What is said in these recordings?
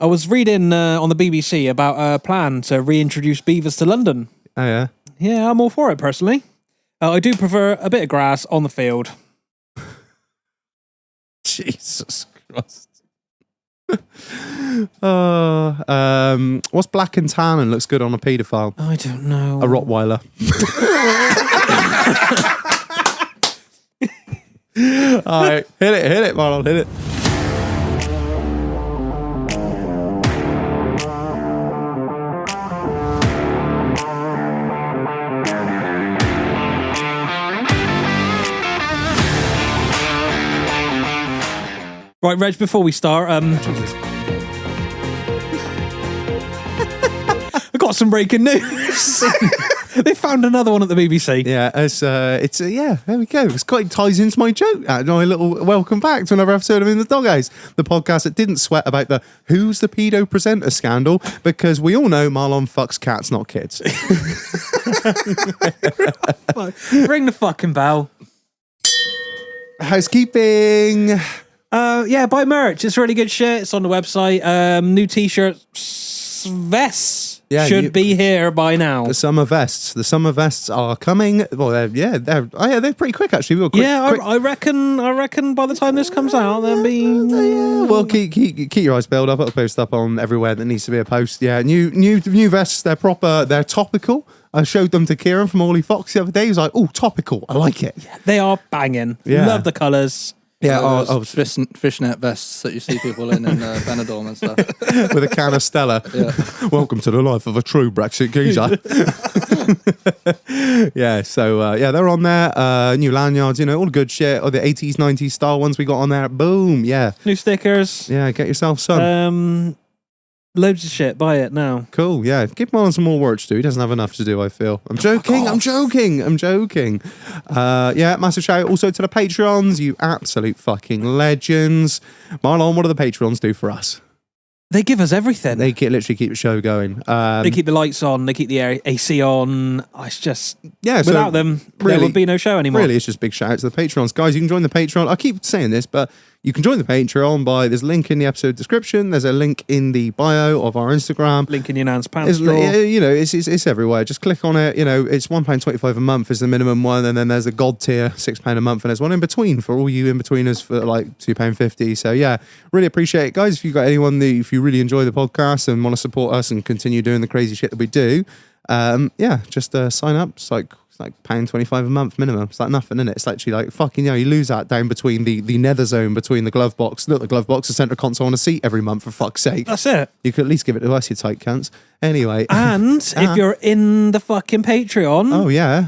I was reading on the BBC about a plan to reintroduce beavers to London. Oh, yeah? Yeah, I'm all for it, personally. I do prefer a bit of grass on the field. Jesus Christ. What's black and tan and looks good on a paedophile? I don't know. A Rottweiler. All right, hit it, Marlon, hit it. Right, Reg, before we start, I got some breaking news. They found another one at the BBC. Yeah, there we go. It's quite ties into my joke. My little welcome back to another episode of In the Doghouse, the podcast that didn't sweat about the who's the pedo presenter scandal, because we all know Marlon fucks cats, not kids. Ring the fucking bell. Housekeeping. Yeah, buy merch. It's really good shit. It's on the website. New t-shirts, vests should be here by now. The summer vests are coming. Well, they're pretty quick actually. Quick. I reckon by the time this comes out, they'll be. Well, keep your eyes peeled up. I'll post up on everywhere that needs to be a post. Yeah, new vests. They're proper. They're topical. I showed them to Kieran from Ollie Fox the other day. He was like, "Oh, topical. I like it." Yeah, they are banging. Yeah. Love the colours. Yeah, fishnet vests that you see people in Benidorm and stuff. With a can of Stella. Yeah. Welcome to the life of a true Brexit geezer. Yeah, so they're on there. New lanyards, all the good shit. Or the 80s, 90s style ones we got on there. Boom, yeah. New stickers. Yeah, get yourself some. Loads of shit. Buy it now. Cool, yeah. Give Marlon some more work to do. He doesn't have enough to do, I feel. I'm joking. Yeah, massive shout out also to the Patreons, you absolute fucking legends. Marlon, what do the Patreons do for us? They give us everything. They literally keep the show going. They keep the lights on. They keep the AC on. It's just, without them, there would be no show anymore. Really, it's just big shout out to the Patreons. Guys, you can join the Patreon. I keep saying this, but you can join the Patreon there's a link in the episode description. There's a link in the bio of our Instagram. Link in your nan's pants. It's everywhere. Just click on it. It's £1.25 a month is the minimum one. And then there's a God tier, £6 a month. And there's one in between for all you in-betweeners for like £2.50. So yeah, really appreciate it, guys. If you've got anyone if you really enjoy the podcast and want to support us and continue doing the crazy shit that we do, just sign up. It's like £1.25 a month minimum. It's like nothing, isn't it? It's actually like fucking, you lose that down between the nether zone between the glove box, not the glove box, the centre console and a seat every month, for fuck's sake. That's it. You could at least give it to us, you tight cunts. Anyway. And if you're in the fucking Patreon. Oh, yeah.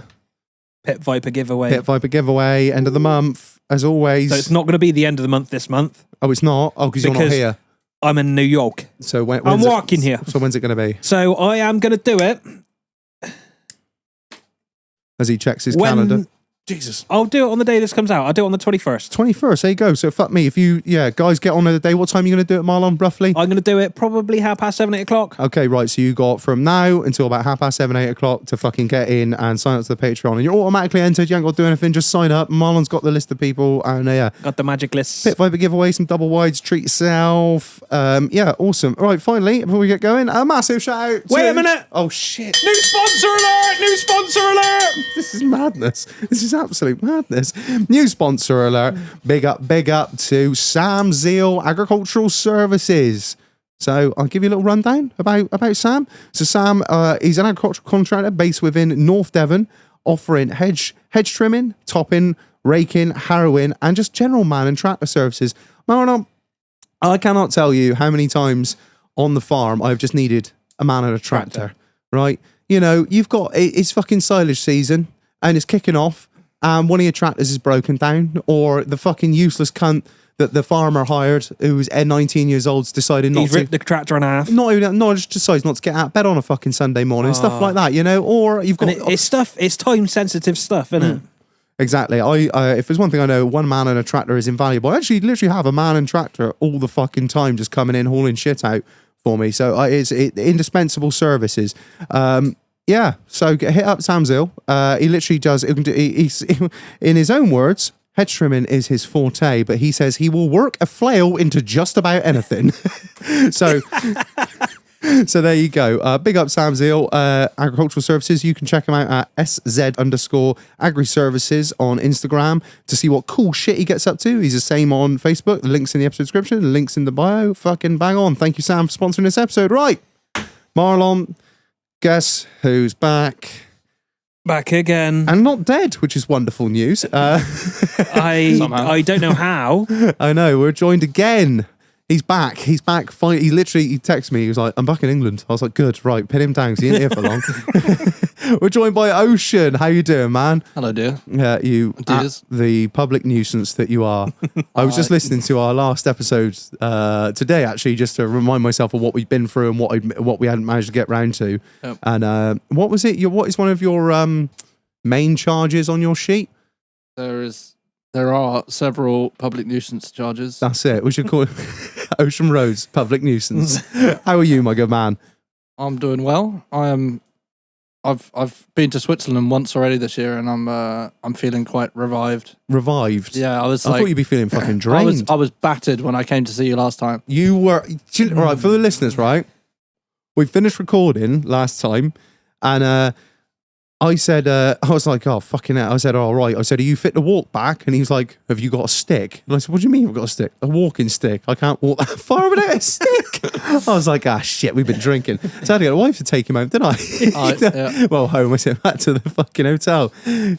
Pit Viper giveaway, end of the month, as always. So it's not going to be the end of the month this month. Oh, it's not? Oh, because you're not here. I'm in New York. So I'm walking here. So when's it going to be? So I am going to do it. As he checks his calendar. Jesus. I'll do it on the day this comes out. I'll do it on the 21st. 21st, there you go. So fuck me. If you, guys, get on the day. What time are you going to do it, Marlon, roughly? I'm going to do it probably 7:30, 8 o'clock. Okay, right. So you got from now until about 7:30, 8 o'clock to fucking get in and sign up to the Patreon. And you're automatically entered. You ain't got to do anything. Just sign up. Marlon's got the list of people. And got the magic list. Pit Viper giveaway, some double wides, treat yourself. Awesome. All right, finally, before we get going, a massive shout out. Wait a minute. Oh, shit. New sponsor alert. This is madness. This is absolute madness. New sponsor alert. Big up to Sam Zeal Agricultural Services. So I'll give you a little rundown about Sam. So Sam, he's an agricultural contractor based within North Devon, offering hedge trimming, topping, raking, harrowing, and just general man and tractor services. I cannot tell you how many times on the farm I've just needed a man and a tractor. Right? You've got, it's fucking silage season and it's kicking off. And one of your tractors is broken down, or the fucking useless cunt that the farmer hired, who's 19 years old, decided not to. He's ripped the tractor in half. Just decides not to get out of bed on a fucking Sunday morning, stuff like that, Or you've got it's time sensitive stuff, isn't it? Exactly. If there's one thing I know, one man and a tractor is invaluable. I actually literally have a man and tractor all the fucking time, just coming in hauling shit out for me. So it's indispensable services. So hit up Sam Zill. He literally does. He's in his own words, Head trimming is his forte, but he says he will work a flail into just about anything. So there you go. Big up Sam Zeal, Agricultural Services. You can check him out at @sz_agri-services on Instagram to see what cool shit he gets up to. He's the same on Facebook. The link's in the episode description. The link's in the bio. Fucking bang on. Thank you, Sam, for sponsoring this episode. Right. Marlon, guess who's back? Back again. And not dead, which is wonderful news. I don't know how. I know. We're joined again. He's back. He texted me. He was like, I'm back in England. I was like, good, right, pin him down because he ain't here for long. We're joined by Ocean. How you doing, man? Hello, dear. Yeah, the public nuisance that you are. I was just listening to our last episode today, actually, just to remind myself of what we've been through and what we hadn't managed to get round to. Yep. And what was it? What is one of your main charges on your sheet? There are several public nuisance charges. That's it. We should call it Ocean Roads Public Nuisance. How are you, my good man? I'm doing well. I've been to Switzerland once already this year, and I'm feeling quite revived. Revived? Yeah, I thought you'd be feeling fucking drained. I was battered when I came to see you last time. You were right for the listeners, right? We finished recording last time, and I said, I was like, oh, fucking hell. I said, all right. I said, are you fit to walk back? And he was like, have you got a stick? And I said, what do you mean I've got a stick? A walking stick. I can't walk that far without a stick. I was like, shit, we've been drinking. So I had to get a wife to take him home, didn't I? Yeah. Well, home. I said, back to the fucking hotel.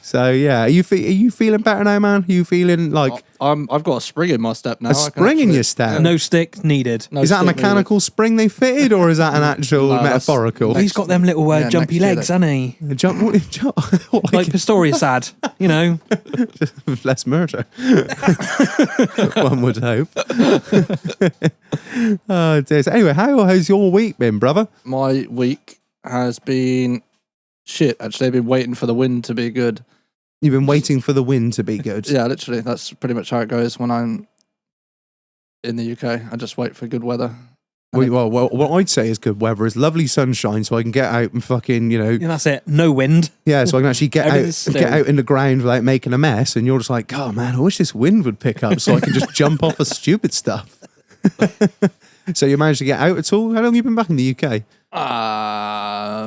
So, yeah. Are you feeling better now, man? Are you feeling like... I've got a spring in my step now. A spring in your step? No stick needed. Is that a mechanical spring they fitted, or is that an actual metaphorical? He's got them little jumpy legs, hasn't he? Like Like Pistorius had, you know. Less murder. One would hope. Oh, dear. So anyway, how's your week been, brother? My week has been shit, actually. I've been waiting for the wind to be good. You've been waiting for the wind to be good? Yeah, literally. That's pretty much how it goes when I'm in the UK. I just wait for good weather. Well, what I'd say is good weather is lovely sunshine, so I can get out and fucking, Yeah, that's it. No wind. Yeah, so I can actually get out in the ground without making a mess. And you're just like, oh man, I wish this wind would pick up so I can just jump off of stupid stuff. So you managed to get out at all? How long have you been back in the UK?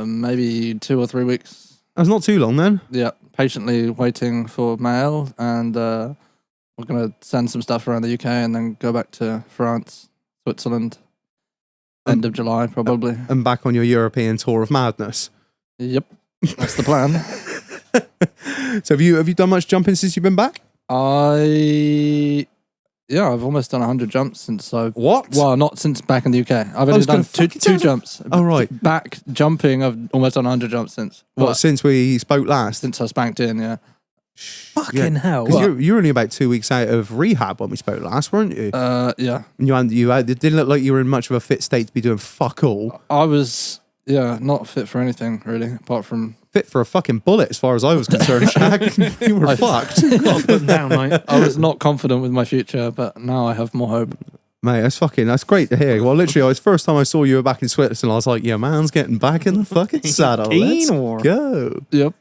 Maybe 2 or 3 weeks. That's not too long then. Yeah, patiently waiting for mail, and we're going to send some stuff around the UK and then go back to France, Switzerland. End of July, probably. And back on your European tour of madness. Yep, that's the plan. So have you done much jumping since you've been back? I've almost done 100 jumps since I've... What? Well, not since back in the UK. I've only done two jumps. Oh, right. Back jumping, I've almost done 100 jumps since. What, since we spoke last? Since I spanked in, yeah. Fucking hell. Because you're only about 2 weeks out of rehab when we spoke last, weren't you? Yeah. It didn't look like you were in much of a fit state to be doing fuck all. I was, not fit for anything, really, apart from... Fit for a fucking bullet, as far as I was concerned, Shag. You were fucked. Got to put them down, mate. I was not confident with my future, but now I have more hope. Mate, that's great to hear. Well, literally, the first time I saw you were back in Switzerland, I was like, yeah, man's getting back in the fucking saddle. Let's go. Yep.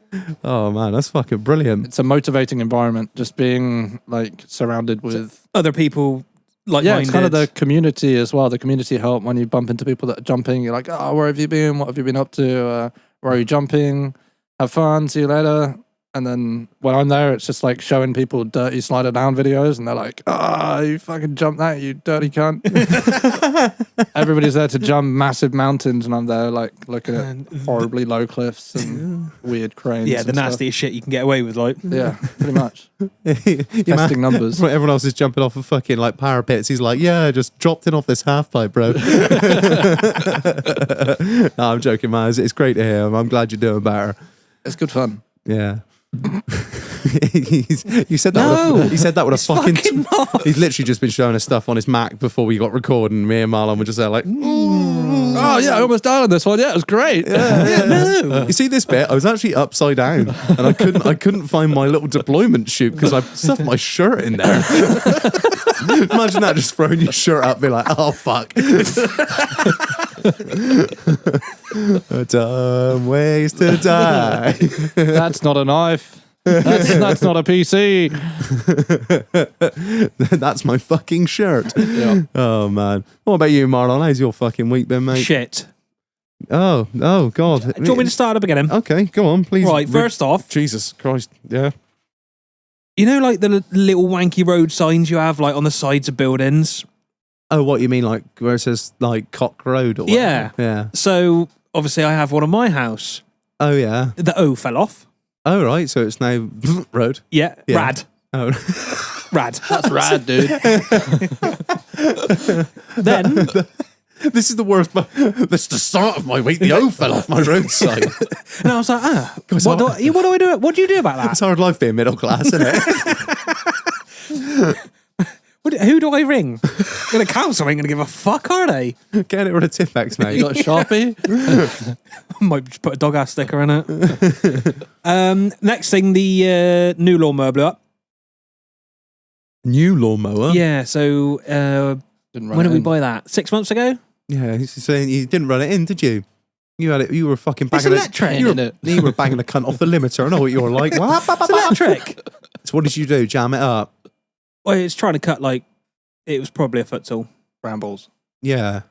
Oh, man, that's fucking brilliant. It's a motivating environment, just being, surrounded with... Other people like-minded. Yeah, it's kind of the community as well, the community help. When you bump into people that are jumping, you're like, where have you been? What have you been up to? Where are you jumping? Have fun, see you later. And then when I'm there, it's just like showing people dirty slider down videos, and they're like, you fucking jumped that, you dirty cunt. Everybody's there to jump massive mountains, and I'm there like looking at horribly low cliffs and weird cranes. Yeah, the nastiest shit you can get away with, like. Yeah, pretty much. Testing numbers. Everyone else is jumping off of fucking parapets. He's like, yeah, I just dropped it off this half pipe, bro. No, I'm joking, man. It's great to hear. I'm glad you're doing better. It's good fun. Yeah. You said that. He said that with a fucking. He's literally just been showing us stuff on his Mac before we got recording. Me and Marlon were just there like, oh yeah, I almost died on this one. Yeah, it was great. No. You see this bit? I was actually upside down, and I couldn't find my little deployment chute because I stuffed my shirt in there. Imagine that, just throwing your shirt up, be like, oh fuck. A dumb ways to die. That's not a knife. That's not a PC. That's my fucking shirt. Yeah. Oh man. What about you, Marlon? How's your fucking week been, mate? Shit. Oh God. Do you want me to start at the beginning? Okay, go on, please. Right, first off, Jesus Christ. Yeah. you know, like the little wanky road signs you have, like on the sides of buildings. Oh, what you mean, like where it says like Cock Road or whatever? Yeah. Yeah. So obviously, I have one on my house. Oh yeah. The O fell off. Oh right, so it's now road. Yeah. Yeah. Rad. Oh. Rad. That's rad, dude. Then This is the worst. This is the start of my week. The O fell off my roadside. and I was like, what do I do? What do you do about that? It's hard life being middle class, isn't it? Who do I ring? The council ain't gonna give a fuck, are they? Get it rid of Tipex, mate. You got a Sharpie? Might just put a dog ass sticker in it. Next thing, the new lawnmower blew up. New lawnmower? Yeah, so Didn't run when it did we in. buy that? 6 months ago? Yeah, he's saying you didn't run it in, did you? You had it. You were fucking It's banging electric. You were banging a cunt off the limiter. I know what you were like. It's electric. So what did you do? Jam it up? Well, it's trying to cut, like, it was probably a foot tall. Brambles. Yeah.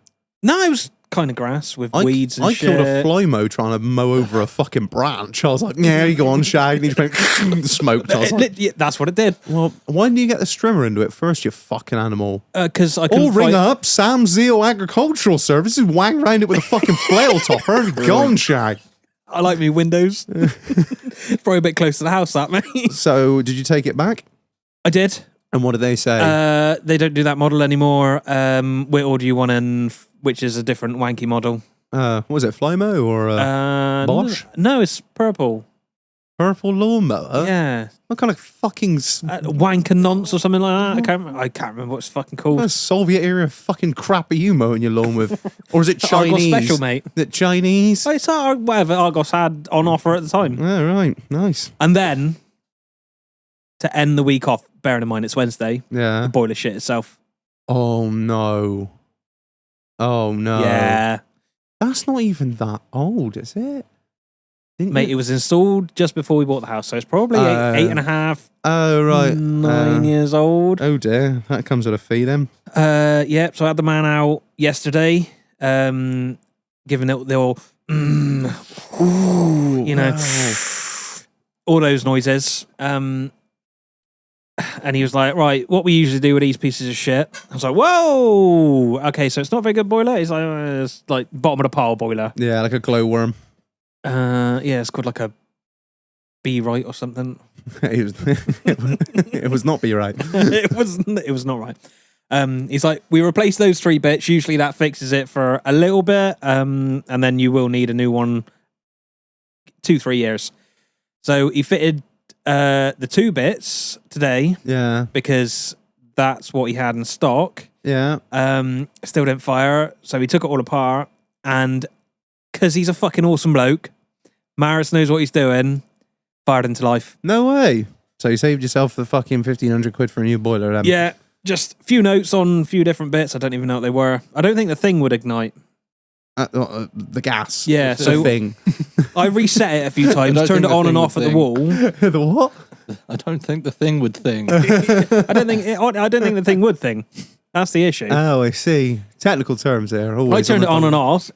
No, it was kind of grass with weeds and I shit. killed a fly mow trying to mow over a fucking branch. I was like, yeah, you go on, Shag. And he just went smoked. I was like, Yeah, that's what it did. well, why didn't you get the strimmer into it first, you fucking animal? Because I Or couldn't ring find... up Sam Zeal Agricultural Services, wang round it with a fucking flail topper. Go on, Shag. I like me windows. It's probably a bit close to the house, that, mate. So, did you take it back? I did. And what did they say? They don't do that model anymore. We order you one in, which is a different wanky model. What was it, Flymo or Bosch? No, it's purple. Purple lawnmower? Yeah. What kind of fucking Wank and nonce or something like that. I can't remember what it's fucking called. what Soviet era fucking crap are you mowing your lawn with? Or is it Argos Chinese? special, mate. Is it Chinese? It's whatever Argos had on offer at the time. Oh, right. Nice. And then, to end the week off, bearing in mind it's Wednesday, Yeah. the boiler shit itself. Oh, no. Oh, no. Yeah. That's not even that old, is it? Didn't Mate, you- it was installed just before we bought the house, so it's probably eight and a half, Oh, right. 9 years old. Oh, dear. That comes with a fee then. Yeah, so I had the man out yesterday, giving it the old, you know, all those noises. And he was like, right, what we usually do with these pieces of shit. I was like, whoa, okay, so it's not a very good boiler. He's like, it's like bottom of the pile boiler. Yeah, like a glowworm. Yeah, it's called like a B-right or something. it was not be right. It was not right. He's like, we replace those 3 bits. Usually that fixes it for a little bit, and then you will need a new one 2-3 years. So he fitted the 2 bits today Yeah. because that's what he had in stock. Yeah. Still didn't fire, so he took it all apart, and because he's a fucking awesome bloke, Maris knows what he's doing, fired into life. No way. So you saved yourself the fucking 1,500 quid for a new boiler then? Yeah, just a few notes on a few different bits. I don't even know what they were. I don't think the thing would ignite. The gas. Yeah, The so thing. I reset it a few times, don't turned it think the on and thing off would at the thing. wall. The what? I don't think the thing would thing. I don't think the thing would thing. That's the issue. Oh, I see. Technical terms there. I Always turned it on the and off.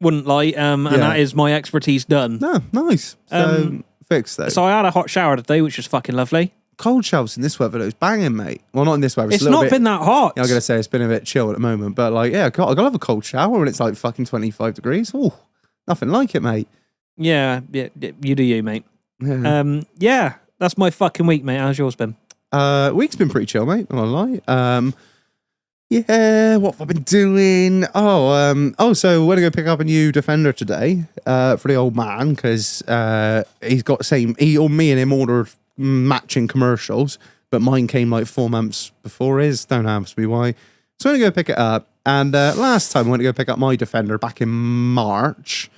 Wouldn't lie. And Yeah. that is my expertise done. No, nice. So, fixed though. So I had a hot shower today, which was fucking lovely. Cold showers in this weather, it was banging, mate. Well, not in this weather. It's a little not bit, been that hot. Yeah, I'm going to say it's been a bit chill at the moment. But, like, yeah, I gotta have a cold shower when it's like fucking 25 degrees. Oh, nothing like it, mate. Yeah, you do you, mate. Yeah. Yeah, that's my fucking week, mate. How's yours been? Week's been pretty chill, mate. Not gonna lie. Yeah, what have I been doing? So we're gonna go pick up a new Defender today for the old man because he's got me and him ordered matching commercials, but mine came like 4 months before his. Don't ask me why. So I'm gonna go pick it up. And last time I went to go pick up my Defender back in March.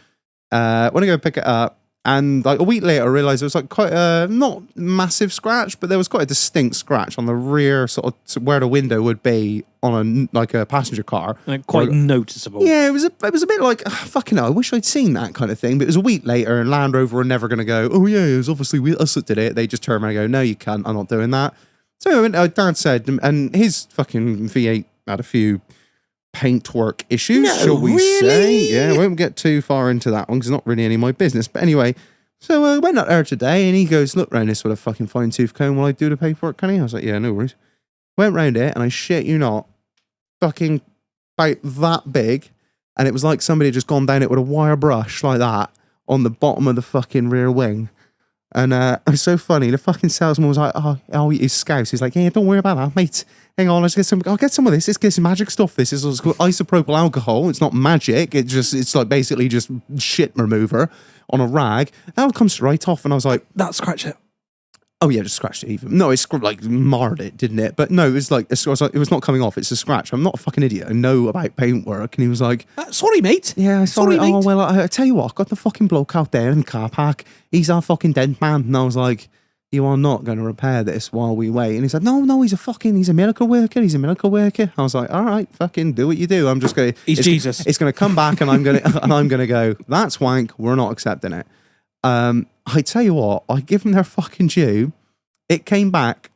When I go pick it up, And like a week later, I realised there was like quite a not massive scratch, but there was quite a distinct scratch on the rear, sort of where the window would be on a passenger car. Like quite noticeable. Yeah, it was a bit like fucking hell, I wish I'd seen that kind of thing. But it was a week later, and Land Rover were never going to go, oh yeah, it was obviously us that did it. They just turned around and go, no, you can't. I'm not doing that. So Dad said, and his fucking V8 had a few paintwork issues, shall we say. Yeah, I won't get too far into that one because it's not really any of my business. But anyway, so I went up there today and he goes, look round this with a fucking fine tooth comb while I do the paperwork, can he? I was like, yeah, no worries. Went round it and I shit you not, fucking about that big, and it was like somebody had just gone down it with a wire brush like that on the bottom of the fucking rear wing. And it was so funny. The fucking salesman was like, oh, he's Scouse. He's like, yeah, don't worry about that, mate. Hang on, I'll get some of this. Let's get some magic stuff. This is called isopropyl alcohol. It's not magic. It's like basically just shit remover on a rag. That'll come straight off. And I was like, that scratch it. Oh yeah, just scratched it even. No, it's like marred it, didn't it? But no, it was not coming off. It's a scratch. I'm not a fucking idiot. I know about paintwork. And he was like, sorry, mate. Yeah, sorry, mate. Oh, well, I tell you what, I've got the fucking bloke out there in the car park. He's our fucking dead man. And I was like, you are not going to repair this while we wait. And he said, no, he's a miracle worker. He's a miracle worker. I was like, all right, fucking do what you do. I'm just going to... He's Jesus. It's going to come back and I'm going to go, that's wank. We're not accepting it. I tell you what, I give them their fucking due. It came back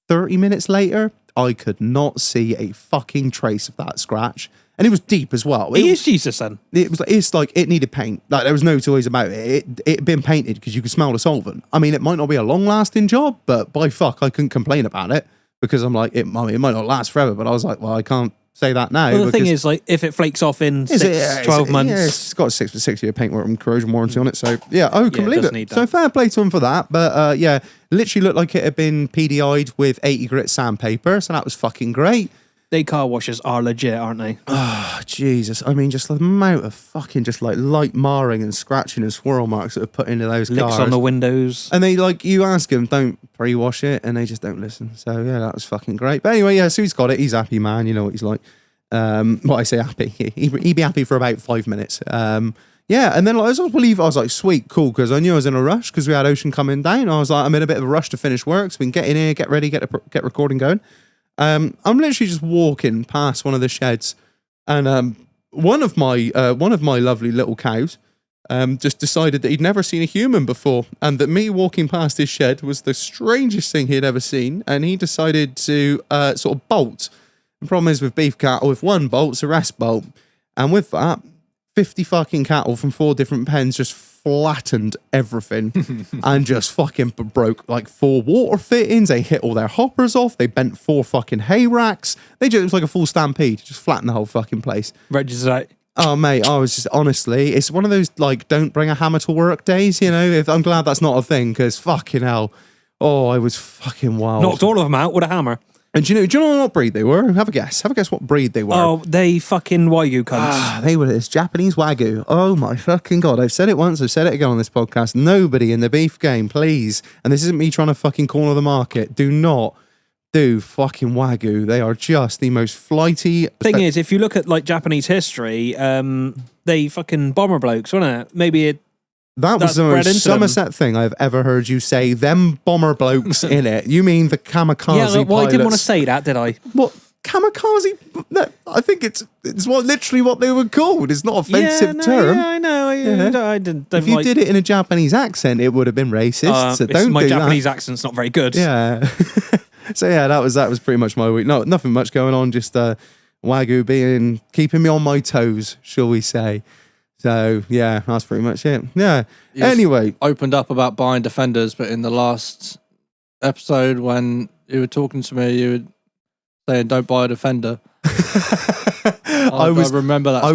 30 minutes later. I could not see a fucking trace of that scratch. And it was deep as well. He is Jesus then. It's like it needed paint. Like there was no two ways about it. It had been painted because you could smell the solvent. I mean, it might not be a long lasting job, but by fuck, I couldn't complain about it because I'm like, it might not last forever. But I was like, well, I can't say that now. Well, the thing is, like, if it flakes off in 12 months. Yeah, it's got a 6-year paintwork and corrosion warranty on it. So yeah, I can believe it. So fair play to him for that. But yeah, literally looked like it had been PDI'd with 80 grit sandpaper. So that was fucking great. They car washes are legit, aren't they? Oh, Jesus. I mean, just the amount of fucking just like light marring and scratching and swirl marks that are put into those Licks cars. on the windows. And they like, you ask them, don't pre-wash it, and they just don't listen. So yeah, that was fucking great. But anyway, yeah, so he's got it. He's happy, man. You know what he's like. Well, I say happy. He'd be happy for about 5 minutes. Yeah, and then like, I was like, sweet, cool, because I knew I was in a rush because we had Ocean coming down. I was like, I'm in a bit of a rush to finish work, so we can get in here, get ready, get recording going. I'm literally just walking past one of the sheds, and one of my lovely little cows just decided that he'd never seen a human before, and that me walking past his shed was the strangest thing he'd ever seen, and he decided to sort of bolt. The problem is with beef cattle, if one bolts, the rest bolt, and with that, 50 fucking cattle from 4 different pens just flattened everything and just fucking broke like 4 water fittings. They hit all their hoppers off. They bent 4 fucking hay racks. It was like a full stampede. Just flattened the whole fucking place. Reggie's like, oh mate, I was just honestly, it's one of those like don't bring a hammer to work days. You know, I'm glad that's not a thing because fucking hell, I was fucking wild. Knocked all of them out with a hammer. And do you know what breed they were? Have a guess. Have a guess what breed they were. Oh, they fucking Wagyu cunts. They were this Japanese Wagyu. Oh my fucking God. I've said it once, I've said it again on this podcast. Nobody in the beef game, please. And this isn't me trying to fucking corner the market. Do not do fucking Wagyu. They are just the most flighty. Thing is, if you look at like Japanese history, they fucking bomber blokes, wasn't it? Maybe that was the most Somerset thing I've ever heard you say. Them bomber blokes in it. You mean the kamikaze Yeah, well, I didn't want to pilots. say that, did I? What? Kamikaze? No, I think it's literally what they were called. It's not an offensive term. Yeah, I know. I didn't. If you did it in a Japanese accent, it would have been racist. So don't my do Japanese that. accent's not very good. Yeah. So yeah, that was pretty much my week. No, nothing much going on. Just Wagyu keeping me on my toes, shall we say? So yeah, that's pretty much it. Yeah. Anyway, opened up about buying Defenders, but in the last episode when you were talking to me, you were saying don't buy a Defender. I remember that. I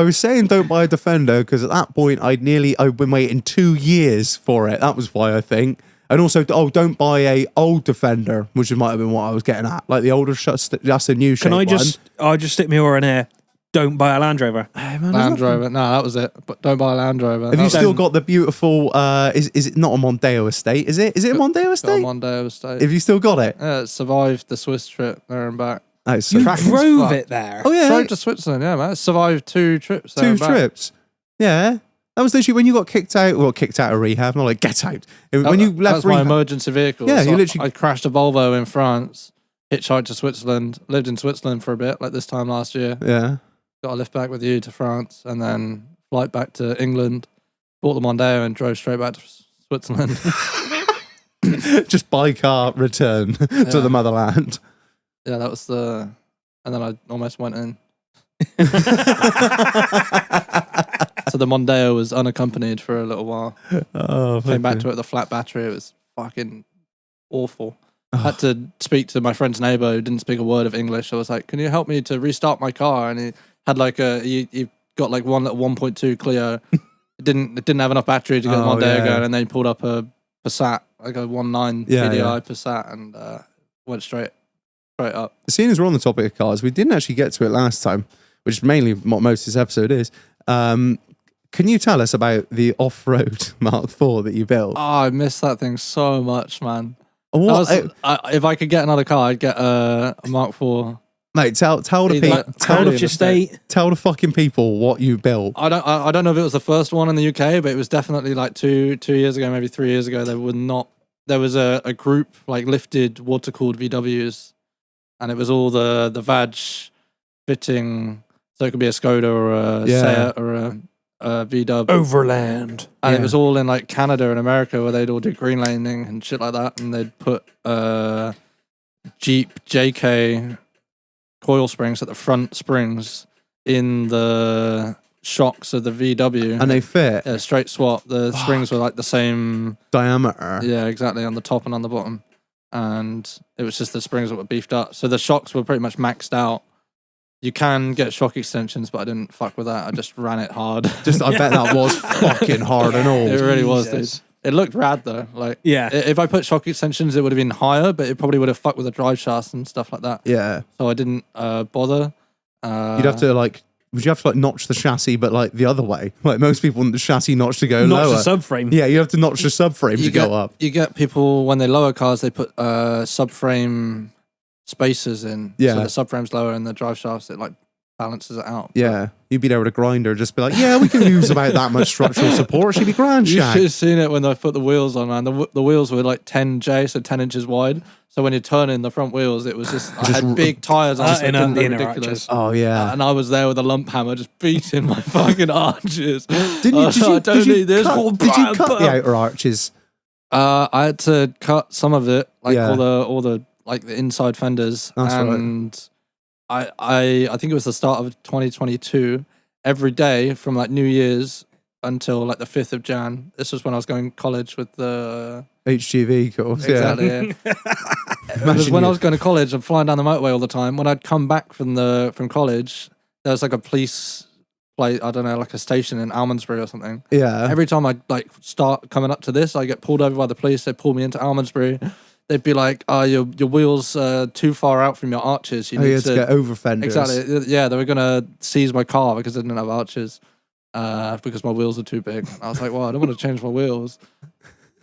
was saying don't buy a Defender because at that point I'd been waiting 2 years for it. That was why I think. And also, don't buy a old Defender, which might have been what I was getting at, like the older that's a new shape. I'll just stick my oar in here. Don't buy a Land Rover. Land Rover. No, that was it. But don't buy a Land Rover. Have you still got the beautiful? Is it not a Mondeo estate? Is it? Is it a Mondeo estate? Mondeo estate. Have you still got it? Yeah, it survived the Swiss trip there and back. Oh, You drove it there. Oh yeah, Drove to Switzerland. Yeah, man. It survived 2 trips. 2 trips. Yeah. That was literally when you got kicked out of rehab, not like get out. When you left That's my rehab. emergency vehicle. Yeah, So you literally- I crashed a Volvo in France, hitchhiked to Switzerland, lived in Switzerland for a bit, like this time last year. Yeah. Got a lift back with you to France, and then flight back to England. Bought the Mondeo and drove straight back to Switzerland. Just by car return to the motherland. Yeah, that was the... And then I almost went in. So the Mondeo was unaccompanied for a little while. Oh, Came back to it with a flat battery. It was fucking awful. Had to speak to my friend's neighbor who didn't speak a word of English. I was like, "Can you help me to restart my car?" And he had like he got like one little 1.2 Clio. It didn't have enough battery to get the Mondeo going, and then he pulled up a Passat, like a 1.9 PDI Passat, and went straight up. Seeing as we're on the topic of cars, we didn't actually get to it last time, which is mainly what most of this episode is. Can you tell us about the off-road Mark IV that you built? Oh, I miss that thing so much, man. What, if I could get another car, I'd get a Mark IV. mate, tell the Either people, totally a mistake. tell the fucking people what you built. I don't know if it was the first one in the UK, but it was definitely like two years ago, maybe 3 years ago. There was a group like lifted water cooled VWs, and it was all the VAG fitting, so it could be a Skoda or a Seat or a VW. Overland. And it was all in like Canada and America where they'd all do green laning and shit like that, and they'd put Jeep JK coil springs at the front springs in the shocks of the VW. And they fit Yeah, straight swap. The springs were like the same diameter. Yeah, exactly, on the top and on the bottom. And it was just the springs that were beefed up. So the shocks were pretty much maxed out. You can get shock extensions, but I didn't fuck with that. I just ran it hard. I bet that was fucking hard and all. It really was, dude. It looked rad though. Like, if I put shock extensions, it would have been higher, but it probably would have fucked with the drive shafts and stuff like that. Yeah. So I didn't bother. You'd have to would you have to notch the chassis, but like the other way? Like most people want the chassis notch to go lower. Notch the subframe. Yeah, you have to notch the subframe to go up. You get people when they lower cars, they put subframe spacers in. Yeah. So the subframe's lower and the drive shafts, it like balances it out. Yeah. You'd be there with a grinder, just be like, yeah, we can use about that much structural support. She'd be grand, You Shaq. should have seen it when they put the wheels on, man. The wheels were like 10J, so 10 inches wide. So when you're turning the front wheels, it was just, I had big tyres on, so it didn't look ridiculous. Oh, yeah. And I was there with a lump hammer just beating my fucking arches. Did you cut the outer arches? I had to cut some of it, like Yeah. all the like the inside fenders. That's and I think it was the start of 2022. Every day from like New Year's until like the 5th of Jan. This was when I was going to college with the HGV course. exactly. Yeah. Yeah. It was when I was going to college and flying down the motorway all the time. When I'd come back from college, there was like a police like I don't know, like a station in Almondsbury or something. Yeah. Every time I like start coming up to this, I get pulled over by the police. They pull me into Almondsbury. They'd be like, your wheels too far out from your arches. You need to get over fenders. Exactly. Yeah, they were gonna seize my car because I didn't have arches. Because my wheels are too big. I was like, well, I don't want to change my wheels.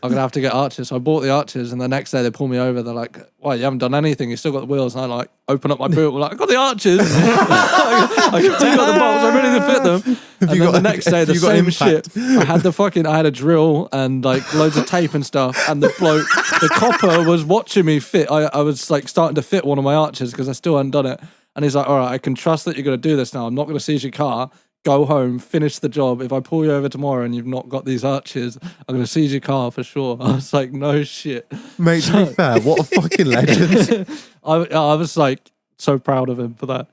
I'm going to have to get arches. So I bought the arches, and the next day they pull me over. They're like, well, you haven't done anything. You still got the wheels. And I like open up my boot. We're like, I got the arches. I take out the bolts. I'm ready to fit them. And then the next day, the same shit. I had a drill and like loads of tape and stuff. And the bloke, the copper was watching me fit. I was like starting to fit one of my arches because I still hadn't done it. And he's like, all right, I can trust that you're going to do this now. I'm not going to seize your car. Go home, finish the job. If I pull you over tomorrow and you've not got these arches, I'm going to seize your car for sure. I was like, no shit. Mate, to be fair, what a fucking legend. I was like so proud of him for that.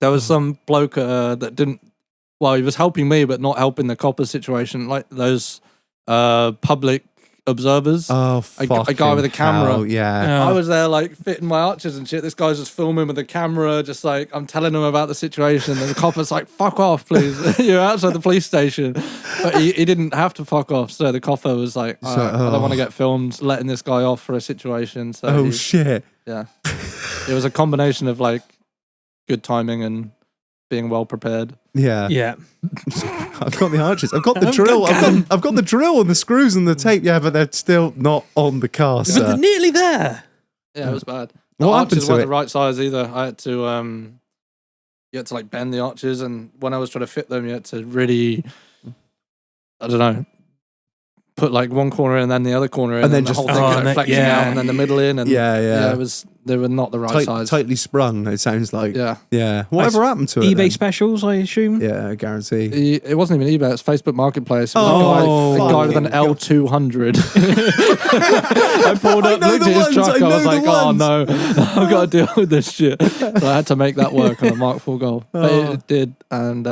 There was some bloke that didn't, well, he was helping me, but not helping the copper situation. Like those public observers. Oh, a guy with a camera. Oh, yeah. I was there like fitting my arches and shit. This guy's just filming with the camera, just like I'm telling him about the situation. And the copper's like, fuck off, please. You're outside the police station. But he didn't have to fuck off. So the copper was like, I don't want to get filmed letting this guy off for a situation. So shit. Yeah. It was a combination of like good timing and being well prepared. Yeah. Yeah. I've got the arches. I've got the drill. I've got the drill and the screws and the tape. Yeah, but they're still not on the car, But they're sir. nearly there. Yeah, it was bad. The What happened arches to weren't it? the right size either. I had to you had to like bend the arches, and when I was trying to fit them, you had to really I don't know, put like one corner in and then the other corner in, And then the just- whole thing Oh, kept no, flexing yeah. out, and then the middle in, and Yeah. they were not the right size. Tightly sprung, it sounds like. Yeah, Whatever happened to it? eBay then? specials, I assume. Yeah, I guarantee. It wasn't even eBay; it's Facebook Marketplace. It Oh, was a guy with an fucking L200. I pulled up, know looked the at his ones, truck. I I was know like, the "Oh ones." no, I've got to deal with this shit." So I had to make that work on a Mark IV Golf, but Oh. it did. And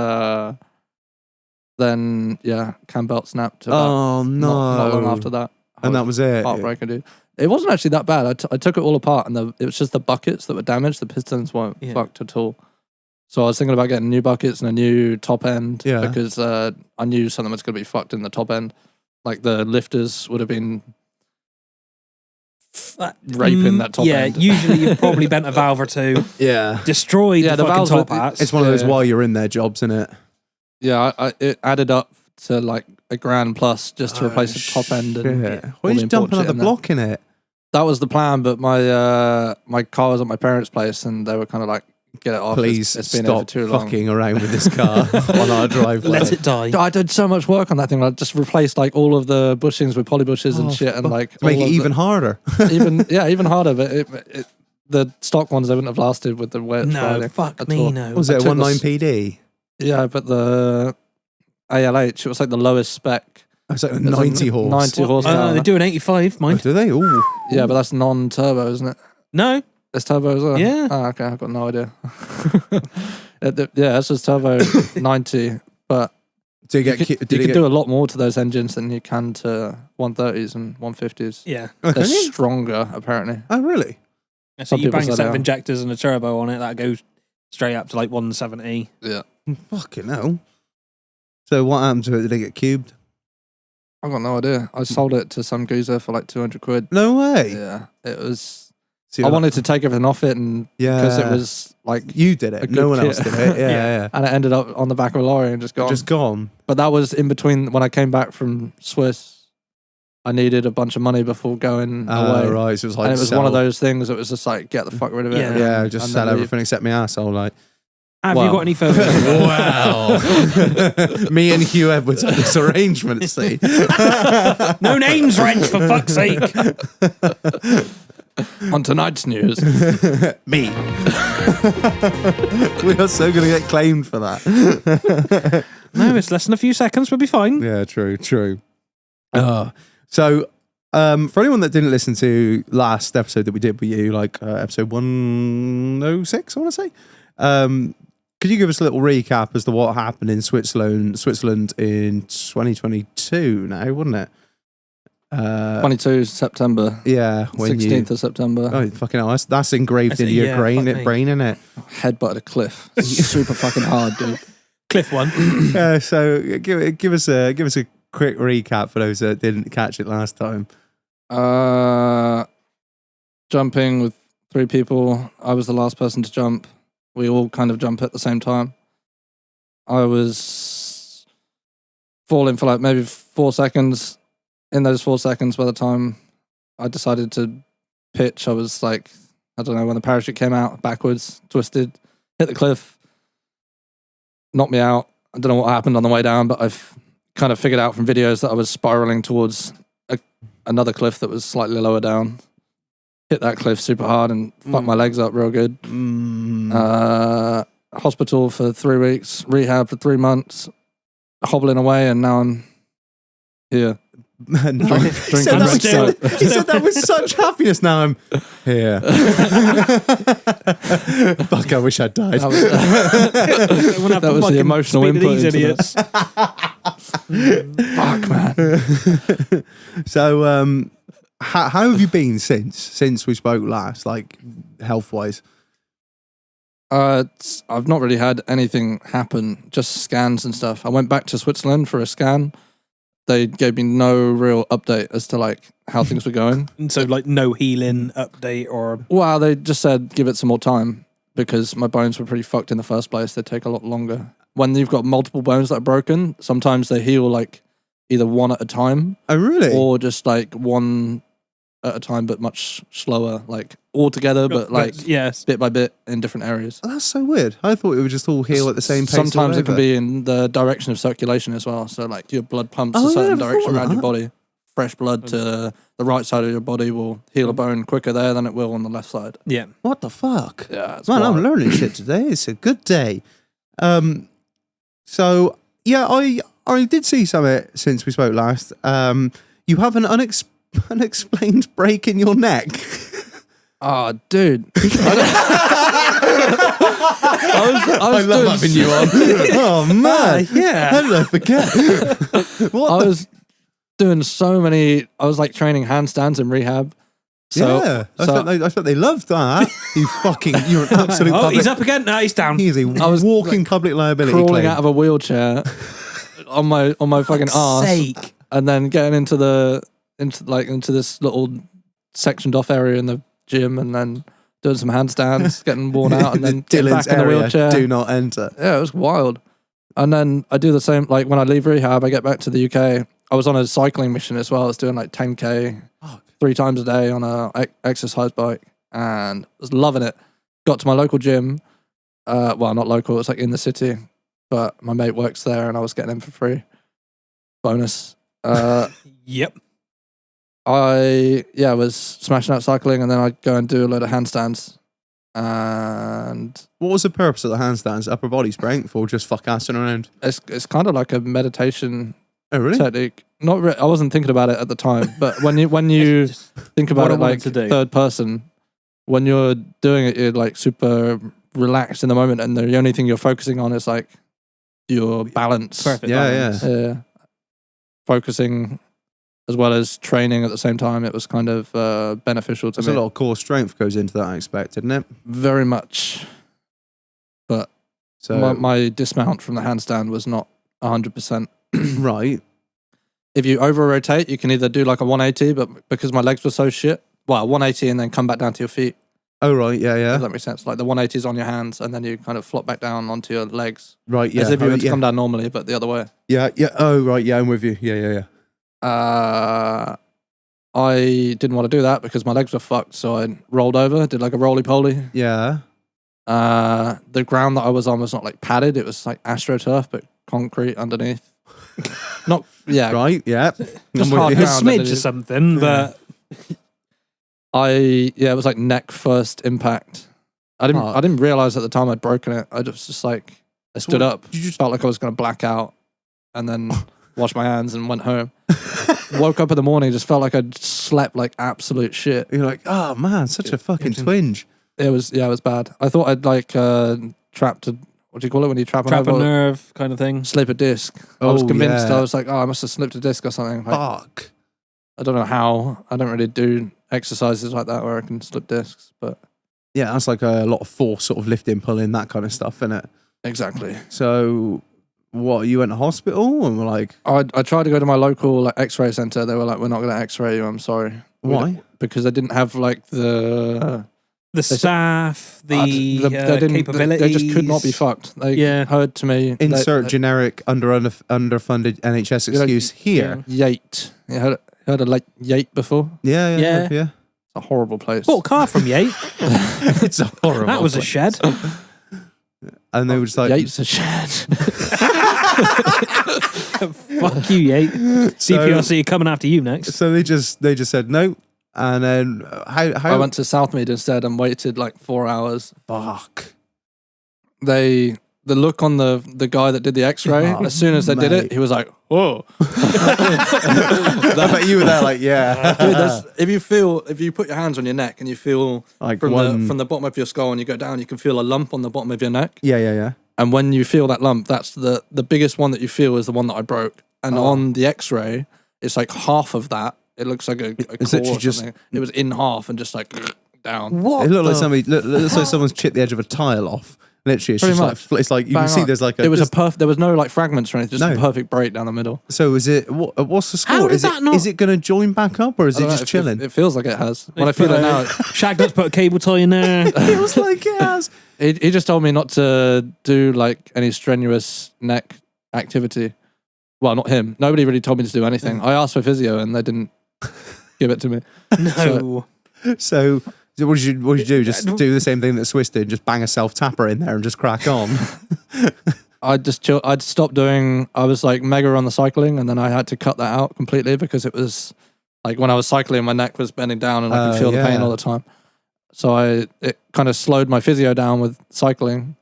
then cam belt snapped. About Oh, no. not long after that. And that was it. Heartbreaking, dude. It wasn't actually that bad. I took it all apart, and it was just the buckets that were damaged. The pistons weren't fucked at all. So I was thinking about getting new buckets and a new top end because I knew something was going to be fucked in the top end. Like the lifters would have been raping that top end. Yeah, usually you've probably bent a valve or two, Yeah. destroyed Yeah, the the fucking valves top were- hats. It's one of those Yeah. while you're in there jobs, isn't it? Yeah, it added up to like $1,000 plus just to replace the top end. And Yeah. all Why the did you dump important shit another in there. block in it? That was the plan, but my car was at my parents' place, and they were kind of like, "Get it off. Please it's been here for stop too long." fucking around with this car on our driveway. Let it die. I did so much work on that thing. I just replaced like all of the bushings with poly bushes and shit, and like To make all it of even harder. even harder. But the stock ones they wouldn't have lasted with the way it's No, riding fuck at me, all. no. Was I it a took the 19 PD? Yeah, but the ALH, it was like the lowest spec. It's like It's 90 horse. 90 horsepower. They do an 85, Oh, mine. do they? Ooh. Yeah, but that's non-turbo, isn't it? No, It's turbo as well? Yeah. Oh, okay, I've got no idea. This was turbo 90, but Do you get? you could do a lot more to those engines than you can to 130s and 150s. yeah. Oh, They're can you? stronger, apparently. Oh, really? So Some you people bang a say set they of are. injectors and a turbo on it, that goes straight up to like 170. Yeah. Fucking hell. So what happened to it? Did it get cubed? I've got no idea. I sold it to some geezer for like 200 quid. No way. Yeah, it was. So I you're wanted to take everything off it, and Yeah. because it was like, You did a it. good No one kit. else did it. Yeah, yeah. and it ended up on the back of a lorry and just gone. Just gone. But that was in between when I came back from Swiss. I needed a bunch of money before going away. Oh, right. So it was like And it was sell, one of those things that was just like, get the fuck rid of it. Yeah. Yeah, just And sell then leave. everything except my asshole. Like, Have Wow. you got any photos? wow. Me and Hugh Edwards had this arrangement. See, No names, Wrench, for fuck's sake. On tonight's news. me. We are so going to get claimed for that. No, it's less than a few seconds. We'll be fine. Yeah, true. So, for anyone that didn't listen to last episode that we did with you, like episode 106, I want to say, could you give us a little recap as to what happened in Switzerland in 2022 now, wouldn't it? 22 September. Yeah, when 16th of September. Oh, fucking hell, that's engraved That's into it, your yeah, brain, fuck me. innit? Headbutted a cliff. Super fucking hard, dude. Cliff one. So give us a quick recap for those that didn't catch it last time. Jumping with 3 people. I was the last person to jump. We all kind of jump at the same time. I was falling for like maybe 4 seconds. In those 4 seconds, by the time I decided to pitch, I was like, I don't know, when the parachute came out, backwards, twisted, hit the cliff, knocked me out. I don't know what happened on the way down, but I've kind of figured out from videos that I was spiraling towards another cliff that was slightly lower down. Hit that cliff super hard and fucked my legs up real good. Hospital for 3 weeks, rehab for 3 months, hobbling away, and now I'm here. Drinking drinking still. still. He said that with such happiness. Now I'm here. Fuck! I wish I'd died. That was the emotional input These into idiots. Fuck, man. So, how have you been since we spoke last? Like health wise. I've not really had anything happen, just scans and stuff. I went back to Switzerland for a scan. They gave me no real update as to like how things were going. So like no healing update or Well, they just said give it some more time because my bones were pretty fucked in the first place. They take a lot longer. When you've got multiple bones that are broken, sometimes they heal like either one at a time Oh really? or just like one at a time, but much slower, like all together, but like yes, bit by bit in different areas. That's so weird. I thought it would just all heal at the same pace. Sometimes all it can over. be in the direction of circulation as well. So like your blood pumps Oh, a yeah, certain I never direction thought of around your that. body. Fresh blood to the right side of your body will heal a bone quicker there than it will on the left side. yeah. What the fuck? Yeah, it's Man, I'm wild. learning shit today. It's a good day. So yeah, I did see something since we spoke last. You have an unexplained break in your neck. Oh, dude. I was love doing having you on. Oh man, yeah. how did I forget? What? I was doing so many. I was like training handstands in rehab. So, Yeah, I so thought they loved that. You're an absolute. Oh, public, he's up again. No, he's down. He is a was, walking public liability. crawling claim. out of a wheelchair on my fucking ass, Sake. and then getting into this little sectioned off area in the gym, and then doing some handstands, getting worn out, and then getting Dylan's back in the area. wheelchair. Do not enter. Yeah, it was wild. And then I do the same, like when I leave rehab, I get back to the UK. I was on a cycling mission as well. I was doing like 10K 3 times a day on a exercise bike and was loving it. Got to my local gym. Well, not local, it was like in the city, but my mate works there and I was getting him for free. Bonus. Yep. I was smashing out cycling and then I'd go and do a load of handstands. And What was the purpose of the handstands? Upper body strength or just fuck assing around? it's kind of like a meditation Oh really? technique. Not I wasn't thinking about it at the time, but when you think about What I it wanted like to do. third person, when you're doing it, you're like super relaxed in the moment, and the only thing you're focusing on is like your balance. Perfect. Yeah, balance. Yeah. Focusing as well as training at the same time. It was kind of beneficial to There's me. a lot of core strength goes into that, I expect, isn't it? Very much. But So my dismount from the handstand was not 100%. right. If you over rotate, you can either do like a 180, but because my legs were so shit, 180 and then come back down to your feet. Oh right, yeah, If yeah. that makes sense. Like the 180 is on your hands and then you kind of flop back down onto your legs. Right, yeah. As if you Oh, were to yeah. come down normally, but the other way. Yeah, yeah. Oh right, yeah, I'm with you. Yeah, yeah, yeah. I didn't want to do that because my legs were fucked, so I rolled over, did like a roly-poly. Yeah. The ground that I was on was not like padded, it was like AstroTurf, but concrete underneath. Not, yeah. Right, yeah. Just I'm hard with A you. ground smidge or underneath. something, but it was like neck first impact. I Oh. didn't realize at the time I'd broken it. I just like I stood what- up, you just- felt like I was going to black out, and then washed my hands and went home. Woke up in the morning, just felt like I'd slept like absolute shit. You're like, oh man, such a fucking twinge. It was bad. I thought I'd like trapped a, what do you call it when you trap a trap a nerve? nerve kind of thing. Slip a disc. I was Oh, convinced. yeah. I was like, I must have slipped a disc or something. Like, Fuck. I don't know how. I don't really do exercises like that where I can slip discs, but Yeah, that's like a lot of force, sort of lifting, pulling, that kind of stuff, isn't it? exactly. So, what, you went to hospital and were like, I tried to go to my local like X-ray center. They were like, "We're not going to X-ray you. I'm sorry." why? Because they didn't have like the Staff, they didn't. capabilities. They just could not be fucked. They heard to me. Insert generic underfunded NHS You know, excuse here. Yate. You heard of like Yate before? Yeah, yeah, Yeah. yeah. It's a horrible place. Bought a car from Yate. It's a horrible. That was a place. shed. And they were just like, Yate's a shed. Fuck you, Yate. DPRC coming after you next. so they just said no. And then how I went to Southmead instead and waited like 4 hours. fuck. The look on the guy that did the X-ray, Oh, as soon as they did mate. it, he was like, "Whoa!" I bet you were there like, yeah. Dude, if you put your hands on your neck and you feel Like from one. the bottom of your skull and you go down, you can feel a lump on the bottom of your neck. Yeah, yeah, yeah. And when you feel that lump, that's the biggest one that you feel is the one that I broke. And Oh. on the X-ray, it's like half of that. It looks like a It's core literally or just- something. It was in half and just like down. What? It looked like the- somebody. Looks like someone's chipped the edge of a tile off. Literally, it's Pretty just much. like it's like you Bang can see on. there's like a. It was just- there was no like fragments or anything, just No. a perfect break down the middle. So is it? What's the score? How did Is it? that not- Is it going to join back up or is I it don't know, just chilling? It feels like it has. When I feel it now, Shagnut's put a cable tie in there. It was like it has. he just told me not to do like any strenuous neck activity. Well, not him. Nobody really told me to do anything. I asked for physio and they didn't. give it to me. No. So what did you do? Just do the same thing that Swiss did, just bang a self-tapper in there and just crack on? I'd just chill. I'd stop doing. I was like mega on the cycling, and then I had to cut that out completely because it was like when I was cycling, my neck was bending down, and I could feel the pain all the time. So it kind of slowed my physio down with cycling,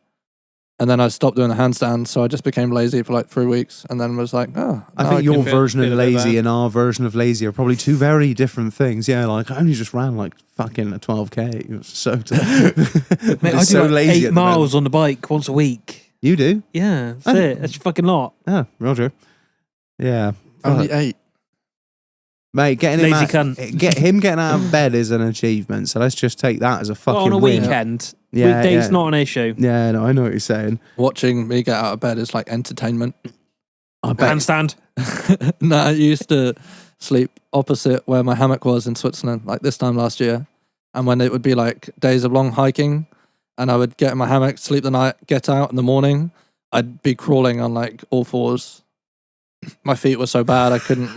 and then I stopped doing the handstand. So I just became lazy for like 3 weeks, and then was like, I think your version of feel a bit lazy bad. and our version of lazy are probably two very different things. Yeah, like I only just ran like fucking a 12k. It was so Mate, I do so like lazy 8 at the moment. miles on the bike once a week. You do? Yeah, that's it. That's a fucking lot. Yeah, Roger. Yeah. only 8. Mate, getting him Lazy out, cunt. getting out of bed is an achievement. So let's just take that as a fucking on a win. weekend, Yeah, weekdays yeah. not an issue. Yeah, no, I know what you're saying. Watching me get out of bed is like entertainment. I bet. Handstand. No, I used to sleep opposite where my hammock was in Switzerland, like this time last year. And when it would be like days of long hiking, and I would get in my hammock, sleep the night, get out in the morning, I'd be crawling on like all fours. My feet were so bad I couldn't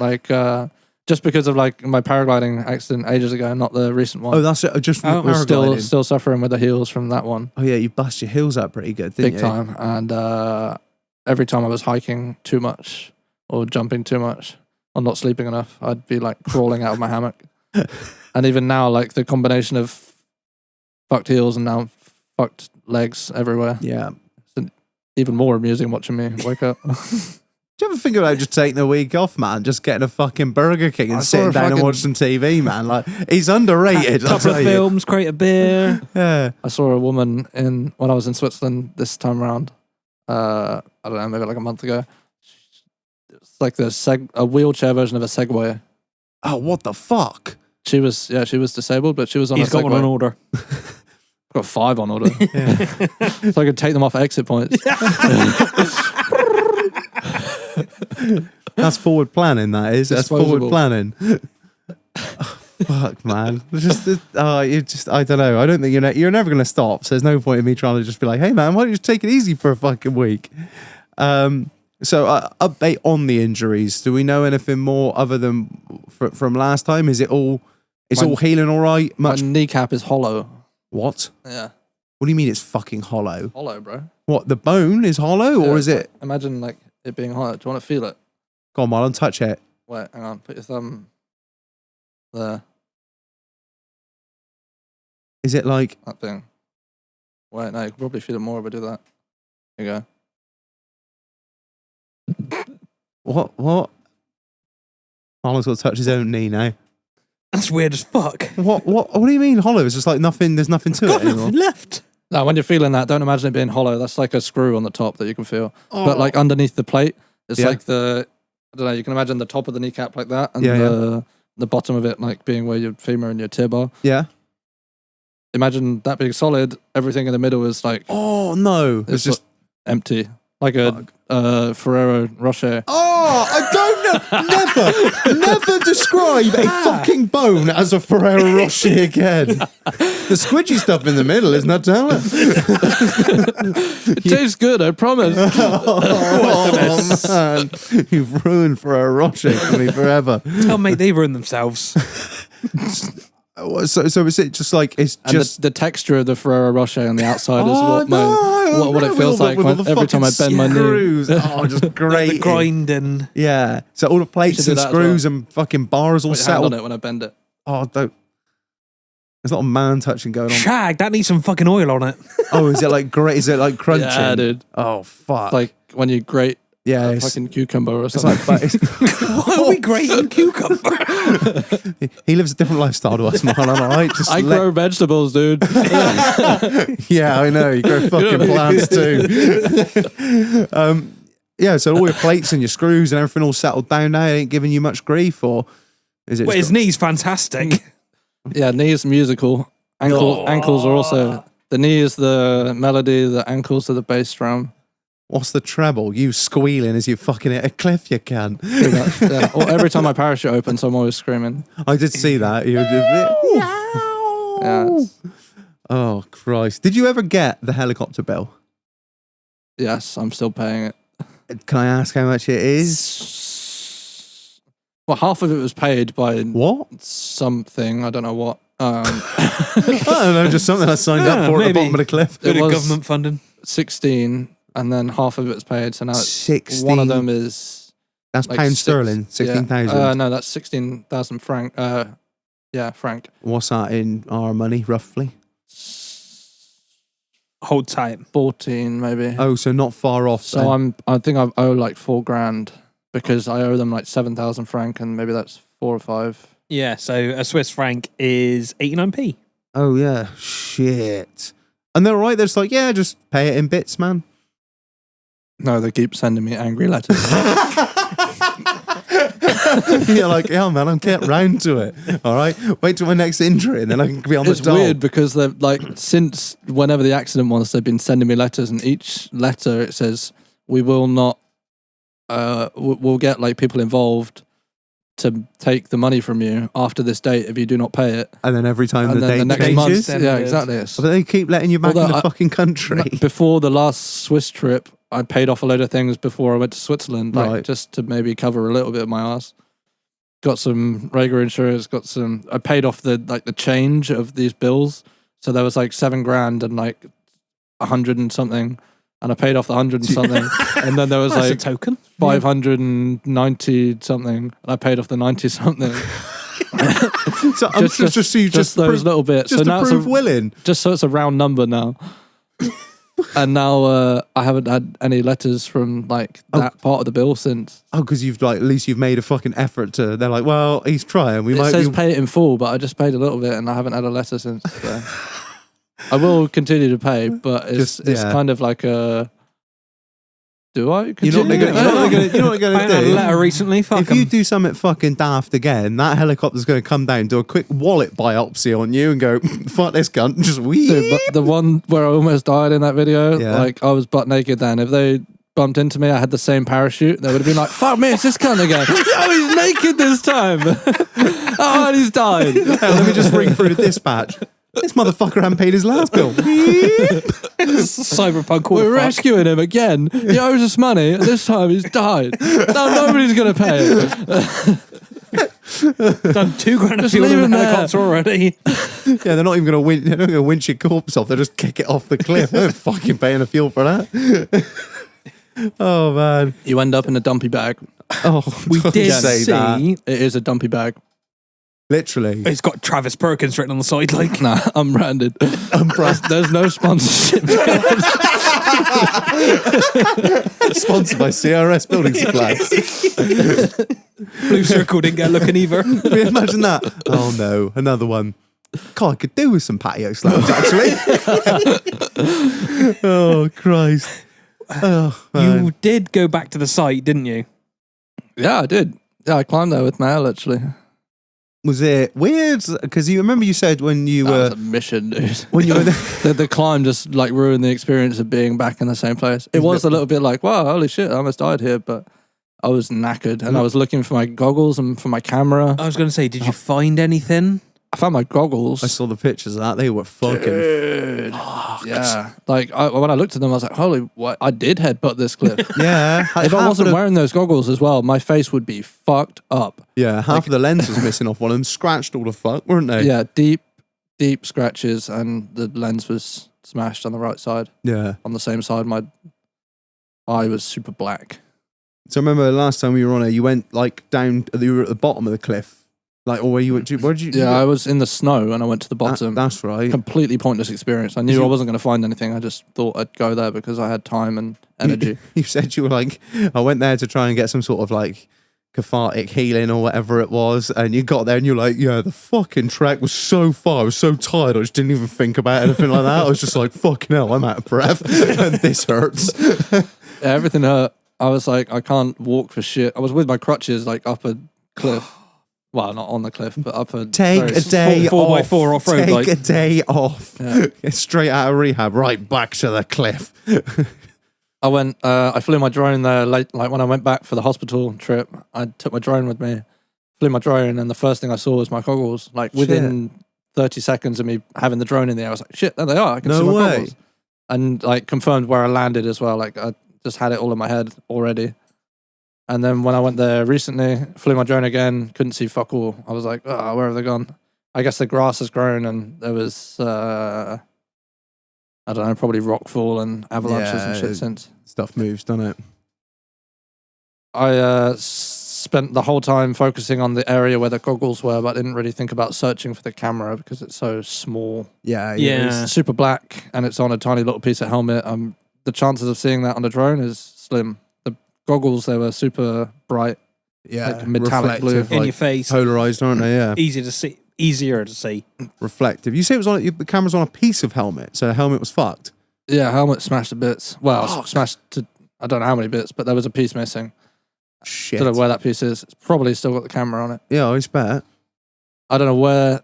just because of like my paragliding accident ages ago, not the recent one. Oh, that's it. Just Oh, I was paragliding. still suffering with the heels from that one, Oh yeah, you bust your heels up pretty good, didn't big you? time. And every time I was hiking too much or jumping too much or not sleeping enough, I'd be like crawling out of my hammock. And even now, like the combination of fucked heels and now fucked legs everywhere, Yeah. even more amusing watching me wake up. Do you ever think about just taking a week off, man? Just getting a fucking Burger King I and saw sitting a down and fucking- watching some TV, man? Like he's underrated. I'll Couple tell of you. films, crate a beer. Yeah. I saw a woman when I was in Switzerland this time around. I don't know, maybe like a month ago. It's like a wheelchair version of a Segway. Oh, what the fuck? She was disabled, but she was on He's a got Segway. one on order. I've got 5 on order, Yeah. so I could take them off at exit points. That's forward planning. That is. That's forward Disposable. planning. Fuck, man. I don't know. I don't think you're never going to stop. So there's no point in me trying to just be like, hey, man, why don't you just take it easy for a fucking week? So update on the injuries. Do we know anything more other than from last time? Is it all? It's all healing all right. My Much kneecap is hollow. what? Yeah, What do you mean it's fucking hollow? hollow, bro. What, the bone is hollow, Yeah, or is it? Imagine like it being hollow. Do you want to feel it? Go on, Marlon, touch it. Wait, hang on. Put your thumb there. Is it like? That thing. Wait, no, you can probably feel it more if I do that. There you go. What? Marlon's got to touch his own knee now. That's weird as fuck. What do you mean hollow? It's just like nothing. There's nothing to Got it anymore. nothing left. Now, when you're feeling that, don't imagine it being hollow. That's like a screw on the top that you can feel. But like underneath the plate, it's Yeah. like I don't know, you can imagine the top of the kneecap like that, and Yeah, the bottom of it like being where your femur and your tib are. Yeah. Imagine that being solid. Everything in the middle is like Oh no! It's just. empty, like a Ferrero Rocher. Oh, I don't know. Never describe a fucking bone as a Ferrero Rocher again. The squidgy stuff in the middle is Nutella. It tastes good, I promise. Oh, man. You've ruined Ferrero Rocher for me forever. Oh, mate, they ruin themselves. So is it just like, it's And just... the texture of the Ferrero Rocher on the outside is Oh, what it feels like every time I bend my knee. screws. Oh, just great. The grinding. Yeah. So all the plates should do and that as screws and fucking bars all Put your hand settled. on it when I bend it. Oh, don't. There's a lot of man touching going on. Shag, that needs some fucking oil on it. Oh, is it like great? Is it like crunching? Yeah, dude. Oh, fuck. Like when you grate yeah, a it's, fucking cucumber or it's something. like, Why are we grating cucumber? he lives a different lifestyle to us, Marlon, all right? Just I grow vegetables, dude. Yeah, I know. You grow fucking plants too. Yeah, so all your plates and your screws and everything all settled down now. It ain't giving you much grief, or is it? Well, his knee's fantastic. Yeah, knees musical. Ankles are also. The knee is the melody, the ankles are the bass drum. What's the treble? You squealing as you fucking hit a cliff, you can. Pretty much, yeah. Or every time my parachute opens, I'm always screaming. I did see that. You Yeah, it's- Oh, Christ. Did you ever get the helicopter bill? yes, I'm still paying it. Can I ask how much it is? Well, half of it was paid by What? something. I don't know what. I don't know, just something I signed up for at the maybe. bottom of the cliff. Bit It of was- government funding. 16, and then half of it's paid. So now it's 16. one of them is That's like pound six- sterling, 16,000. Yeah. No, that's 16,000 franc. Yeah, franc. What's that in our money, roughly? Hold tight. 14 maybe. Oh, so not far off. So then. I think I owe like $4,000 because I owe them like 7,000 franc, and maybe that's 4 or 5. Yeah, so a Swiss franc is 89p. Oh, yeah. Shit. And they're right. They're just like, yeah, just pay it in bits, man. No, they keep sending me angry letters. You're like, yeah, man, I'm getting round to it. All right. Wait till my next injury and then I can be on the It's dole. weird because they're like, since whenever the accident was, they've been sending me letters, and each letter it says, we will not, we'll get like people involved to take the money from you after this date if you do not pay it. And then every time And the then date the next changes. month, yeah, exactly. It's- But they keep letting you back Although in the I- fucking country. Before the last Swiss trip, I paid off a load of things before I went to Switzerland, like Right. just to maybe cover a little bit of my ass. Got some regular insurance. I paid off the change of these bills. So there was like $7,000 and like 100 and something, and I paid off the 100 and something, and then there was That's like a token. 590 something, and I paid off the 90 something. So I'm just so you just those prove, little bits. just So now to it's prove willing. just so it's a round number now. And now I haven't had any letters from like that part of the bill since. Oh, because you've like at least you've made a fucking effort to. They're like, well, he's trying. We It might. says Be, pay it in full, but I just paid a little bit, and I haven't had a letter since. So. I will continue to pay, but it's Just, it's yeah. kind of like a. Do I you know continue? what they're gonna, you know what they're gonna, you know what they're I gonna had a do. letter recently. Fuck If you 'em. do something fucking daft again, that helicopter's going to come down, do a quick wallet biopsy on you, and go, "Fuck this cunt!" and just weep. Dude, but the one where I almost died in that video, Yeah. like I was butt naked then. If they bumped into me, I had the same parachute, they would have been like, fuck me, it's this cunt again. Oh, he's naked this time. Oh, and he's died. Hell, let me just ring through the dispatch. This motherfucker hadn't paid his last bill. Cyberpunk. We're Fuck. rescuing him again. He owes us money. This time he's died. Now nobody's going to pay it. Done $2,000 of Just fuel leave in him the there. helicopter already. Yeah, they're not even going to win. They're not going to winch your corpse off. They'll just kick it off the cliff. They're fucking paying the fuel for that. Oh man. You end up in a dumpy bag. Oh, We don't did say that. see. It is a dumpy bag. Literally. It's got Travis Perkins written on the side. Like, Nah, I'm branded. There's no sponsorship. Sponsored by CRS Building Supplies. Blue Circle didn't get a look in either. Can you imagine that? Oh no, another one. God, I could do with some patio slabs actually. Oh Christ. Oh, man. You did go back to the site, didn't you? Yeah, I did. Yeah, I climbed there with Mel, actually. Was it weird? Because you remember you said when you That was were a mission, dude. when you were there, The climb just like ruined the experience of being back in the same place. It was a little bit like, wow, holy shit, I almost died here, but I was knackered and I was looking for my goggles and for my camera. I was going to say, did you find anything? I found my goggles. I saw the pictures of that. They were fucking. Dude. Yeah. Like when I looked at them, I was like, holy, what? I did headbutt this cliff. Yeah. If I half wasn't of the, wearing those goggles as well, my face would be fucked up. yeah, half of the lens was missing off one of them. Scratched all the fuck, weren't they? Yeah, deep scratches, and the lens was smashed on the right side. Yeah. On the same side, my eye was super black. So I remember the last time we were on it, you went like down. You were at the bottom of the cliff, like, or where you went? Where did you? Yeah, I was in the snow and I went to the That- bottom. that's right. Completely pointless experience. I knew I wasn't going to find anything. I just thought I'd go there because I had time and energy. You said you were like, I went there to try and get some sort of like cathartic healing or whatever it was, and you got there and you're like, yeah, the fucking trek was so far, I was so tired, I just didn't even think about anything like that. I was just like, fucking hell, I'm out of breath and this hurts. Yeah, everything hurt. I was like, I can't walk for shit. I was with my crutches like up a cliff. Well, not on the cliff, but up a Take very a day four by off. four off-road, Take like. a day off. Yeah. Get straight out of rehab, right back to the cliff. I went. I flew my drone there late. Like when I went back for the hospital trip, I took my drone with me. Flew my drone, and the first thing I saw was my goggles. Like within 30 seconds of me having the drone in there, I was like, "Shit, there they are! I can see No my way. goggles." And like confirmed where I landed as well. Like I just had it all in my head already. And then when I went there recently, flew my drone again, couldn't see fuck all. I was like, oh, where have they gone? I guess the grass has grown and there was, I don't know, probably rockfall and avalanches and shit since. Stuff moves, doesn't it? I spent the whole time focusing on the area where the goggles were, but I didn't really think about searching for the camera because it's so small. Yeah. It's super black and it's on a tiny little piece of helmet. The chances of seeing that on the drone is slim. The goggles, they were super bright. Yeah. Like metallic blue. Reflective, In like your face. polarized, aren't they? Yeah. Easier to see. Reflective. You say it was on the camera's on a piece of helmet, so the helmet was fucked. Yeah, helmet smashed to bits. Well, smashed to, I don't know how many bits, but there was a piece missing. Shit. Don't know where that piece is. It's probably still got the camera on it. Yeah, I bet. I don't know where.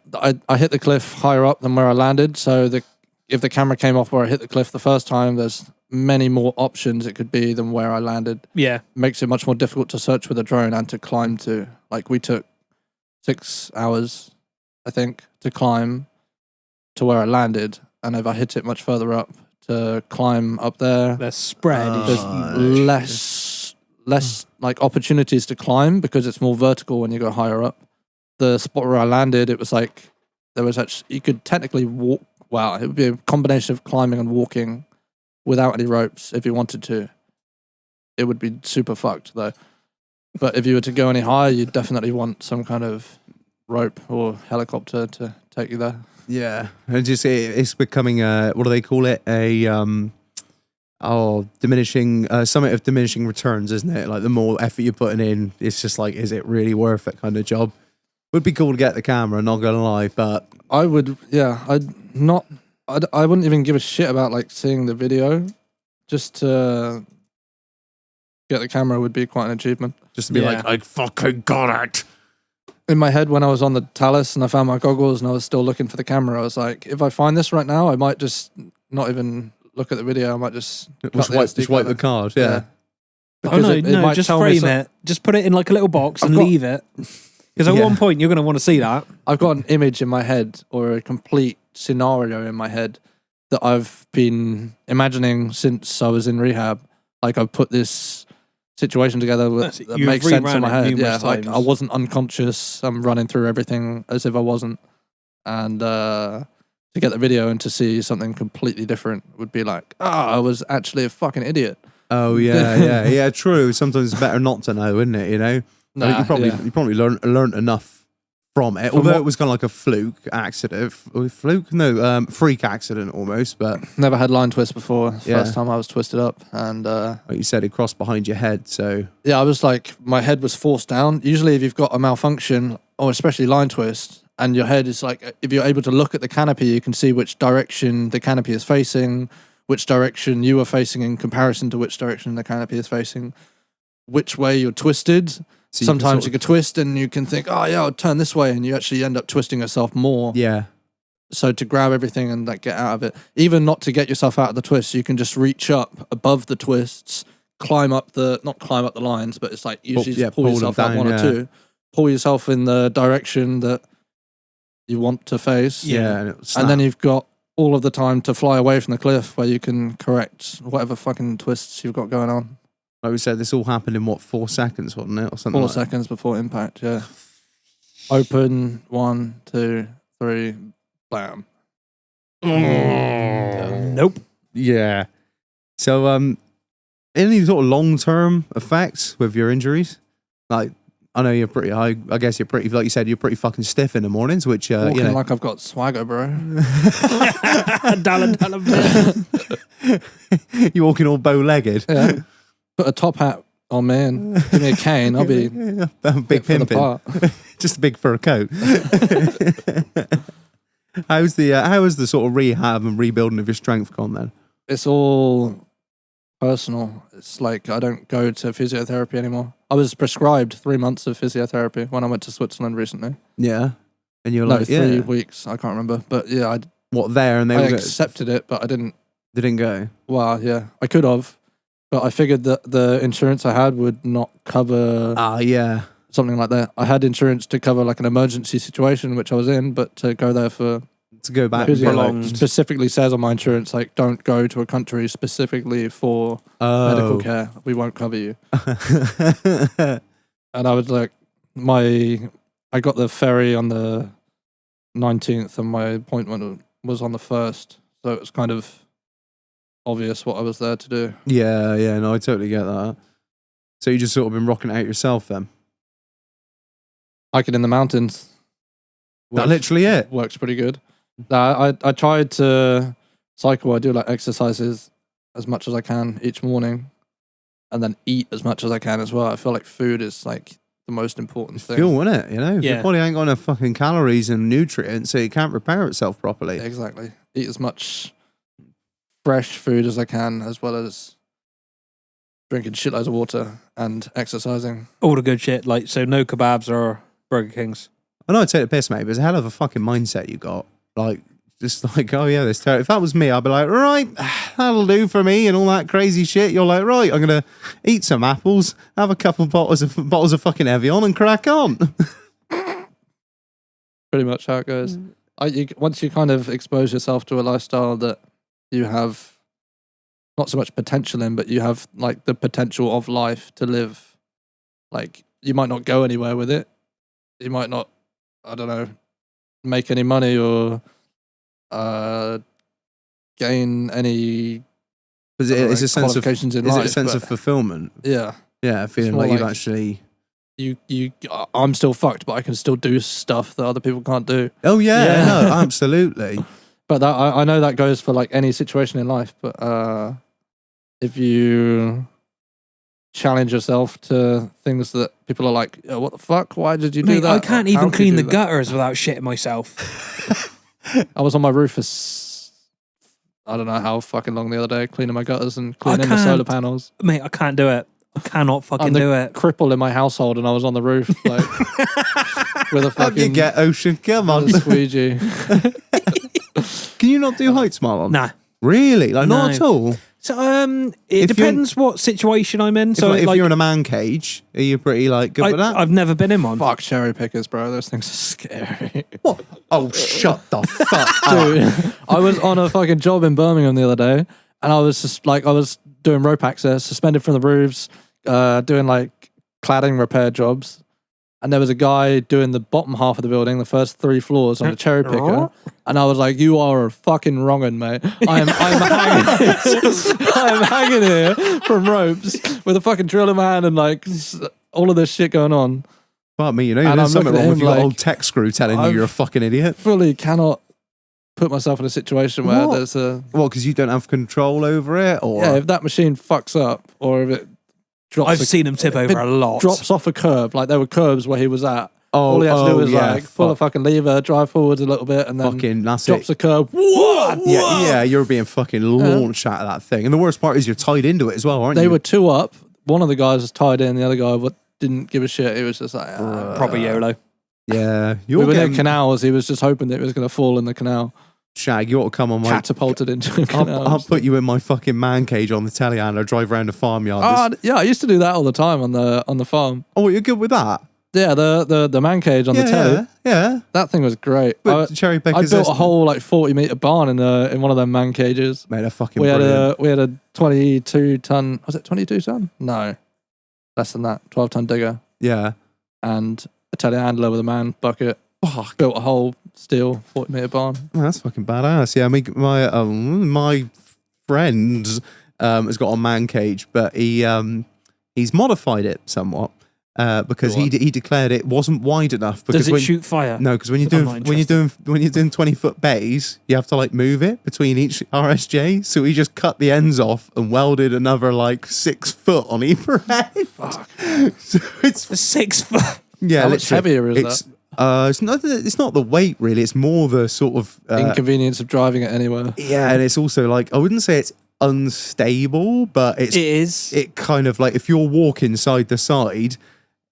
I hit the cliff higher up than where I landed, so if the camera came off where I hit the cliff the first time, there's many more options it could be than where I landed. Yeah. Makes it much more difficult to search with a drone and to climb to. Like, we took 6 hours, I think, to climb to where I landed, and if I hit it much further up to climb up there, The spread there's is less like opportunities to climb because it's more vertical when you go higher up. The spot where I landed, it was like there was actually, you could technically walk. Wow, it would be a combination of climbing and walking without any ropes if you wanted to. It would be super fucked though. But if you were to go any higher, you'd definitely want some kind of rope or helicopter to take you there. Yeah, and just it's becoming what do they call it? Diminishing summit of diminishing returns, isn't it? Like the more effort you're putting in, it's just like, is it really worth it? Kind of job. Would be cool to get the camera, not gonna lie, but I would, yeah, I wouldn't even give a shit about like seeing the video. Just to get the camera would be quite an achievement. just to be Yeah. like, I fucking got it. In my head, when I was on the Talus and I found my goggles and I was still looking for the camera, I was like, if I find this right now, I might just not even look at the video. I might just Just wipe the card. Yeah. Oh no, it might just tell me frame it. Just put it in like a little box and got- leave it. Because at Yeah. one point you're going to want to see that. I've got an image in my head or a complete scenario in my head that I've been imagining since I was in rehab. Like, I've put this situation together That's that it. You've makes sense in rerun my it head. Yeah, numerous like times. I wasn't unconscious. I'm running through everything as if I wasn't. And to get the video and to see something completely different would be like, I was actually a fucking idiot. Oh yeah. True. Sometimes it's better not to know, isn't it? You know. Nah, you probably learned enough from it. Although it was kind of like a fluke accident. Freak accident almost. But Never had line twist before. Yeah. First time I was twisted up, and like you said, it crossed behind your head. So yeah, I was like, my head was forced down. Usually, if you've got a malfunction, or especially line twist, and your head is like, if you're able to look at the canopy, you can see which direction the canopy is facing, which direction you are facing in comparison to which direction the canopy is facing, which way you're twisted. So you Sometimes can you could twist and you can think, oh yeah, I'll turn this way, and you actually end up twisting yourself more. yeah. So to grab everything and like get out of it, even not to get yourself out of the twist, you can just reach up above the twists, not climb up the lines, but it's like usually just pull pull yourself them up down, one yeah. or two, pull yourself in the direction that you want to face. Yeah. And then you've got all of the time to fly away from the cliff where you can correct whatever fucking twists you've got going on. like we said, this all happened in what, 4 seconds, wasn't it, or something? 4 like seconds before impact, yeah. Open, 1, 2, 3, blam. Nope. Yeah. So, any sort of long-term effects with your injuries? Like, I know you're pretty high. I guess you're pretty, like you said, you're pretty fucking stiff in the mornings, which, Walking you know. like I've got swagger, bro. Dallin. You're walking all bow-legged. Yeah. Put a top hat on me and give me a cane. I'll be Big fit for the pimping. part. Just a big fur coat. How was the sort of rehab and rebuilding of your strength gone then? It's all personal. It's like I don't go to physiotherapy anymore. I was prescribed 3 months of physiotherapy when I went to Switzerland recently. Yeah. And you're No, like, 3 yeah. weeks. I can't remember. But yeah, What, there? And they I were accepted it, but I didn't. they didn't go. Well, yeah, I could have. But I figured that the insurance I had would not cover Ah, yeah. something like that. I had insurance to cover like an emergency situation, which I was in, but to go there for to go back Because and it be like, prolonged. specifically says on my insurance, like, don't go to a country specifically for medical care. We won't cover you. And I was like, I got the ferry on the 19th and my appointment was on the 1st. So it was kind of obvious what I was there to do. yeah, no, I totally get that. So you just sort of been rocking it out yourself then? Hiking in the mountains. That literally it? Works pretty good. I tried to cycle. I do like exercises as much as I can each morning and then eat as much as I can as well. I feel like food is like the most important thing. Fuel, isn't it? You know, if Yeah. your body ain't got enough fucking calories and nutrients, so it can't repair itself properly. Exactly. Eat as much fresh food as I can, as well as drinking shitloads of water and exercising. All the good shit. Like, so no kebabs or Burger Kings. I know I take the piss, mate, but it's a hell of a fucking mindset you got. Like, just like, oh yeah, this terrible. If that was me, I'd be like, right, that'll do for me and all that crazy shit. You're like, right, I'm gonna eat some apples, have a couple bottles of fucking Evian, and crack on. Pretty much how it goes. Once you kind of expose yourself to a lifestyle that you have not so much potential in, but you have like the potential of life to live. Like, you might not go anywhere with it. You might not, I don't know, make any money or gain any Because it's a sense of qualifications in is life. it a sense but of fulfillment? yeah, Yeah, feeling more like you've like- actually. I'm still fucked, but I can still do stuff that other people can't do. Oh yeah, Yeah. no, absolutely. But that I know that goes for like any situation in life. But if you challenge yourself to things that people are like, oh, what the fuck? Why did you do Mate, that? I can't How even could you clean do the that? gutters without shitting myself. I was on my roof for I don't know how fucking long the other day, cleaning my gutters and cleaning the solar can't. panels. Mate, I can't do it. I cannot fucking I'm the do it. cripple in my household, and I was on the roof like with a How do you fucking get Ocean? Come on. with a squeegee. Can you not do heights, Marlon? Nah. Really? Like, not No. at all? So it If you're- depends what situation I'm in. So if like, you're in a man cage, are you pretty, like, good with that? I've never been in one. Fuck cherry pickers, bro. Those things are scary. What? Oh, shut the fuck up. Dude, I was on a fucking job in Birmingham the other day, and I was just like, I was doing rope access, suspended from the roofs, doing like cladding repair jobs, and there was a guy doing the bottom half of the building, the first 3 floors on a cherry picker, and I was like, "You are a fucking wrong'un, mate. I'm hanging here from ropes with a fucking drill in my hand and like all of this shit going on. Fuck me, you know, And there's I'm something looking at wrong with him your like, old tech screw telling you I've- you're a fucking idiot. Fully cannot put myself in a situation where What? there's a Well, because you don't have control over it, or yeah. If that machine fucks up, or if it drops, I've seen him tip over a lot. drops off a curb. Like there were curbs where he was at. All he had to do was yeah, like pull a fucking lever, drive forwards a little bit, and then fucking that's drops it. a curb. What? Yeah, you're being fucking launched out of that thing. And the worst part is you're tied into it as well, aren't They you? were 2 up. One of the guys was tied in. The other guy didn't give a shit. He was just like Proper YOLO. Yeah, We you're were near getting canals. He was just hoping that it was going to fall in the canal. Shag. You ought to come on my. Catapulted into a canal. I'll put you in my fucking man cage on the telehandler, drive around the farmyard. Yeah, I used to do that all the time on the farm. Oh, you're good with that? Yeah, the man cage on the telly. Yeah. That thing was great. But cherry I pickers, built a whole like 40-meter barn in one of them man cages. made a fucking We had brilliant. a 22 ton. Was it 22 ton? No, less than that. 12 ton digger Yeah. and a telehandler with a man bucket. Fuck. Built a whole steel 40-meter barn. Oh, that's fucking badass. Yeah, my friend has got a man cage, but he's modified it somewhat because Go on. he declared it wasn't wide enough. Because Does it shoot fire? No, because when you're I'm doing not when you're doing 20-foot bays, you have to like move it between each RSJ. So he just cut the ends off and welded another like 6 foot on either end. Fuck. So it's 6 foot. yeah, How much literally. heavier is it's, it's not the weight really. It's more the sort of Inconvenience of driving it anywhere. yeah, and it's also like I wouldn't say it's unstable, but It is. it kind of like if you're walking side to side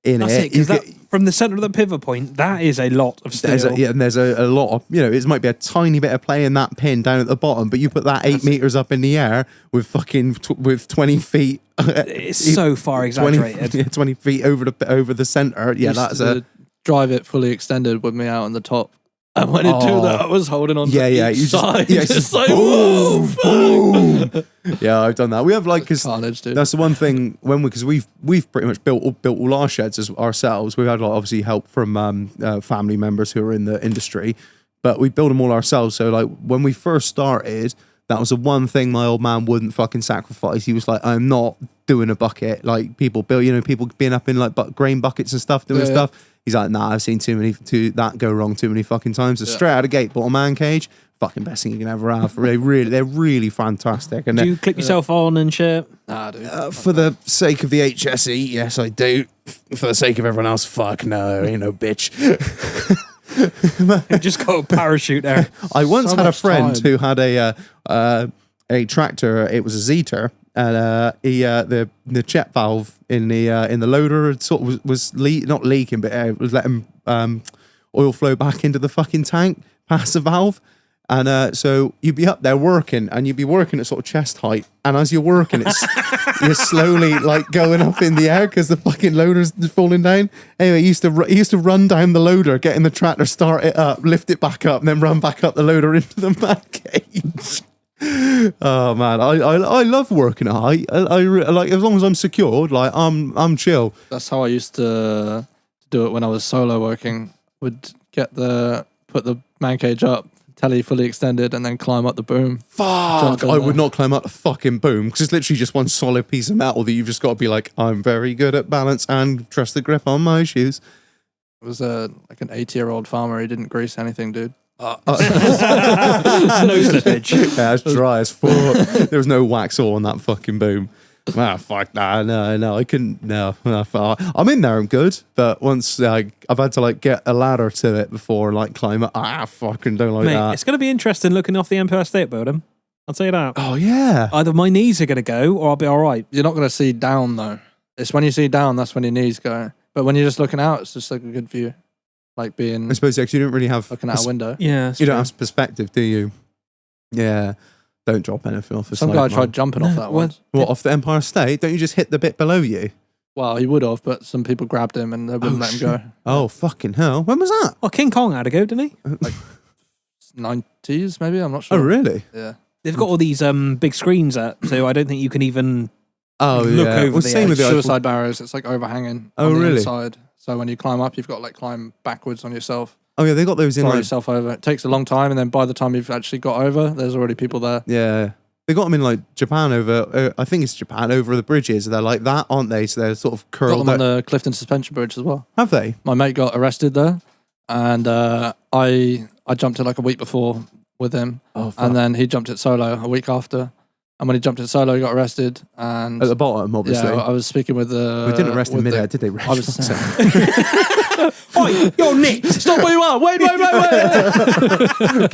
in That's it, it. Because from the center of the pivot point, that is a lot of steel. there's a lot of it might be a tiny bit of play in that pin down at the bottom, but you put that 8 meters up in the air with fucking with 20 feet. It's so far exaggerated. 20 feet over the center. Yeah, Used that's to a drive it fully extended with me out on the top And when it do that, I was holding on to each side. Just like, boom, boom. Yeah, I've done that. We have like, cause carnage, dude. that's the one thing because we've pretty much built all our sheds ourselves. We've had like obviously help from family members who are in the industry, but we build them all ourselves. So like when we first started, that was the one thing my old man wouldn't fucking sacrifice. He was like, I'm not doing a bucket like people build. People being up in like grain buckets and stuff doing stuff. He's like, nah, I've seen that go wrong too many fucking times. So straight out of the gate, bought a man cage. Fucking best thing you can ever have. They're really fantastic. And do you clip yourself on and shit? Nah, dude. for the sake of the HSE, yes, I do. For the sake of everyone else, fuck no, ain't no bitch. Just got a parachute there. I once So had a much friend time. who had a tractor. It was a Zetor, and the check valve in the loader had sort of was not leaking, but it was letting oil flow back into the fucking tank past the valve. And so you'd be up there working, and you'd be working at sort of chest height. And as you're working, you're slowly like going up in the air because the fucking loader's falling down. Anyway, he used to run down the loader, get in the tractor, start it up, lift it back up, and then run back up the loader into the man cage. Oh man, I love working at height. I like, as long as I'm secured, like I'm chill. That's how I used to do it when I was solo working. Would put the man cage up, telly fully extended, and then climb up the boom. Fuck, I would not climb up the fucking boom because it's literally just one solid piece of metal that you've just got to be like, I'm very good at balance and trust the grip on my shoes. It was like an 80-year-old farmer. He didn't grease anything, dude. No slippage. Yeah, it's dry as fuck. There was no wax oil on that fucking boom. Ah, fuck, no, I couldn't, no. I'm in there, I'm good, but once I've had to like get a ladder to it before and like climb up, fucking don't like Mate, that. it's going to be interesting looking off the Empire State Building. I'll tell you that. Oh, yeah. Either my knees are going to go or I'll be all right. You're not going to see down, though. It's when you see down, that's when your knees go. But when you're just looking out, it's just like a good view. Like being I suppose, because you don't really have... looking out a window. Yeah. You don't have perspective, do you? Yeah. Don't drop anything off the Some side, guy man. tried jumping off that once. What, off the Empire State? Don't you just hit the bit below you? Well, he would have, but some people grabbed him and they wouldn't let him go. Oh, fucking hell. When was that? Well, King Kong had a go, didn't he? 90s, maybe? I'm not sure. Oh, really? Yeah. They've got all these big screens up, so I don't think you can even Oh, look yeah. over Well, the same edge. with the Suicide barriers, it's like overhanging Oh, on the really? inside. So when you climb up, you've got to like climb backwards on yourself. Oh, yeah, they got those in Throw like... yourself over. It takes a long time, and then by the time you've actually got over, there's already people there. Yeah. They got them in like Japan over... I think it's Japan, over the bridges. They're like that, aren't they? So they're sort of Got curled them on out. the Clifton Suspension Bridge as well. Have they? My mate got arrested there, and I jumped it like a week before with him, Oh, fuck. and then he jumped it solo a week after. And when he jumped it solo, he got arrested. And At the bottom, obviously. yeah, I was speaking with the. We didn't arrest him with mid-air, the- did they, Rich? I was Oi, you're nicked. stop where you are! Wait! Get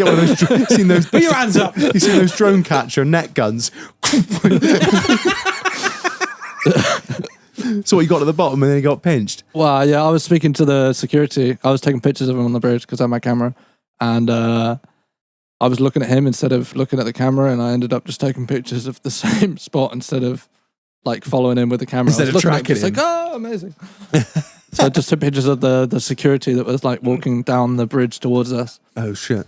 one of those... Seen those... Put your hands up. You seen those drone catcher net guns? So what, you got to the bottom and then he got pinched? Well, yeah, I was speaking to the security. I was taking pictures of him on the bridge because I had my camera, and I was looking at him instead of looking at the camera, and I ended up just taking pictures of the same spot instead of like following him with the camera. Instead I of was looking at tracking him, just like, oh, amazing. So I just took pictures of the security that was like walking down the bridge towards us. Oh, shit.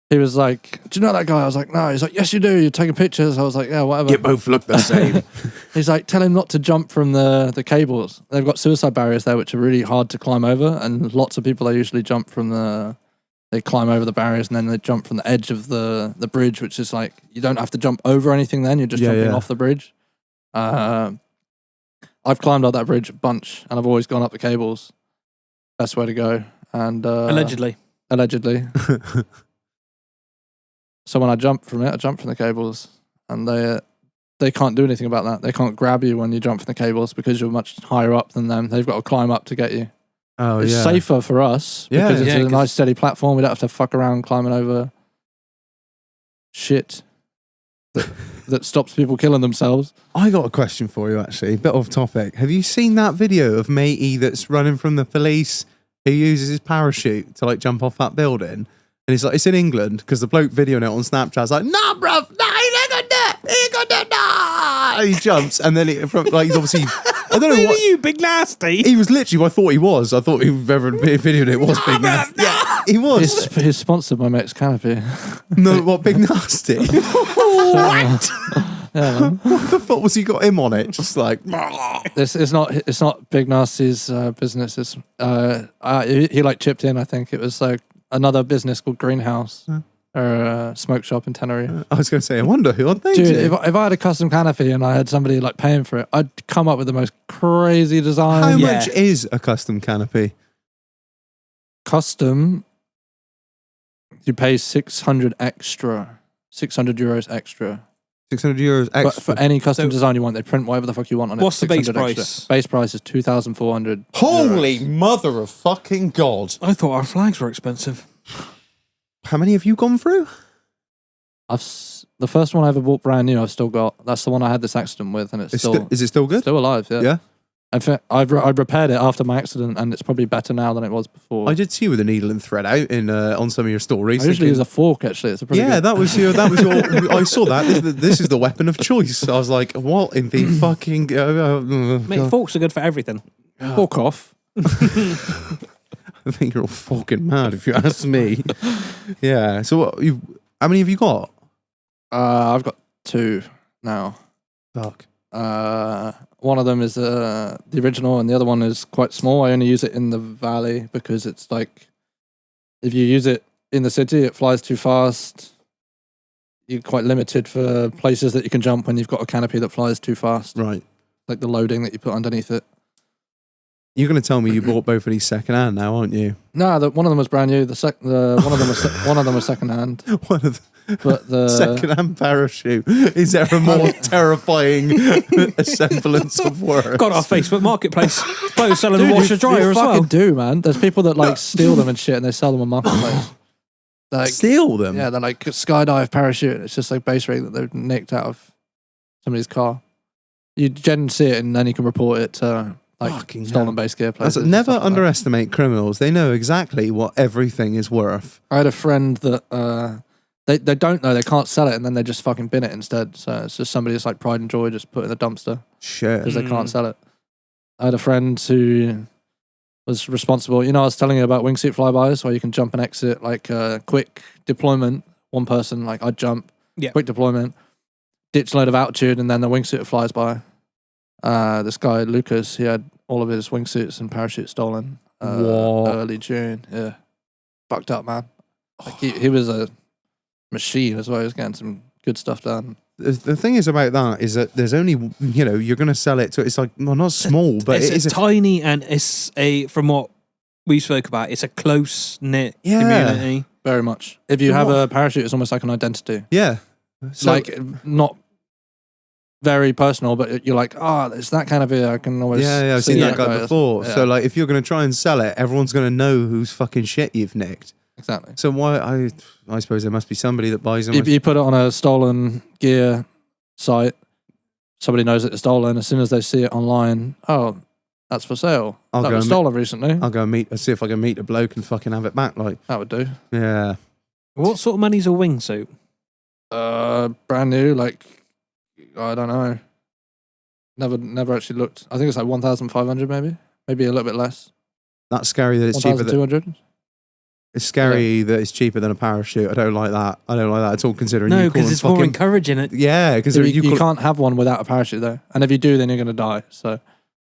He was like, do you know that guy? I was like, no. He's like, yes, you do. You're taking pictures. I was like, yeah, whatever. You both look the same. He's like, tell him not to jump from the cables. They've got suicide barriers there, which are really hard to climb over. And lots of people, they usually jump from they climb over the barriers and then they jump from the edge of the bridge, which is like, you don't have to jump over anything then. You're just jumping off the bridge. I've climbed up that bridge a bunch and I've always gone up the cables. Best way to go. And Allegedly. So when I jump from it, I jump from the cables, and they can't do anything about that. They can't grab you when you jump from the cables because you're much higher up than them. They've got to climb up to get you. Oh, It's yeah. safer for us Yeah, because it's yeah, a 'cause- nice steady platform. We don't have to fuck around climbing over shit that stops people killing themselves. I got a question for you, actually. A bit off topic. Have you seen that video of matey that's running from the police who uses his parachute to like jump off that building? And he's like, it's in England because the bloke videoing it on Snapchat's like, nah, bruv, nah, he ain't gonna do it. He ain't gonna do it. Nah. And he jumps, and then he's obviously I don't know Who are what. you, Big Nasty? He was literally. I thought he was. I thought whoever videoed it was Big Nasty. Yeah, he was. He's sponsored by Max Canopy. No, what Big Nasty? What? Yeah, man. What the fuck was he got him on it? Just like. It's not Big Nasty's business. It's he like chipped in. I think it was like another business called Greenhouse or a smoke shop in Tenerife. I was going to say, I wonder who on they Dude, do. if I had a custom canopy and I had somebody like paying for it, I'd come up with the most crazy design. How Yeah. much is a custom canopy? Custom, you pay 600 extra, 600 euros extra. 600 euros But extra. for any custom So- design you want, they print whatever the fuck you want on it. What's the base 600 extra. price? Base price is 2,400. Holy mother of fucking God. I thought our flags were expensive. How many have you gone through? The first one I ever bought brand new, I've still got. That's the one I had this accident with, and it's still Is it still good? still alive. Yeah. Yeah? In fact, I repaired it after my accident, and it's probably better now than it was before. I did see you with a needle and thread out in on some of your stories. I usually use a fork. Actually, it's a pretty Yeah, good. that was your. I saw that. This is the weapon of choice. I was like, what in the fucking? Mate, forks are good for everything. fork off. I think you're all fucking mad if you ask me. Yeah. So what? How many have you got? I've got 2 now. Fuck. One of them is the original, and the other one is quite small. I only use it in the valley because it's like if you use it in the city, it flies too fast. You're quite limited for places that you can jump when you've got a canopy that flies too fast, Right. like the loading that you put underneath it. You're going to tell me you bought both of these second hand now, aren't you? No, one of them was brand new. One of them was second hand. One of But the second hand parachute. Is there a more terrifying semblance of work? Got our Facebook marketplace. Both selling a Dude, washer dryer you as fucking well. do, man. There's people that like steal them and shit, and they sell them on marketplace. Like, Steal them? yeah, they're like skydive parachute. It's just like base rig that they've nicked out of somebody's car. You generally see it, and then you can report it to like Fucking stolen hell. base gear That's places. it. and Never stuff like that. underestimate criminals. They know exactly what everything is worth. I had a friend that they don't know, they can't sell it, and then they just fucking bin it instead. So it's just somebody that's like pride and joy just put in the dumpster Shit. because they can't sell it. I had a friend who was responsible. You know, I was telling you about wingsuit flybys where you can jump and exit like quick deployment. One person, like I'd jump, Yeah. quick deployment, ditch load of altitude, and then the wingsuit flies by. This guy Lucas, he had all of his wingsuits and parachutes stolen. What? Early June, yeah, fucked up, man. Like he was a machine as well. He was getting some good stuff done. The thing is about that is that there's only, you're going to sell it to, it's like, well, not small, but it's it is a tiny, and it's from what we spoke about, it's a close knit Yeah. community. Very much. If you So have what- a parachute, it's almost like an identity. yeah. So, Like not very personal, but you're like, oh, it's that kind of it. I can always yeah, I've see seen that guy before. Yeah, So, like, if you're going to try and sell it, everyone's going to know whose fucking shit you've nicked. exactly. So why? I suppose there must be somebody that buys them. You put it on a stolen gear site. Somebody knows that it's stolen. As soon as they see it online, oh, that's for sale. I'll that go was and stolen recently. I'll go and see if I can meet a bloke and fucking have it back. Like, That would do. yeah. What sort of money's a wingsuit? Brand new, like I don't know. Never actually looked. I think it's like 1,500, maybe a little bit less. That's scary that it's cheaper. 1,200. It's scary that it's cheaper than a parachute. I don't like that. I don't like that at all. Considering No, you call because them it's more fucking encouraging it. yeah. Because You, you call can't have one without a parachute though, and if you do, then you're going to die. So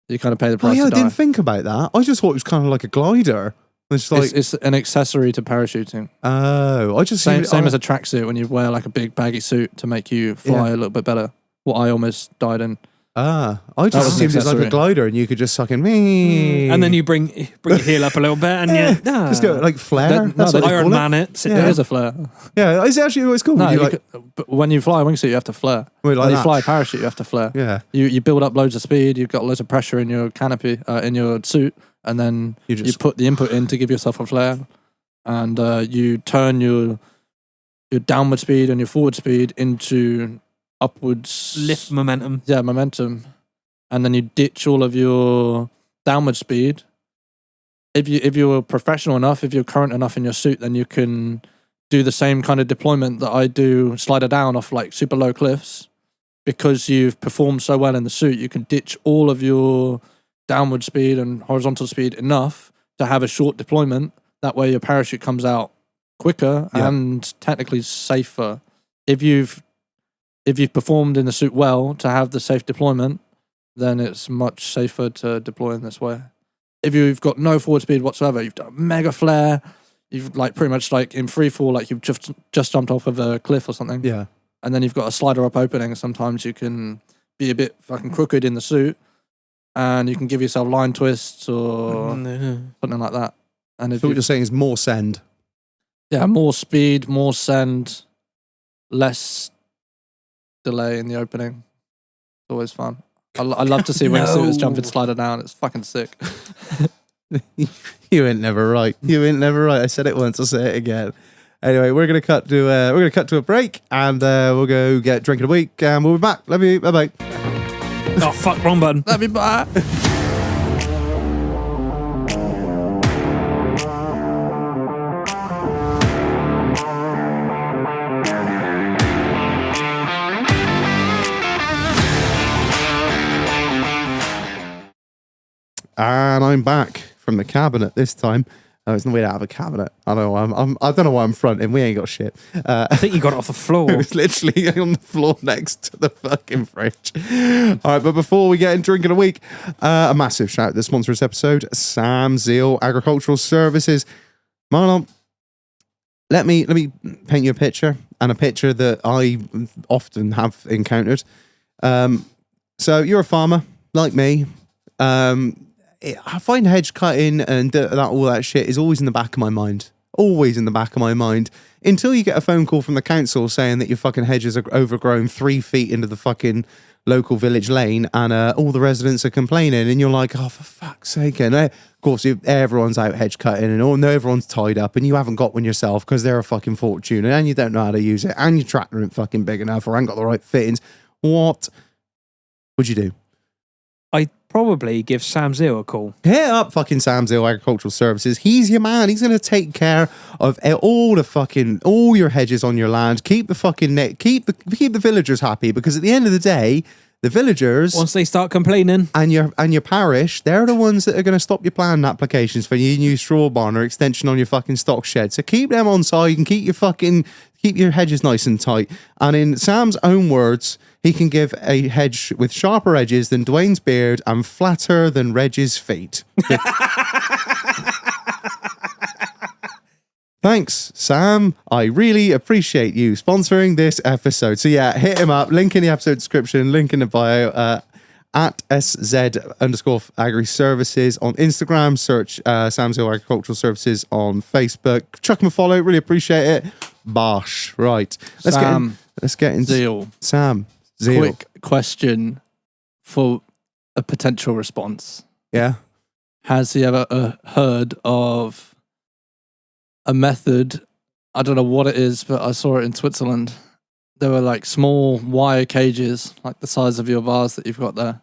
you kind of pay the Oh price yeah, I to die. didn't think about that. I just thought it was kind of like a glider. It's like It's an accessory to parachuting. oh, I just Same seen it- as a tracksuit when you wear like a big baggy suit to make you fly a little bit better. What I almost died in. I was just an assumed it's like a accessory. glider, and you could just fucking me, And then you bring your heel up a little bit, and just go like flare. That- no, That's they what they Iron call Man it. Sit Yeah. It down. is a flare. it. Yeah, is it actually what it's called? No, You you like, but when you fly a wingsuit, you have to flare. wait, like When you that? fly a parachute, you have to flare. Yeah, You build up loads of speed. You've got loads of pressure in your canopy, in your suit, and then you you just put the input in to give yourself a flare, and you turn your downward speed and your forward speed into upwards Lift momentum. Yeah, momentum, and then you ditch all of your downward speed. If you're professional enough, if you're current enough in your suit, then you can do the same kind of deployment that I do, slider down off like super low cliffs, because you've performed so well in the suit, you can ditch all of your downward speed and horizontal speed enough to have a short deployment. That way your parachute comes out quicker and technically safer. If you've performed in the suit well to have the safe deployment, then it's much safer to deploy in this way. If you've got no forward speed whatsoever, you've done a mega flare, you've like pretty much like in free fall, like you've just jumped off of a cliff or something. Yeah. And then you've got a slider up opening. Sometimes you can be a bit fucking crooked in the suit, and you can give yourself line twists or something like that. And if So what you're saying is more send. Yeah, more speed, more send, less delay in the opening. It's always fun. I love to see when suiters jumping slider down. It's fucking sick. You ain't never right. You ain't never right. I said it once. I'll say it again. Anyway, we're gonna cut to a break, and we'll go get drink of the week, and we'll be back. Love you. Bye bye. Oh fuck, wrong button. Love you, bye. And I'm back from the cabinet this time. Oh, there's no way to have a cabinet. I don't know. I don't know why I'm fronting. We ain't got shit. I think you got it off the floor. It was literally on the floor next to the fucking fridge. All right, but before we get into drink of the week, a massive shout out to the sponsor of this episode, Sam Zeal Agricultural Services. Marlon, let me paint you a picture, and a picture that I often have encountered. So you're a farmer like me. I find hedge cutting and all that shit is always in the back of my mind. Always in the back of my mind. Until you get a phone call from the council saying that your fucking hedges are overgrown 3 feet into the fucking local village lane, and all the residents are complaining, and you're like, oh, for fuck's sake. And of course, everyone's out hedge cutting, and everyone's tied up, and you haven't got one yourself because they're a fucking fortune, and you don't know how to use it, and your tractor ain't fucking big enough, or ain't got the right fittings. What would you do? I'd probably give Sam Zeal a call. Hit up fucking Sam Zeal Agricultural Services. He's your man. He's going to take care of all your hedges on your land. Keep the fucking keep the villagers happy, because at the end of the day, the villagers, once they start complaining, and your parish, they're the ones that are going to stop your planning applications for your new straw barn or extension on your fucking stock shed. So keep them on side and keep your hedges nice and tight. And in Sam's own words, he can give a hedge with sharper edges than Dwayne's beard and flatter than Reg's feet. Thanks, Sam. I really appreciate you sponsoring this episode. So yeah, hit him up. Link in the episode description, link in the bio, at SZ_Agri Services on Instagram. Search Sam Zeal Agricultural Services on Facebook. Chuck him a follow. Really appreciate it. Bosh. Right. Let's get in. Zeal. Sam Zeal. Quick question for a potential response. Yeah. Has he ever heard of a method? I don't know what it is, but I saw it in Switzerland. There were like small wire cages, like the size of your vase that you've got there,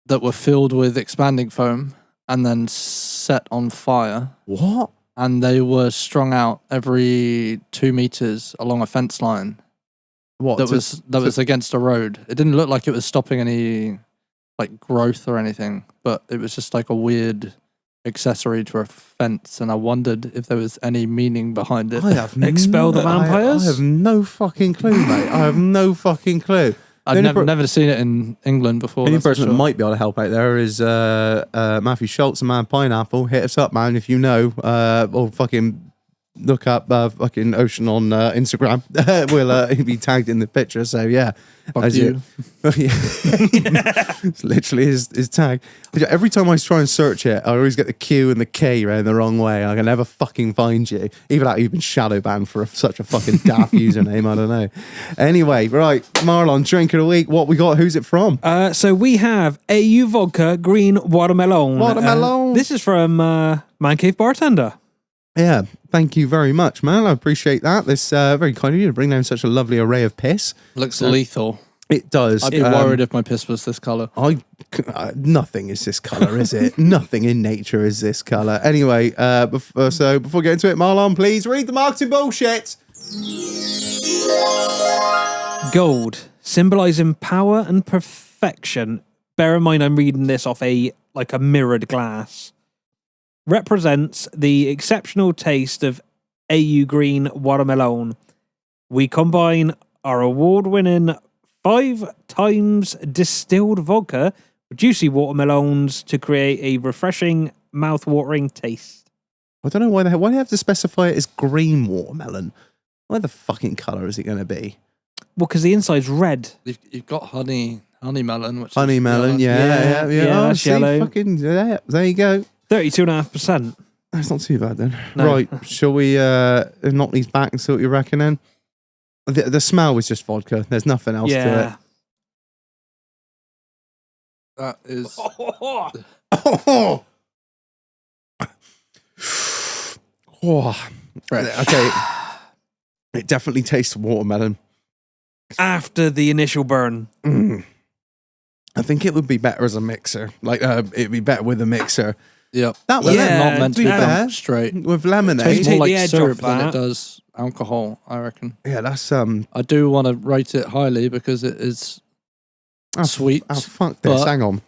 that were filled with expanding foam and then set on fire. What? And they were strung out every 2 meters along a fence line. What? That was against a road. It didn't look like it was stopping any like growth or anything, but it was just like a weird accessory to a fence, and I wondered if there was any meaning behind it. I have Expel the vampires? I have no fucking clue, mate. I have no fucking clue. I've never seen it in England before. The only person that might be able to help out there is Matthew Schultz and Man Pineapple. Hit us up, man, if you know. Or fucking look up fucking Ocean on Instagram. We'll be tagged in the picture. So yeah, Fuck you. It's literally his tag. Every time I try and search it, I always get the Q and the K around the wrong way. I can never fucking find you. Even after you've been shadow banned for such a fucking daft username. I don't know. Anyway, right, Marlon, drink of the week. What we got? Who's it from? So we have AU Vodka Green Watermelon. Watermelon. This is from Man Cave Bartender. Yeah, thank you very much, man. I appreciate that. This very kind of you to bring down such a lovely array of piss. Looks lethal. It does. I'd be worried if my piss was this colour. Nothing is this colour, is it? Nothing in nature is this colour. Anyway, before we get into it, Marlon, please read the marketing bullshit. Gold symbolizing power and perfection. Bear in mind, I'm reading this off a mirrored glass. Represents the exceptional taste of AU Green Watermelon. We combine our award-winning 5 times distilled vodka with juicy watermelons to create a refreshing, mouth-watering taste. I don't know why they have to specify it as green watermelon. Why the fucking colour is it going to be? Well, because the inside's red. You've got honey melon, which Honey is melon, Yeah, yeah. Oh, that's see, yellow. fucking, yeah, there you go. 32.5%. That's not too bad then. No. Right, shall we knock these back and see what you reckon then? The smell was just vodka. There's nothing else to it. Yeah. That is. Oh. Oh. Okay. It definitely tastes watermelon. After the initial burn. I think it would be better as a mixer. Like, it'd be better with a mixer. Yep. That was Yeah, not meant to be be fair. done straight. With Tastes lemonade. Take more the like edge syrup off than that. it does alcohol, I reckon. Yeah, that's I do want to rate it highly because it is sweet. Oh fuck this! but- Hang on.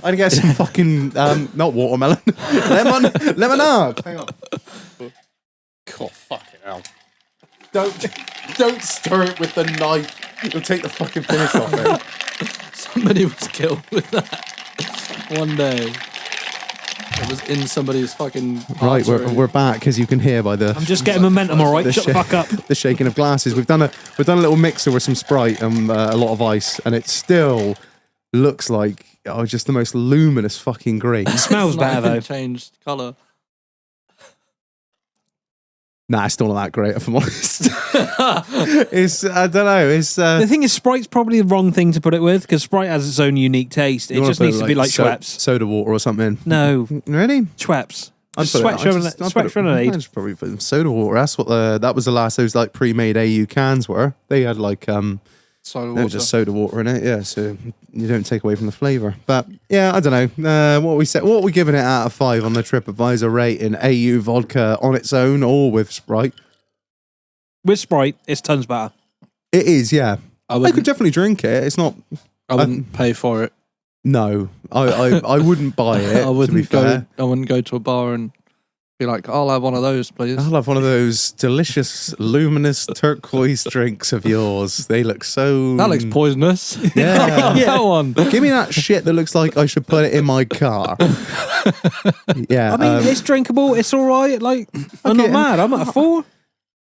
I'd get some fucking not watermelon, lemonade. Hang on. God, fucking hell! Don't stir it with the knife. You'll take the fucking finish off it. Somebody was killed with that one day. It was in somebody's fucking Right, artery. we're back, as you can hear by the I'm just getting momentum, all right? Shut the fuck up. the shaking of glasses. We've done a little mixer with some Sprite and a lot of ice, and it still looks like just the most luminous fucking green. Smells It's not better, even though. changed colour. Nah, it's still not that great, if I'm honest. It's I don't know. It's The thing is, Sprite's probably the wrong thing to put it with because Sprite has its own unique taste. It you wanna just put needs to be like Schweppes. soda water or something. No, Really? Schweppes. I'd Just put it- Schweppes I'd Lemonade. just probably put some soda water. That's what that was the last those like pre-made AU cans were. They had like Soda there water. was just soda water in it. Yeah, so you don't take away from the flavour. But yeah, I don't know. What are we giving it out of 5 on the TripAdvisor rating? AU vodka on its own or with Sprite? With Sprite, it's tons better. It is, yeah. I I could wouldn't, definitely drink it. It's not. I wouldn't pay for it. No, I wouldn't buy it. I wouldn't to be fair. go. I wouldn't go to a bar and be like, "I'll have one of those, please." I'll have one of those delicious, luminous turquoise drinks of yours. They look so. That looks poisonous. Yeah. That one. Give me that shit that looks like I should put it in my car. Yeah. I mean, it's drinkable. It's all right. Like, I'm Okay. not mad. I'm at a 4.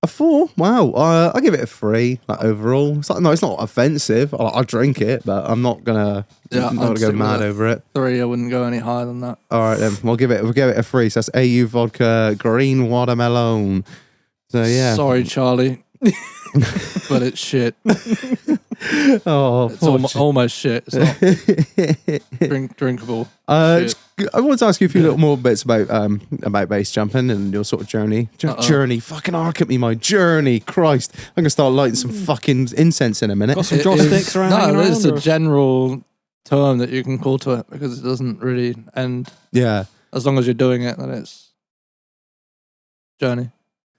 a 4. Wow. I give it a 3. Like overall, it's like, no, it's not offensive. I'll drink it, but I'm not gonna. Yeah, I'm not I'd gonna go stick with mad a over it. 3. I wouldn't go any higher than that. All right, then we'll give it a 3. So that's AU vodka green watermelon. So yeah. Sorry, Charlie, but it's shit. Oh, It's almost shit. It's not drinkable. Shit. I wanted to ask you a few little more bits about base jumping and your sort of journey. Journey, fucking arc at me, my journey. Christ, I'm gonna start lighting some fucking incense in a minute. Got some It joss is- sticks around. No, hanging it is around, a or- general term that you can call to it because it doesn't really end. Yeah. As long as you're doing it, then it's journey.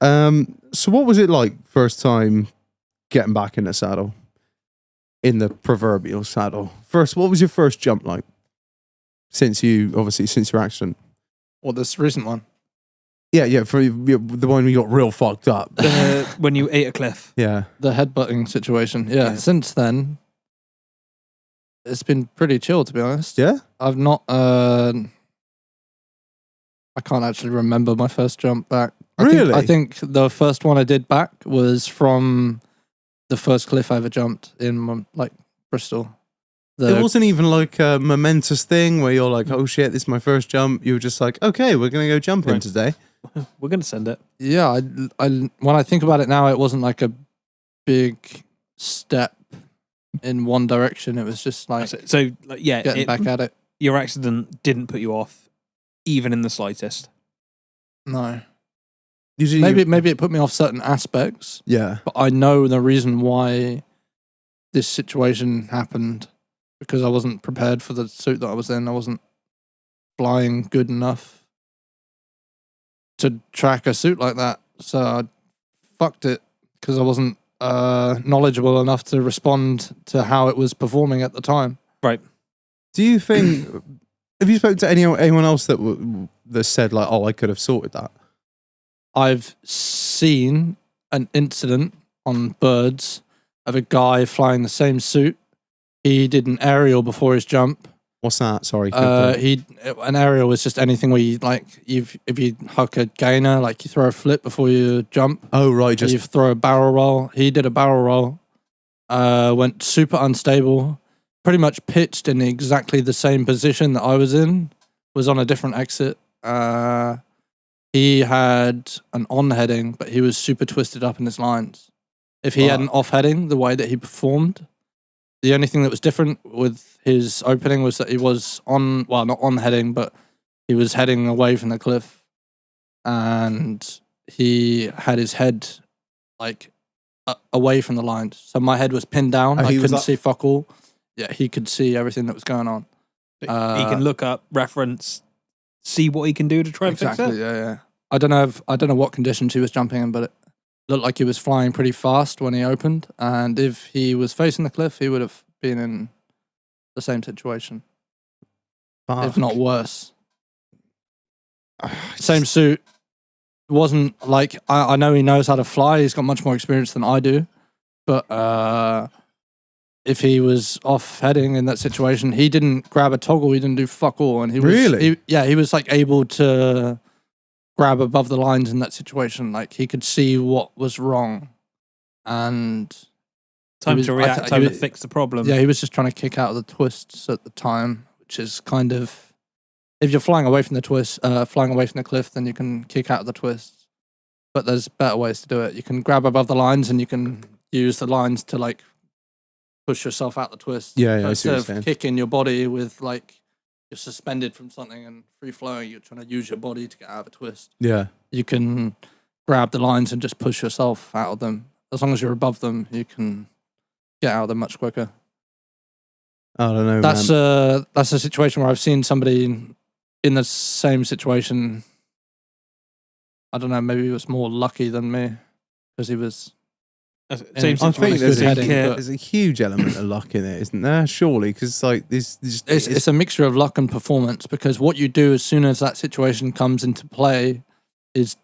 So what was it like first time getting back in the saddle? In the proverbial saddle. First, what was your first jump like? Since your accident. Or this recent one. Yeah, for the one you got real fucked up. when you ate a cliff. Yeah. The headbutting situation. Yeah. Since then, it's been pretty chill, to be honest. Yeah? I've not. I can't actually remember my first jump back. Really? I think the first one I did back was from the first cliff I ever jumped in, like Bristol. It wasn't even like a momentous thing where you're like, oh shit, this is my first jump. You were just like, okay, we're going to go jumping Right. today. We're going to send it. Yeah, I when I think about it now, it wasn't like a big step in one direction. It was just like So like, yeah, getting back at it. your accident didn't put you off, even in the slightest. No, Usually maybe it put me off certain aspects, Yeah. but I know the reason why this situation happened because I wasn't prepared for the suit that I was in. I wasn't flying good enough to track a suit like that, so I fucked it because I wasn't knowledgeable enough to respond to how it was performing at the time. Right. Do you think? Have you spoken to anyone else that said like, "Oh, I could have sorted that"? I've seen an incident on birds of a guy flying the same suit. He did an aerial before his jump. What's that? Sorry. An aerial is just anything where you if you huck a gainer, like you throw a flip before you jump. Oh right, you throw a barrel roll. He did a barrel roll. Went super unstable. Pretty much pitched in exactly the same position that I was in. Was on a different exit. He had an on heading, but he was super twisted up in his lines. If he had an off heading, the way that he performed, the only thing that was different with his opening was that he was not on heading, but he was heading away from the cliff. And he had his head like away from the lines. So my head was pinned down. I couldn't see fuck all. Yeah, he could see everything that was going on. He can look up, reference, see what he can do to try and fix it. Yeah. I don't know what conditions he was jumping in, but it looked like he was flying pretty fast when he opened. And if he was facing the cliff, he would have been in the same situation, if not worse. Same suit. Wasn't like I know he knows how to fly. He's got much more experience than I do, but if he was off heading in that situation, he didn't grab a toggle. He didn't do fuck all, and he was he was like able to grab above the lines in that situation. Like he could see what was wrong, and time to react, time to fix the problem. Yeah, he was just trying to kick out of the twists at the time, which is kind of, if you're flying away from the twist, flying away from the cliff, then you can kick out of the twists. But there's better ways to do it. You can grab above the lines, and you can use the lines to like push yourself out the twist. Yeah, I see instead what you're of saying. kicking your body with like you're suspended from something and free flowing, you're trying to use your body to get out of a twist. Yeah. You can grab the lines and just push yourself out of them. As long as you're above them, you can get out of them much quicker. I don't know. That's a situation where I've seen somebody in the same situation. I don't know, maybe he was more lucky than me because he was. I think there's a huge element of luck in it, isn't there? Surely, because like it's a mixture of luck and performance. Because what you do as soon as that situation comes into play is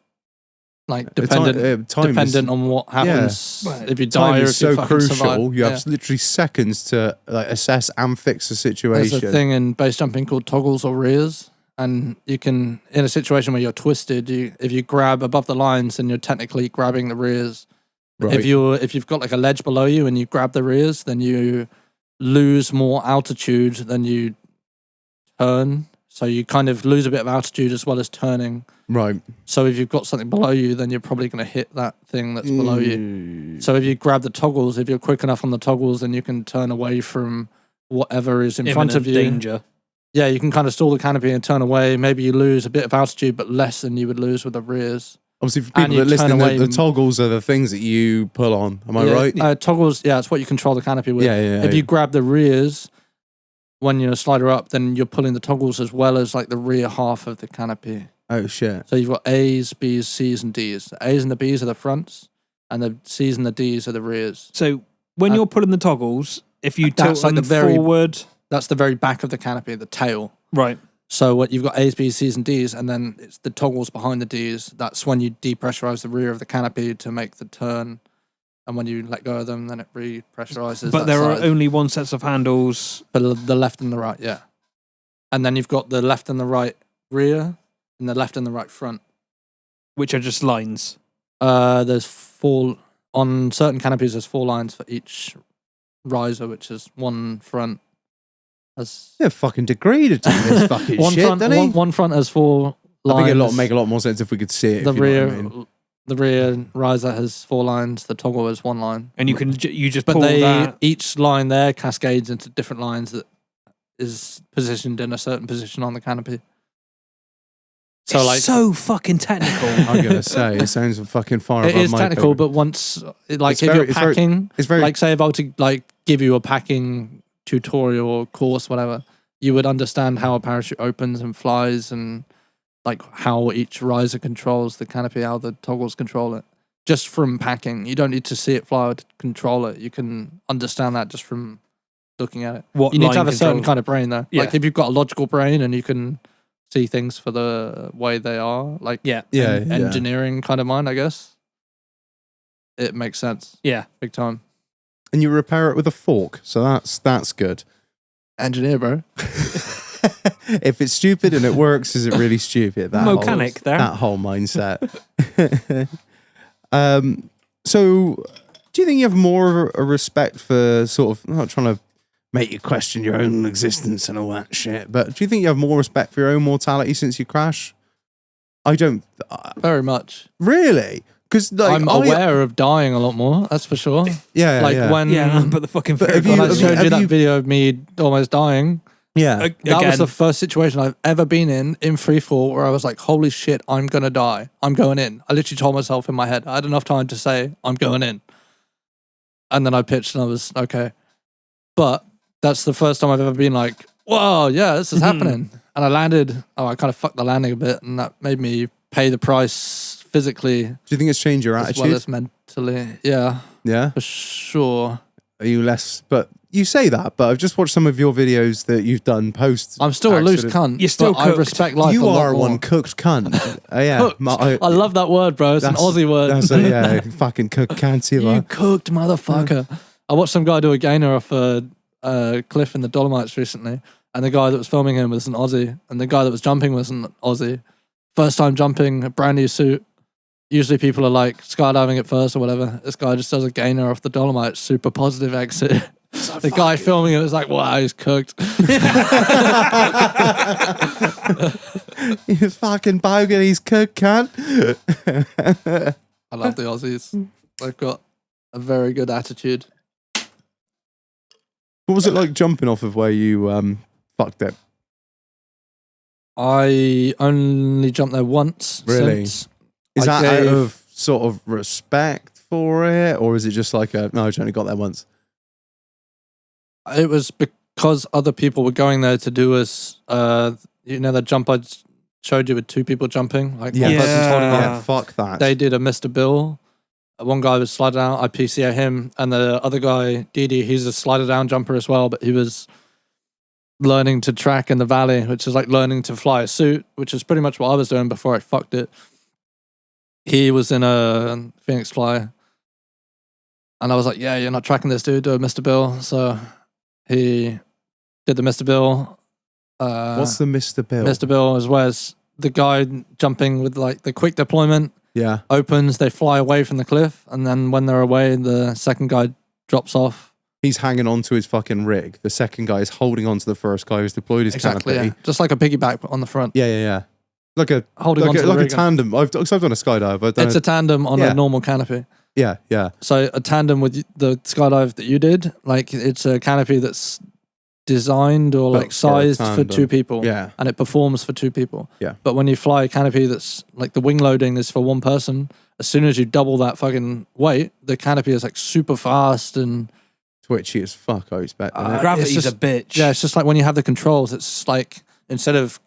like dependent on what happens. Yeah. If you die, or if so you fucking crucial. Survive. You have literally seconds to like assess and fix the situation. There's a thing in base jumping called toggles or rears. And you can, in a situation where you're twisted, if you grab above the lines, then you're technically grabbing the rears. Right. If you've got like a ledge below you and you grab the rears, then you lose more altitude than you turn. So you kind of lose a bit of altitude as well as turning. Right. So if you've got something below you, then you're probably going to hit that thing that's below you. So if you grab the toggles, if you're quick enough on the toggles, then you can turn away from whatever is in front of you. Danger. Yeah, you can kind of stall the canopy and turn away. Maybe you lose a bit of altitude, but less than you would lose with the rears. Obviously, for people that are listening, the toggles are the things that you pull on. Am I right? Toggles, it's what you control the canopy with. If you grab the rears when you slider up, then you're pulling the toggles as well as like the rear half of the canopy. Oh, shit. So you've got A's, B's, C's, and D's. The A's and the B's are the fronts, and the C's and the D's are the rears. So when you're pulling the toggles, if you tilt them forward... That's the very back of the canopy, the tail. Right. So what you've got A's, B's, C's, and D's, and then it's the toggles behind the D's. That's when you depressurize the rear of the canopy to make the turn. And when you let go of them, then it repressurizes. But there are only one sets of handles. But the left and the right, yeah. And then you've got the left and the right rear, and the left and the right front. Which are just lines? There's 4, on certain canopies, there's 4 lines for each riser, which is one front. They're fucking degraded to this fucking one shit, front, doesn't he? One front has 4 lines. I think it'd make a lot more sense if we could see it. The rear riser has 4 lines. The toggle has 1 line. And you just pull that. Each line there cascades into different lines that is positioned in a certain position on the canopy. So it's so fucking technical. I'm gonna say it sounds fucking far above my It is technical, but once if you're packing, it's very like say if I were to like give you a packing tutorial or course, whatever, you would understand how a parachute opens and flies and like how each riser controls the canopy, how the toggles control it. just from packing. You don't need to see it fly or to control it. You can understand that just from looking at it. What you need to line have a certain control? kind of brain though. Yeah. Like if you've got a logical brain and you can see things for the way they are, like Yeah. engineering kind of mind, I guess. It makes sense. Yeah. Big time. And you repair it with a fork, so that's good. Engineer, bro. If it's stupid and it works, is it really stupid? That Mechanic there. That whole mindset. So, do you think you have more of a respect for sort of, I'm not trying to make you question your own existence and all that shit, but do you think you have more respect for your own mortality since you crash? I don't. Very much. Really? Because like, I'm aware of dying a lot more, that's for sure. Yeah, Like yeah. when Yeah, but the fucking But have very you- when I bottom showed line. you that you- video of me almost dying, Yeah. that Again, was the first situation I've ever been in free fall where I was like, holy shit, I'm gonna die. I'm going in. I literally told myself in my head, I had enough time to say, I'm going in. And then I pitched and I was, okay. But that's the first time I've ever been like, whoa, yeah, this is happening. And I landed, I kind of fucked the landing a bit, and that made me pay the price physically Do you think it's changed your as attitude? well as mentally. Yeah, Yeah. for sure. Are you less? But you say that. But I've just watched some of your videos that you've done post. I'm still a loose accident. cunt. You're still but I cooked. respect life a You lot are more. one cooked cunt. Yeah. Cooked. I love that word, bro. It's an That's- Aussie word. That's yeah, fucking cooked cunt you You are. cooked motherfucker. I watched some guy do a gainer off a cliff in the Dolomites recently, and the guy that was filming him was an Aussie, and the guy that was jumping was an Aussie. First time jumping, a brand new suit. Usually people are like skydiving at first or whatever. This guy just does a gainer off the Dolomites, super positive exit. The guy filming it was like, wow, he's cooked. You fucking bogan, he's cooked cunt. I love the Aussies. They've got a very good attitude. What was it like jumping off of where you fucked it? I only jumped there once. Really? Since Is I that out gave- of sort of respect for it, or is it just like a no? I only got there once. It was because other people were going there to do as, the jump I showed you with two people jumping, like one Yeah. person's holding on. Yeah, fuck that. They did a Mr. Bill. One guy was sliding out. I PCA him, and the other guy, Didi, he's a slider down jumper as well, but he was learning to track in the valley, which is like learning to fly a suit, which is pretty much what I was doing before I fucked it. He was in a Phoenix Fly, and I was like, "Yeah, you're not tracking this, dude. Do a Mr. Bill." So he did the Mr. Bill. What's the Mr. Bill? Mr. Bill is where's the guy jumping with like the quick deployment Yeah. opens, they fly away from the cliff, and then when they're away, the second guy drops off. He's hanging on to his fucking rig. The second guy is holding on to the first guy who's deployed his Exactly, canopy. yeah. Just like a piggyback on the front. Yeah, yeah, yeah. Like a Holding like on a, to like the a rig. tandem. I've done a skydive. I've done It's a tandem on Yeah. a normal canopy. yeah, yeah. So a tandem with the skydive that you did, like it's a canopy that's designed or Built like for a sized for tandem. two people. Yeah. And it performs for two people. Yeah. But when you fly a canopy that's like the wing loading is for one person, as soon as you double that fucking weight, the canopy is like super fast and Twitchy as fuck, I expect. isn't it? Gravity's it's a just- bitch. yeah, it's just like when you have the controls, it's like instead of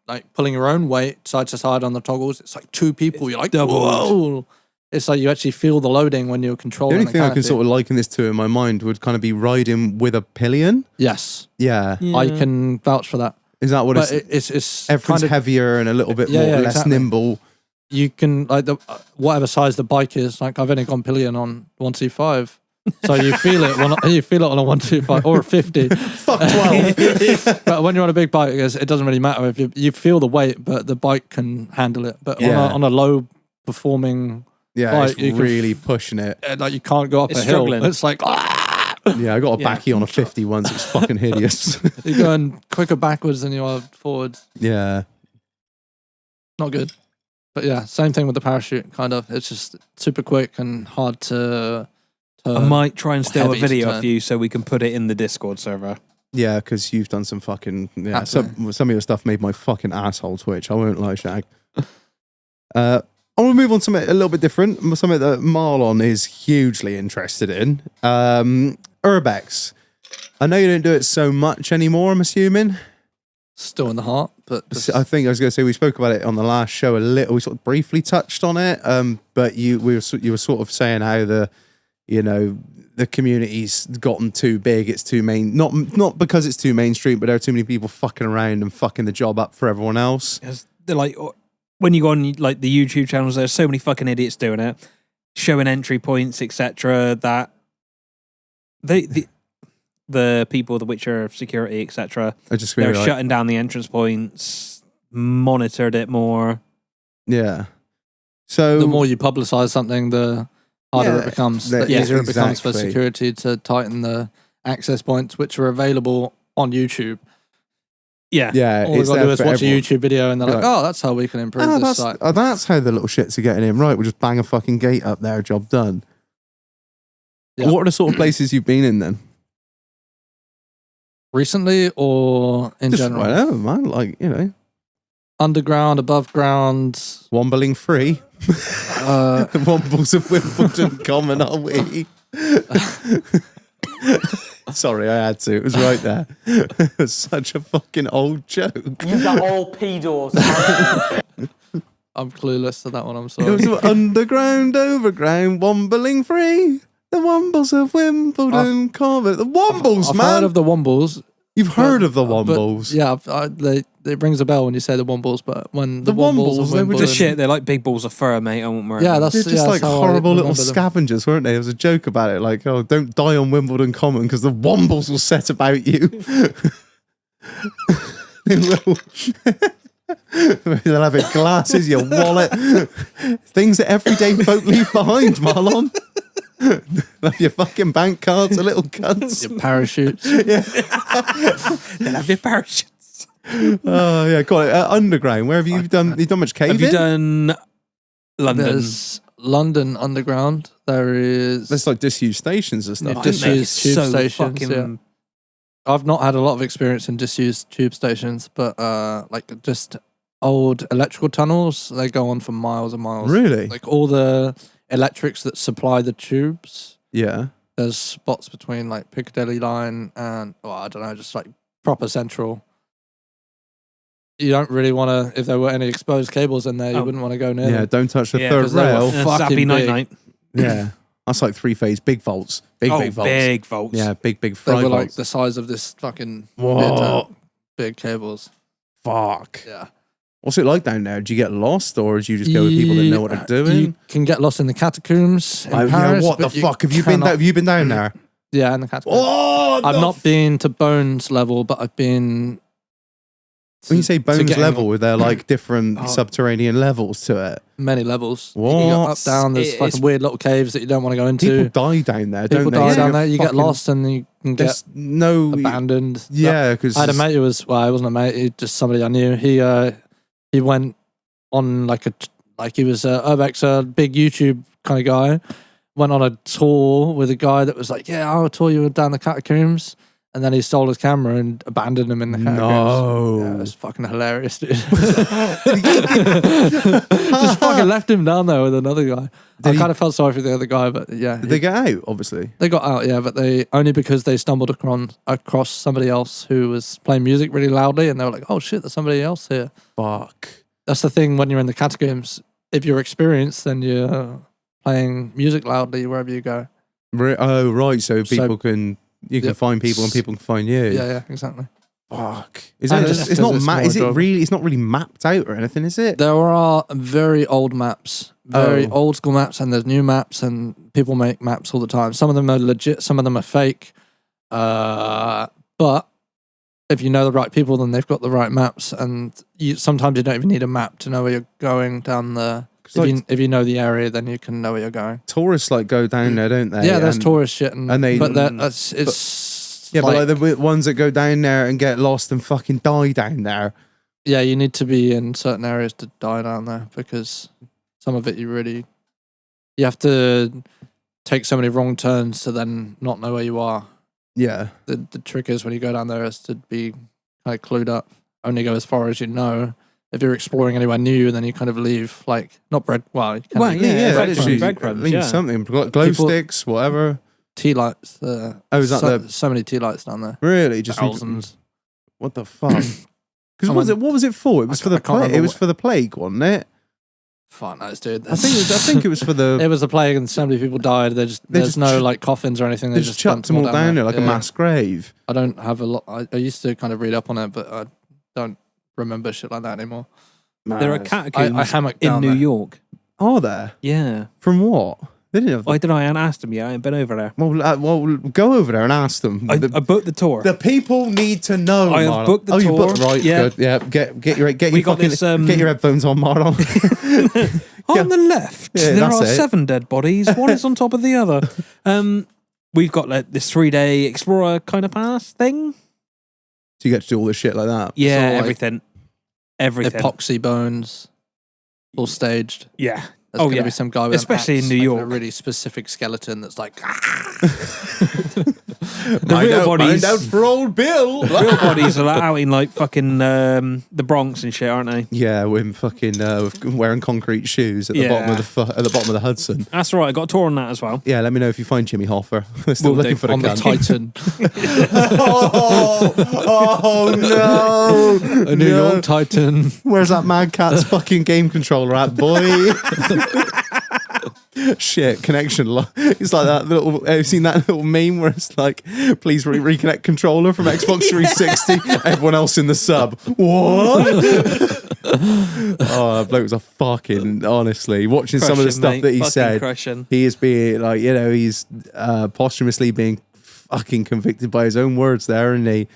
like pulling your own weight side to side on the toggles, it's like two people. You're like, doubled. whoa. It's like you actually feel the loading when you're The controlling only the thing I canopy. can sort of liken this to in my mind would kind of be riding with a pillion. Yes, Yeah. I can vouch for that. Is that what But it's? it's Everything's kind of, heavier and a little bit Yeah, more yeah, less exactly. nimble. you can like the whatever size the bike is. Like I've only gone pillion on 125, so you feel it on a 125 or a 50. Fuck 12. But when you're on a big bike, it doesn't really matter if you feel the weight, but the bike can handle it. But Yeah. on a low performing, Yeah, Like, it's you can really pushing it. like you can't go up It's a hill. struggling. It's like Yeah, I got a Yeah. backy on a 50 once. It was fucking hideous. you're going quicker backwards than you are forwards. Yeah. Not good. But yeah, same thing with the parachute. Kind of, it's just super quick and hard to. I might try and steal a heavy to video turn. of you so we can put it in the Discord server. Yeah, because you've done some fucking... Yeah, Absolutely. some of your stuff made my fucking asshole twitch. I won't lie, Shag. I want to move on to something a little bit different. Something that Marlon is hugely interested in. Urbex. I know you don't do it so much anymore, I'm assuming. still in the heart. But I think I was going to say we spoke about it on the last show a little. We sort of briefly touched on it, but you were sort of saying how the community's gotten too big. It's too main, not because it's too mainstream, but there are too many people fucking around and fucking the job up for everyone else. They're like, when you go on like the YouTube channels, there's so many fucking idiots doing it, showing entry points, etc. That the people, the Witcher security, etc. They're shutting down the entrance points, monitored it more. Yeah. So the more you publicize something, the harder it becomes. The easier it becomes for security to tighten the access points, which are available on YouTube. Yeah. All we've got to do is watch a YouTube video, and they're like, "Oh, that's how we can improve this site." That's how the little shits are getting in. Right, we'll just bang a fucking gate up there. Job done. Yeah. What are the sort of places you've been in then? Recently or in just general? Whatever, man. Like, underground, above ground, wombling free. Wombles of Wimbledon common, are we? Sorry, I had to. It was right there. It was such a fucking old joke. You got all pedos. I'm clueless to that one. I'm sorry. It was underground, overground, wombling free. The Wombles of Wimbledon common. The Wombles, I've man. heard of the Wombles. You've heard of the Wombles? Yeah, it rings a bell when you say the Wombles, but when the Wombles, they were just shit. They're like big balls of fur, mate. I won't worry. Yeah, they're just like horrible little them. scavengers, weren't they? There was a joke about it, like, oh, don't die on Wimbledon Common because the Wombles will set about you. They will. They'll have your glasses, your wallet, things that everyday folk leave behind, Marlon. Have your fucking bank cards, the little cunts. Your parachutes. Yeah. They'll have your parachutes. Oh yeah, got it. Underground. Where have you done? Have you done much caving? Have you done London? There's London Underground. There's like disused stations and stuff. Disused tube stations. Yeah. I've not had a lot of experience in disused tube stations, but like just old electrical tunnels. They go on for miles and miles. Really? Like all the electrics that supply the tubes. Yeah. There's spots between like Piccadilly line and I don't know, just like proper central. You don't really want to, if there were any exposed cables in there, you wouldn't want to go near them. Yeah, don't touch the third rail. Zappy night. Yeah. That's like three-phase big vaults. Big vaults. Big vaults. Yeah, big They fry were vaults. like the size of this fucking big cables. Fuck. Yeah. What's it like down there? Do you get lost, or do you just go with people that know what they're doing? You can get lost in the catacombs in Paris. What the fuck? Have you been down there? Yeah, in the catacombs. Oh, I've not been to Bones level, but I've been. When you say Bones level, are there like different subterranean levels to it? Many levels. What? You go up, down. There's fucking weird little caves that you don't want to go into. People die down there, don't they? People die down there. You get lost and you can get abandoned. Yeah, because I had a mate who was. Well, I wasn't a mate. He just somebody I knew. He went on he was a Urbex, a big YouTube kind of guy. Went on a tour with a guy that was like, "Yeah, I'll tour you down the catacombs." And then he stole his camera and abandoned him in the catacombs. No. Yeah, it was fucking hilarious, dude. Just fucking left him down there with another guy. I kind of felt sorry for the other guy, but yeah. Did they get out, obviously? They got out, yeah, but they only because they stumbled across somebody else who was playing music really loudly, and they were like, oh shit, there's somebody else here. Fuck. That's the thing when you're in the catacombs. If you're experienced, then you're playing music loudly wherever you go. Oh, right. So people can... You can find people and people can find you. Yeah, exactly. Fuck. Is it just, it's not it's not really mapped out or anything, is it? There are very old maps. Very old school maps, and there's new maps, and people make maps all the time. Some of them are legit, some of them are fake. But if you know the right people, then they've got the right maps, and sometimes you don't even need a map to know where you're going down the... If you know the area, then you can know where you're going. Tourists go down there, don't they? Yeah, there's tourist shit, but the ones that go down there and get lost and fucking die down there. Yeah, you need to be in certain areas to die down there because some of it you have to take so many wrong turns to then not know where you are. Yeah. The trick is when you go down there is to be kind of clued up. Only go as far as you know. If you're exploring anywhere new, then you kind of leave, not bread. Well, you can breadcrumbs. Leave something. Glow sticks, whatever. Tea lights. Is that so many tea lights down there. Really? Just thousands. What the fuck? Because what was it for? It was for the plague. It was for the plague, wasn't it? Fuck knows, dude. I think it was for the. It was a plague, and so many people died. There's no like coffins or anything. They just chucked them all down there like a mass grave. I don't have a lot. I used to kind of read up on it, but I don't remember shit like that anymore. There are catacombs I hammocked in down New there. York. Are there? Yeah. From what? They didn't have. I don't know. I haven't asked them yet. I ain't been over there. Well, go over there and ask them. I booked the tour. The people need to know. I have Marlon. booked the tour. You booked, right? Yeah. Good. Yeah. Get your We got fucking, this, get your headphones on, Marlon. On the left, Yeah, there that's are it. 7 dead bodies. One is on top of the other. We've got like this 3-day explorer kind of pass thing. So you get to do all this shit like that. Yeah, So, like, everything. Epoxy bones, all staged. Yeah. There's going to be some guy with especially an axe in New making York. a really specific skeleton that's like. The real bodies. Find out for old Bill. Real bodies are out in like fucking the Bronx and shit, aren't they? Yeah, with fucking wearing concrete shoes at the bottom of the bottom of the Hudson. That's right. I got a tour on that as well. Yeah, let me know if you find Jimmy Hoffa. We're still Will looking do. for the on the cunt. Titan. oh no! A New York Titan. Where's that Mad Cat's fucking game controller at, boy? Shit, connection. It's like that little. Have you seen that little meme where it's like, please reconnect controller from Xbox 360? Everyone else in the sub. What? Oh, that bloke was a fucking, honestly, watching some of the stuff that he Fucking said. crushing. He is being like, he's posthumously being fucking convicted by his own words there, and he,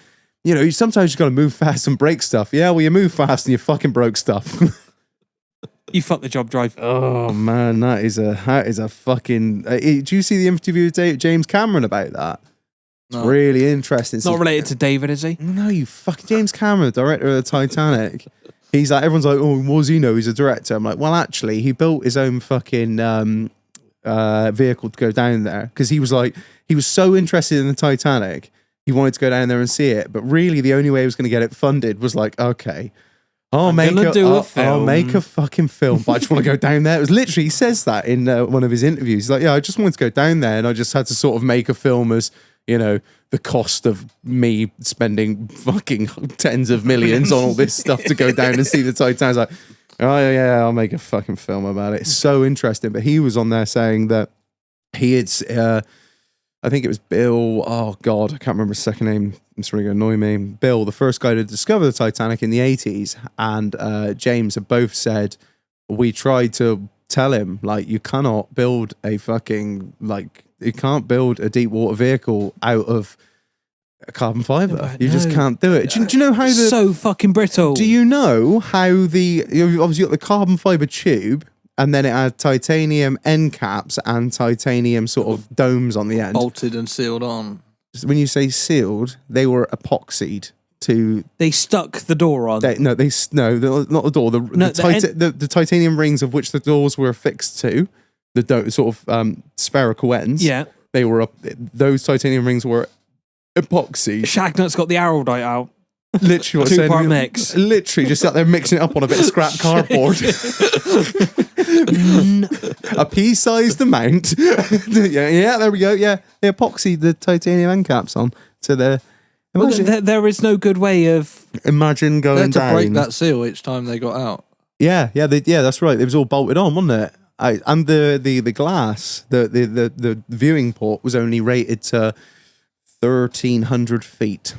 sometimes you got to move fast and break stuff. Yeah, well, you move fast and you fucking broke stuff. You fucked the job drive. Oh man, that is a fucking. Do you see the interview with James Cameron about that? It's really interesting. Not related to David, is he? No, you fucking James Cameron, the director of the Titanic. He's like, everyone's like, oh, what does he know? He's a director. I'm like, well, actually, he built his own fucking vehicle to go down there because he was so interested in the Titanic, he wanted to go down there and see it. But really, the only way he was going to get it funded was like, okay. I'll make a fucking film, but I just want to go down there. It was literally, he says that in one of his interviews. He's like, yeah, I just wanted to go down there and I just had to sort of make a film as, the cost of me spending fucking tens of millions on all this stuff to go down and see the Titanic. I was like, oh yeah, I'll make a fucking film about it. It's so interesting. But he was on there saying that he had, I think it was Bill, oh God, I can't remember his second name. It's really going to annoy me. Bill, the first guy to discover the Titanic in the 80s, and James have both said, we tried to tell him, like, you cannot build a fucking, like, you can't build a deep water vehicle out of carbon fiber. You just can't do it. Do you know how so fucking brittle. Do you know how you've obviously got the carbon fiber tube, and then it had titanium end caps and titanium sort of domes on the end. Bolted and sealed on. When you say sealed, they were epoxied to. They stuck the door on. Not the door. The titanium rings of which the doors were affixed to, the sort of spherical ends. Yeah, they were up. Those titanium rings were epoxy. Shagnut's got the araldite out. Literally, two-part mix. Literally, just sat there mixing it up on a bit of scrap cardboard. A pea-sized amount. yeah, there we go. Yeah, they epoxied the titanium end caps on to the. There is no good way of. Imagine going They had to down. break that seal each time they got out. Yeah, that's right. It was all bolted on, wasn't it? And the glass, the viewing port was only rated to 1,300 feet.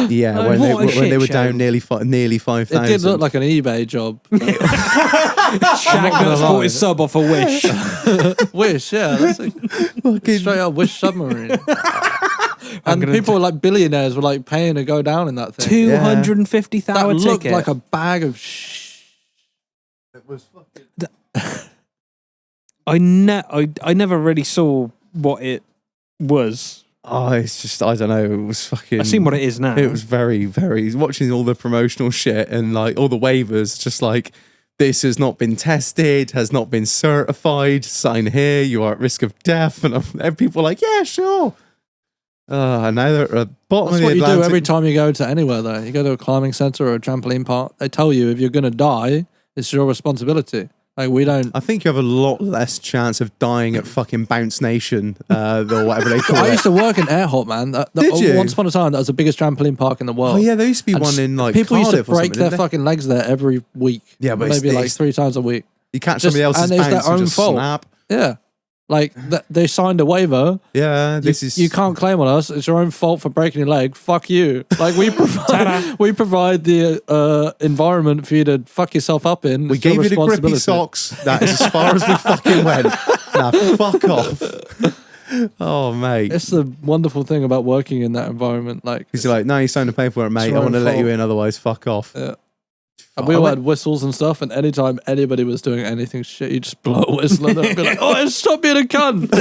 Yeah, when they were down nearly 5,000. It did look like an eBay job. Shagnut's bought his sub off a Wish. Wish, yeah. That's like straight up Wish submarine. And people were like billionaires were like paying to go down in that thing. 250,000 That looked ticket. like a bag of It was fucking. I never really saw what it was. Oh, it's just, I don't know. It was fucking. I've seen what it is now. It was very, very. Watching all the promotional shit and like all the waivers, just like, this has not been tested, has not been certified. Sign here, you are at risk of death. And people are like, yeah, sure. And now they're at the bottom That's of the what you Atlantic. do every time you go to anywhere, though. You go to a climbing center or a trampoline park, they tell you if you're going to die, it's your responsibility. Like we don't. I think you have a lot less chance of dying at fucking Bounce Nation or whatever they call I it. used to work in Airhop, man. Did you? Once upon a time, that was the biggest trampoline park in the world. Oh yeah, there used to be And one in like people used to Cardiff or break something, their didn't they? fucking legs there every week. Yeah, but maybe like it's 3 times a week. you catch Just- somebody else's and it's their bounce and own just fault. snap. Yeah, like they signed a waiver. Yeah, this is You can't claim on us. It's your own fault for breaking your leg. Fuck you. Like we provide the environment for you to fuck yourself up in. We It's your gave you the grippy responsibility. socks. That is as far as we fucking went. Nah, fuck off. Oh, mate. It's the wonderful thing about working in that environment. Like He's like, no, you signed the paperwork, mate. your I want to own let you fault. in, otherwise, fuck off. Yeah. And we all had whistles and stuff, and anytime anybody was doing anything shit, you just blow a whistle and they'd be like, "Oh, stop being a cunt!"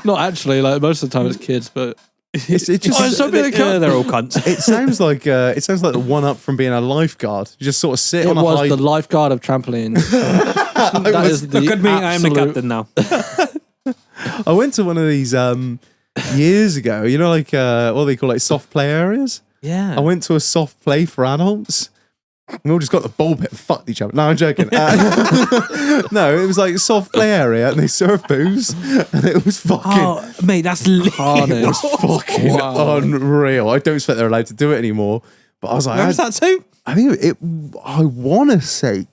Not actually, like most of the time it's kids, but It just Oh, stop being a cunt. They're all cunts. it sounds like the one up from being a lifeguard. You just sort of sit it on a was high. the lifeguard of trampolines. That is the Good meeting. I am the absolute- captain now. I went to one of these years ago. You know, like what do they call like soft play areas? Yeah. I went to a soft play for adults. We all just got the ball pit and fucked each other. No, I'm joking. No, it was like a soft play area and they served booze and it was fucking, Oh, mate, that's lit. Carnage. fucking Wow. unreal. I don't expect they're allowed to do it anymore. But I was like, Where was that too? I think I want to say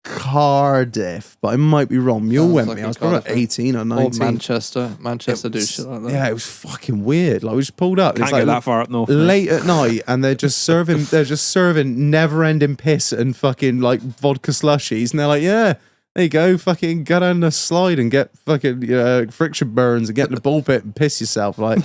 Cardiff, but I might be wrong. Mule Sounds went like me. a I was probably like Cardiff 18 or Or 19. Manchester It do was- shit like that. Yeah, it was fucking weird. Like we just pulled up. and Can't it's go like that far up north. mate. late at night, and they're just serving never-ending piss and fucking like vodka slushies, and they're like, yeah. There you go, fucking go down the slide and get fucking friction burns and get in the ball pit and piss yourself. Like,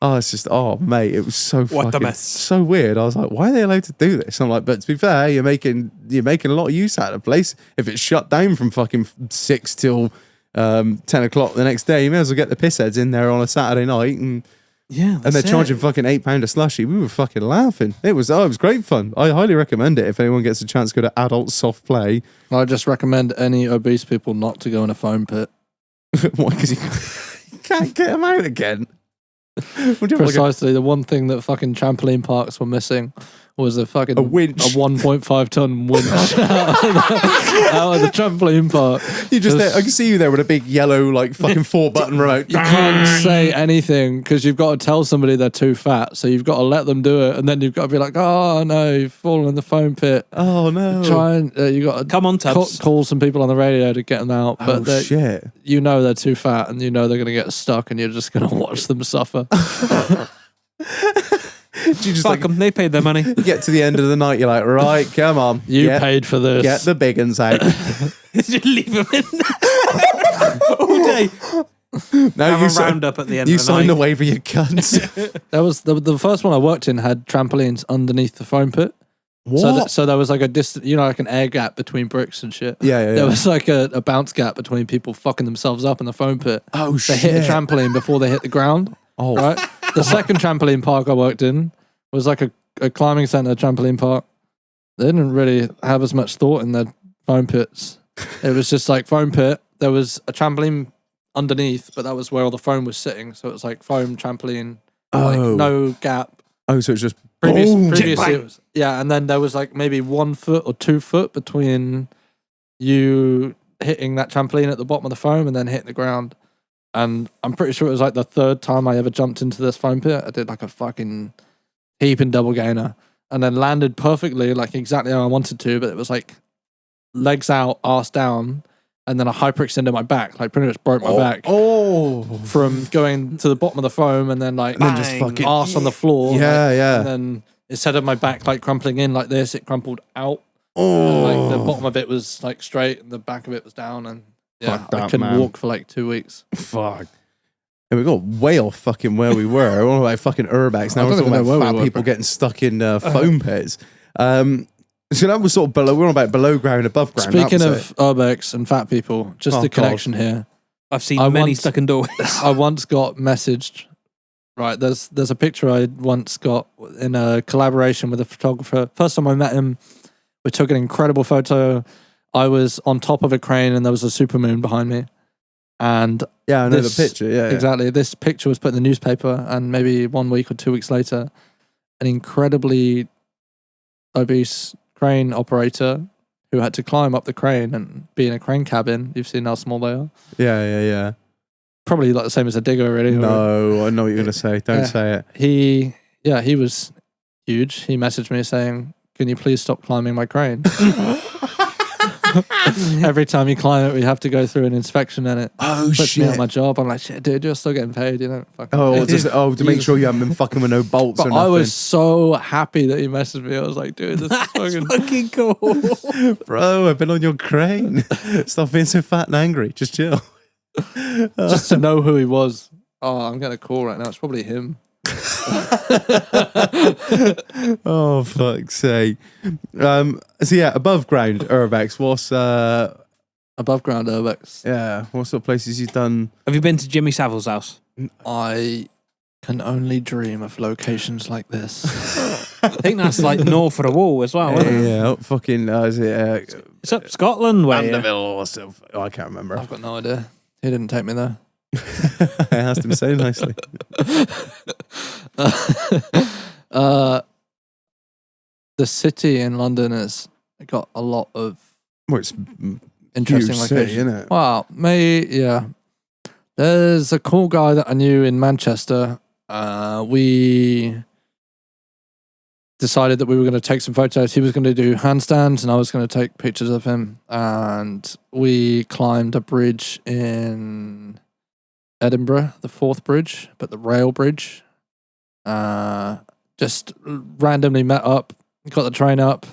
oh, it's just, oh, mate, it was so What the fucking mess. so weird. I was like, why are they allowed to do this? I'm like, but to be fair, you're making a lot of use out of the place. If it's shut down from fucking 6 till 10 o'clock the next day, you may as well get the piss heads in there on a Saturday night and Yeah, they're charging fucking £8 a slushy. We were fucking laughing. It was great fun. I highly recommend it if anyone gets a chance to go to adult soft play. I just recommend any obese people not to go in a foam pit. Why? Because you can't get them out again. Would you have like Precisely, the one thing that fucking trampoline parks were missing was a fucking A winch. a 1.5 ton winch out of the trampoline park. you just there, I can see you there with a big yellow like fucking 4-button remote. You can't say anything because you've got to tell somebody they're too fat. So you've got to let them do it, and then you've got to be like, "Oh no, you've fallen in the foam pit." Oh no! Try and you got to Come on, Tubbs. call some people on the radio to get them out, but Oh they- shit! you know they're too fat, and you know they're going to get stuck, and you're just going to watch them suffer. You just Fuck like them. They paid their money. get to the end of the night, you're like, right, come on, You get, paid for this. get the big uns out. Just leave them in all day. No, Have you a signed roundup at the end you of the signed night. the waiver, you cunts. That was the first one I worked in had trampolines underneath the foam pit. What? So there was like a distance, like an air gap between bricks and shit. Yeah, yeah, There yeah. was like a bounce gap between people fucking themselves up in the foam pit. Oh They shit! hit a trampoline before they hit the ground. Oh, Right. The second trampoline park I worked in was like a climbing center trampoline park. They didn't really have as much thought in their foam pits. It was just like foam pit. There was a trampoline underneath, but that was where all the foam was sitting. So it was like foam trampoline, like Oh. no gap. Oh, so it's just Previously Bang. it was, yeah, and then there was like maybe 1 foot or 2 foot between you hitting that trampoline at the bottom of the foam and then hitting the ground. And I'm pretty sure it was like the third time I ever jumped into this foam pit. I did like a fucking heaping double gainer and then landed perfectly, like exactly how I wanted to, but it was like legs out, arse down, and then I hyperextended my back, like pretty much broke my back Oh, from going to the bottom of the foam and then like and then just Bang. fucking arse on the floor. Yeah, like, yeah. And then instead of my back like crumpling in like this, it crumpled out. Oh, Like the bottom of it was like straight and the back of it was down. And yeah, Fuck I that, couldn't man. walk for like 2 weeks. fuck. And we got way off fucking where we were. We're all about fucking urbex. Now I we're don't talking even know about where we fat were, people bro. getting stuck in foam pits. So that was sort of below. We're on about below ground, above ground. Speaking that of urbex and fat people, just Oh, the God. connection here. I've seen I many once- stuck in doorways. I once got messaged. Right, there's a picture I once got in a collaboration with a photographer. First time I met him, we took an incredible photo. I was on top of a crane and there was a supermoon behind me. And yeah, I know this- the picture. Yeah, exactly, this picture was put in the newspaper, and maybe 1 week or 2 weeks later, an incredibly obese crane operator who had to climb up the crane and be in a crane cabin. You've seen how small they are. Yeah. Probably like the same as a digger, really. No, I know what you're gonna say. Don't say it. He was huge. He messaged me saying, "Can you please stop climbing my crane?" Every time you climb it, we have to go through an inspection, and it puts me on my job. I'm like, shit, dude, you're still getting paid, you know? To make sure you haven't been fucking with no bolts But or nothing. I was so happy that he messaged me. I was like, dude, this is fucking cool. Bro, I've been on your crane. Stop being so fat and angry. Just chill. just to know who he was. Oh, I'm getting a call right now. It's probably him. Oh, fuck's sake. So yeah, above ground urbex. What's Above ground urbex. yeah, what sort of places you've done? Have you been to Jimmy Savile's house? I can only dream of locations like this. I think that's like north of the wall as well, isn't it? Yeah, fucking is it It's up Scotland way. Mandeville or something? Oh, I can't remember. I've got no idea. He didn't take me there. I asked him so nicely. The city in London has got a lot of Well, it's interesting huge locations. city, isn't it? Well, yeah. There's a cool guy that I knew in Manchester. We decided that we were going to take some photos. He was going to do handstands and I was going to take pictures of him. And we climbed a bridge in Edinburgh, the Forth Bridge, but the rail bridge. Just randomly met up, got the train up,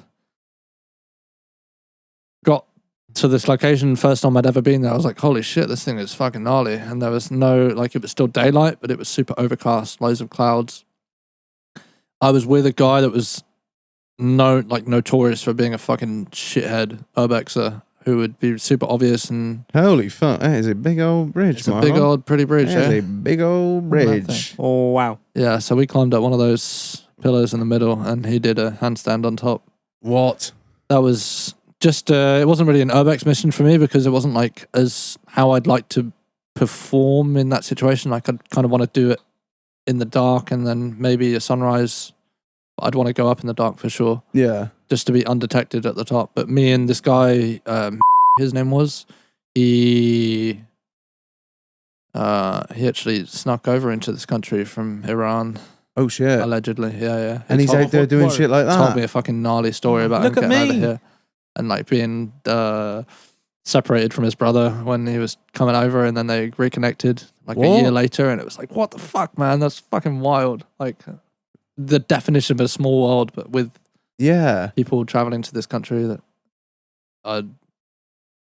got to this location. First time I'd ever been there, I was like, holy shit, this thing is fucking gnarly. And there was no, like, it was still daylight, but it was super overcast, loads of clouds. I was with a guy that was notorious for being a fucking shithead urbexer who would be super obvious, and Holy fuck, that is a big old bridge, it's a big old pretty bridge. That is Yeah? a big old bridge. Oh, wow. Yeah, so we climbed up one of those pillars in the middle and he did a handstand on top. What? That was just, it wasn't really an urbex mission for me because it wasn't like as how I'd like to perform in that situation. Like I'd kind of want to do it in the dark and then maybe a sunrise. I'd want to go up in the dark for sure, Yeah. just to be undetected at the top. But me and this guy, his name was, he actually snuck over into this country from Iran, Oh shit. allegedly. Yeah. And he's out there doing shit like Told me that. a fucking gnarly story about Look him at getting over me. here and like being separated from his brother when he was coming over, and then they reconnected like What? a year later, and it was like, what the fuck, man? That's fucking wild. Like the definition of a small world, but with Yeah. people traveling to this country that are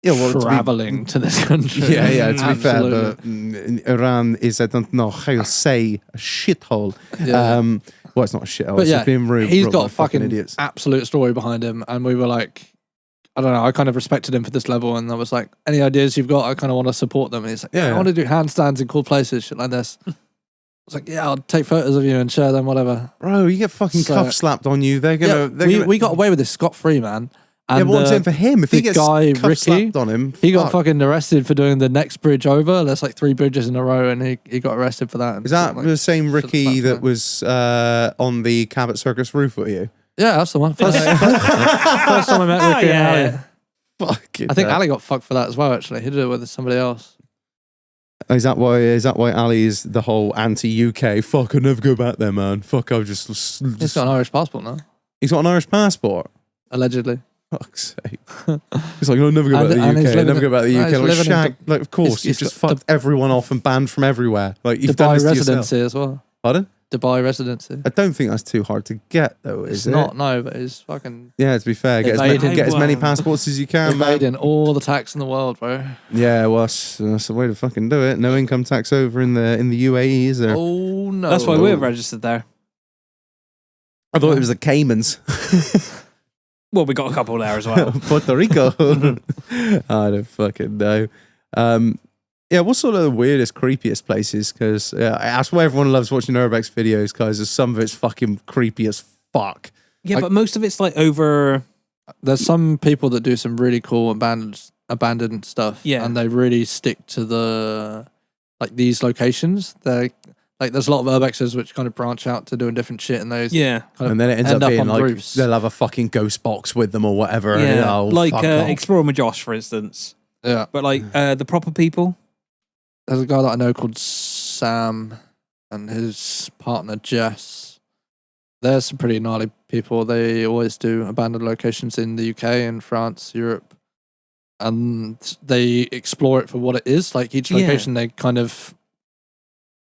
Yeah, well, traveling to this country. Yeah, to be fair, Absolutely. but Iran is, I don't know how you say, a shithole. Yeah. Well, it's not a shithole, But it's yeah, just being rude. He's brought got by a fucking idiots. absolute story behind him, and we were like, I don't know, I kind of respected him for this level, and I was like, any ideas you've got, I kind of want to support them. And he's like, Yeah. I want to do handstands in cool places, shit like this. I was like, yeah, I'll take photos of you and share them, whatever. Bro, you get fucking So- cuff slapped on you. They're gonna. We got away with this scot-free, man. Yeah, And but what I'm saying for him, if he the gets guy, cuff Ricky, slapped on him, he got fuck. fucking arrested for doing the next bridge over. There's like 3 bridges in a row, and he got arrested for that. And Is that like, the same should've Ricky slapped that him. was on the Cabot Circus roof with you? Yeah, that's the one. First time I met Oh, Ricky yeah. and Ali. Fucking I think hell. Ali got fucked for that as well, actually. He did it with somebody else. Is that why Ali is the whole anti-UK? Fuck, I'll never go back there, man. Fuck, I'll just He's got an Irish passport now, He's got an Irish passport. allegedly. Fuck's sake. He's like, I'll never go back to the And he's UK. I'll living never go in- back to the no, UK. he's Like, living in Shag, like, of course, he's you've just got fucked everyone off and banned from everywhere. Like, you've done Dubai this to yourself. residency as well. Pardon? Dubai residency. I don't think that's too hard to get, though, is It's it? not, no, but he's fucking Yeah, to be fair, get Evading. as many Wow. passports as you can, man. evading all the tax in the world, bro. Yeah, well, that's the way to fucking do it. No income tax over in the UAE, is there? Oh, no. That's why we're registered there. I thought it was the Caymans. Well, we got a couple there as well. Puerto Rico. I don't fucking know. Yeah, what's sort of the weirdest, creepiest places? Because that's why everyone loves watching Urbex videos, because some of it's fucking creepy as fuck. Yeah, Like- but most of it's like over. There's some people that do some really cool abandoned stuff. Yeah. And they really stick to the, like, these locations. They're Like there's a lot of urbexes which kind of branch out to doing different shit, and those Yeah. kind of And then it ends end up up being on like roofs. they'll have a fucking ghost box with them or whatever. Yeah. Oh, Like fuck off. Explorer with Josh, for instance. Yeah. But like the proper people. There's a guy that I know called Sam and his partner Jess. They're some pretty gnarly people. They always do abandoned locations in the UK and France, Europe. And they explore it for what it is. Like each location they kind of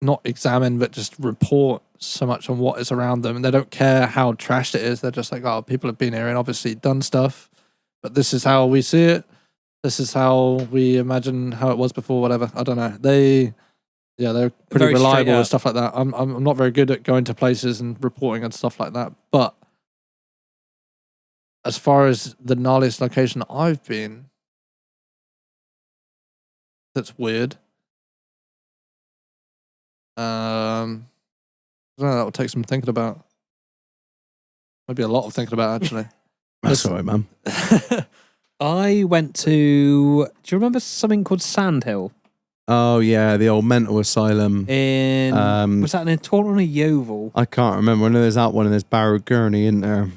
not examine but just report so much on what is around them. And they don't care how trashed it is. They're just like, oh, people have been here and obviously done stuff. But this is how we see it. This is how we imagine how it was before, whatever. I don't know. They're pretty Very reliable straight and up. stuff like that. I'm not very good at going to places and reporting and stuff like that. But as far as the gnarliest location I've been, that's weird. I don't know, that will take some thinking about. Maybe a lot of thinking about, actually. That's all right, man. I went to. Do you remember something called Sandhill? Oh yeah, the old mental asylum. In was that in Taunton or Yeovil? I can't remember. I know there's that one and there's Barrow Gurney in there.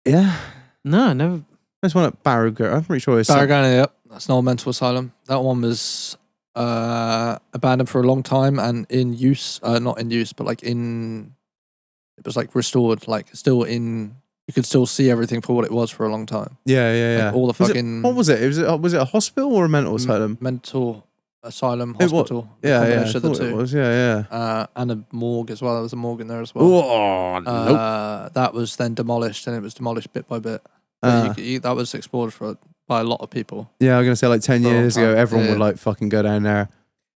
Yeah, No, never. there's one at Barrow Gurney. I'm pretty sure it's Barragana, yep. That's an old mental asylum. That one was abandoned for a long time and in use. Not in use, but like in. It was like restored, like still in. You could still see everything for what it was for a long time. Yeah. Like all the Was it- fucking what was it? Was it a hospital or a mental asylum? mental asylum It wa- hospital. Yeah, I combination of the thought it two. was. Yeah. And a morgue as well. There was a morgue in there as well. Oh, nope. That was then demolished, and it was demolished bit by bit. That was explored by a lot of people. Yeah, I'm gonna say like 10 For a long years ago, time, everyone yeah. would like fucking go down there.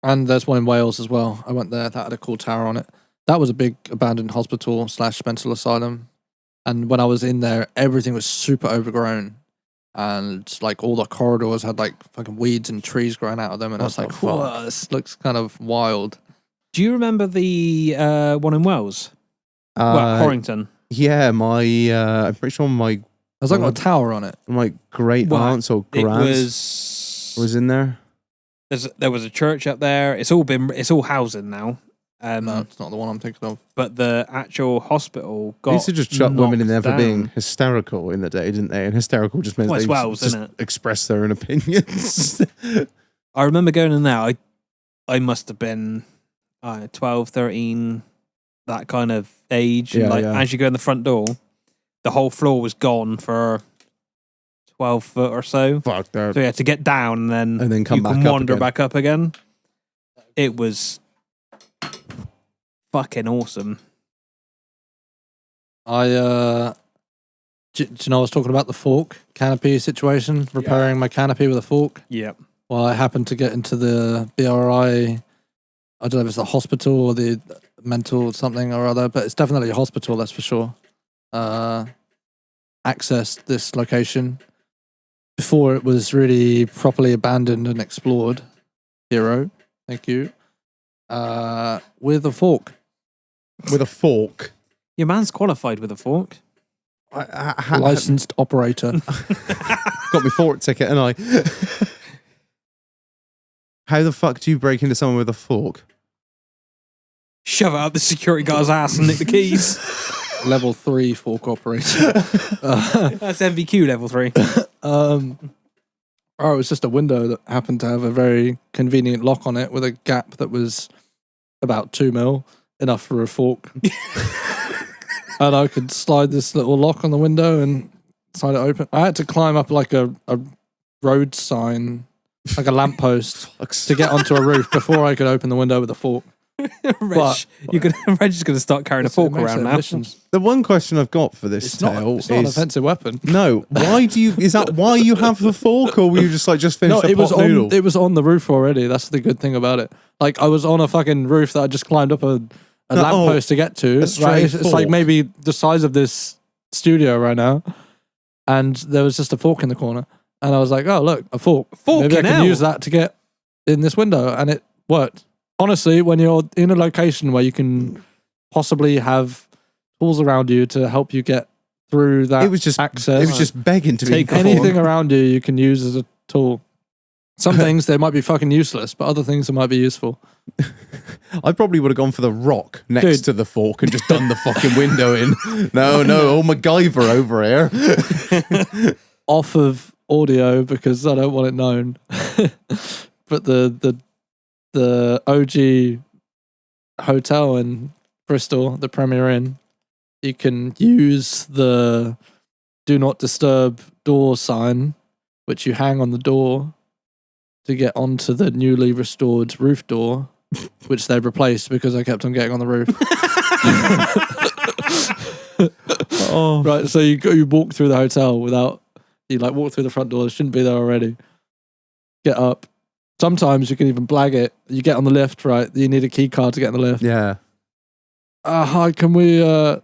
And there's one in Wales as well. I went there. That had a cool tower on it. That was a big abandoned hospital / mental asylum. And when I was in there, everything was super overgrown. And like all the corridors had like fucking weeds and trees growing out of them. And I was What like, the fuck? whoa, this looks kind of wild. Do you remember the one in Wales? Well, Horrington. Yeah, I'm pretty sure my There's like a tower on it. great Well, aunts or It grands was in there. There was a church up there. It's all housing now. No, it's not the one I'm thinking of. But the actual hospital got. They used to just chuck women in there knocked for being down. hysterical in the day, didn't they? And hysterical just meant Well, it's they Wales, just isn't it? express their own opinions. I remember going in there. I must have been 12, 13, that kind of age. Yeah, And like yeah. as you go in the front door, the whole floor was gone for 12 foot or so. Fuck that. So you had to get down and And then come you back can up wander again. back up again. It was fucking awesome. Do you know I was talking about the fork canopy situation, repairing my canopy with a fork? Yeah. Well, I happened to get into the BRI, I don't know if it's the hospital or the mental something or other, but it's definitely a hospital, that's for sure. Accessed this location before it was really properly abandoned and explored. Hero, thank you. With a fork. With a fork. Your man's qualified with a fork. Licensed operator. Got me fork ticket, and I. How the fuck do you break into someone with a fork? Shove it up the security guard's ass and nick the keys. Level 3 fork operator. That's MVQ level 3. It was just a window that happened to have a very convenient lock on it with a gap that was about 2 mil, enough for a fork. And I could slide this little lock on the window and slide it open. I had to climb up like a road sign, like a lamppost, to get onto a roof before I could open the window with a fork. Reg is going to start carrying a fork around now. The one question I've got for this It's tale not an is offensive weapon. no. Why do you? Is that why you have the fork, or were you just finished No, a it was pot noodle? on. It was on the roof already. That's the good thing about it. Like I was on a fucking roof that I just climbed up a lamppost to get to. a straight It's like fork. maybe the size of this studio right now, and there was just a fork in the corner, and I was like, "Oh, look, a fork. Maybe I Forking can hell. use that to get in this window," and it worked. Honestly, when you're in a location where you can possibly have tools around you to help you get through that It was just access, It was just begging to Take be a anything fork. around you, you can use as a tool. Some things they might be fucking useless, but other things that might be useful. I probably would have gone for the rock next Dude. to the fork and just done the fucking window in. No, old MacGyver over here. Off of audio because I don't want it known. But the OG hotel in Bristol, the Premier Inn, you can use the do not disturb door sign, which you hang on the door to get onto the newly restored roof door, which they've replaced because I kept on getting on the roof. Oh, Right, so you walk through the hotel without, you like walk through the front door, it shouldn't be there already. Get up. Sometimes you can even blag it. You get on the lift, right? You need a key card to get on the lift. yeah. Hi, can we, no,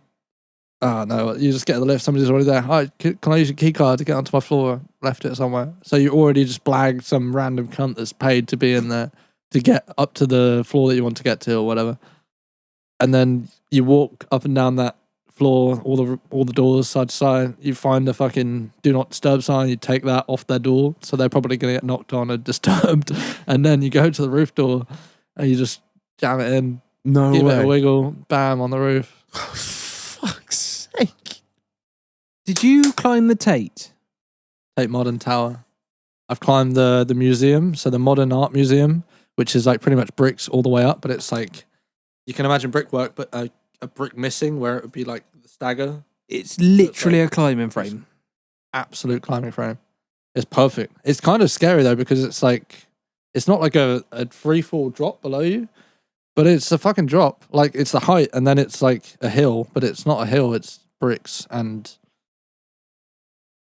you just get on the lift, somebody's already there. Hi, can I use your key card to get onto my floor? Left it somewhere. So you already just blagged some random cunt that's paid to be in there to get up to the floor that you want to get to or whatever. And then you walk up and down that floor, all the doors side to side. You find the fucking do not disturb sign. You take that off their door, so they're probably going to get knocked on and disturbed. And then you go to the roof door and you just jam it in, No give way. it a wiggle, bam, on the roof. Fuck's sake. Did you climb the Tate? Tate Modern Tower. I've climbed the museum, so the Modern Art Museum, which is like pretty much bricks all the way up, but it's like you can imagine brickwork, but a brick missing where it would be like the stagger. It's literally a climbing frame. Absolute climbing frame. It's perfect. It's kind of scary though because it's like it's not like a free fall drop below you, but it's a fucking drop. Like it's the height, and then it's like a hill, but it's not a hill. It's bricks and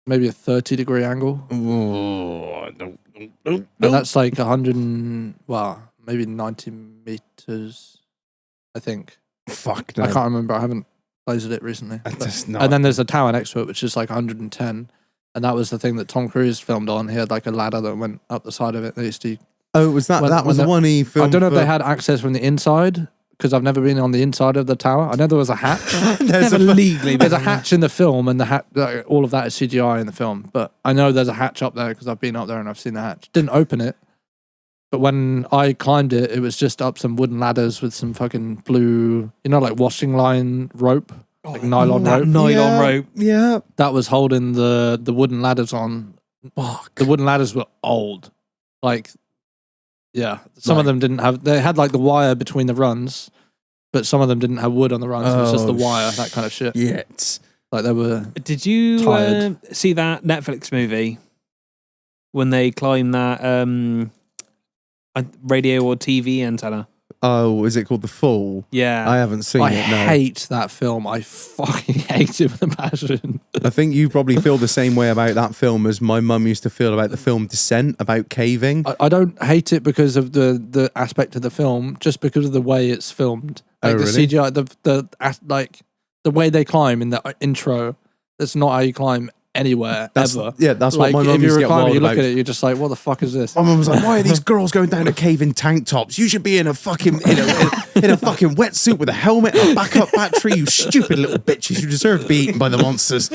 maybe a 30-degree angle, and that's like 100 and maybe 90 meters. I think. Fuck no. I can't remember. I haven't lasered it recently. I But- just not. And then there's a tower next to it, which is like 110. And that was the thing that Tom Cruise filmed on. He had like a ladder that went up the side of it. They used to. Oh, was that when- that was when the one he I filmed? don't know if they for- had access from the inside because I've never been on the inside of the tower. I know there was a hatch. There's Never a legally. There's a hatch in the film, and the hat, all of that is CGI in the film. But I know there's a hatch up there because I've been up there and I've seen the hatch. Didn't open it, but when I climbed it, it was just up some wooden ladders with some fucking blue, like washing line rope, like nylon that rope. nylon Yeah, rope. Yeah. That was holding the wooden ladders on. Fuck. The wooden ladders were old, like some Like- of them didn't have. They had like the wire between the runs, but some of them didn't have wood on the runs. It was just the Oh, wire, that kind of shit. Shit. Like they were. Did you Tired. see that Netflix movie when they climb that radio or TV antenna? Oh, is it called The Fall? Yeah. I haven't seen I it. No. hate that film. I fucking hate it with a passion. I think you probably feel the same way about that film as my mum used to feel about the film Descent, about caving. I don't hate it because of the aspect of the film, just because of the way it's filmed. Like Oh, the really? CGI, the way they climb in the intro. That's not how you climb anywhere That's ever. that's Like what my if mum you're used a to get climber, wild you look about. at it, you're just like, what the fuck is this? My mum was like, "Why are these girls going down a cave in tank tops? You should be in a fucking in a fucking wetsuit with a helmet and a backup battery. You stupid little bitches! You deserve to be eaten by the monsters."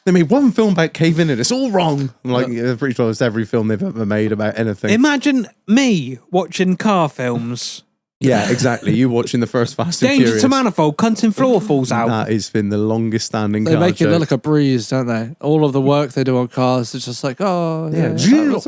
They made one film about caving and it's all wrong. I'm like, yeah, pretty sure it's every film they've ever made about anything. Imagine me watching car films. Yeah, exactly. You watching the first Fast and Danger Furious. to manifold, cunting floor falls out. That has been the longest standing They car make it show. look like a breeze, don't they? All of the work they do on cars is just like, oh, yeah. A little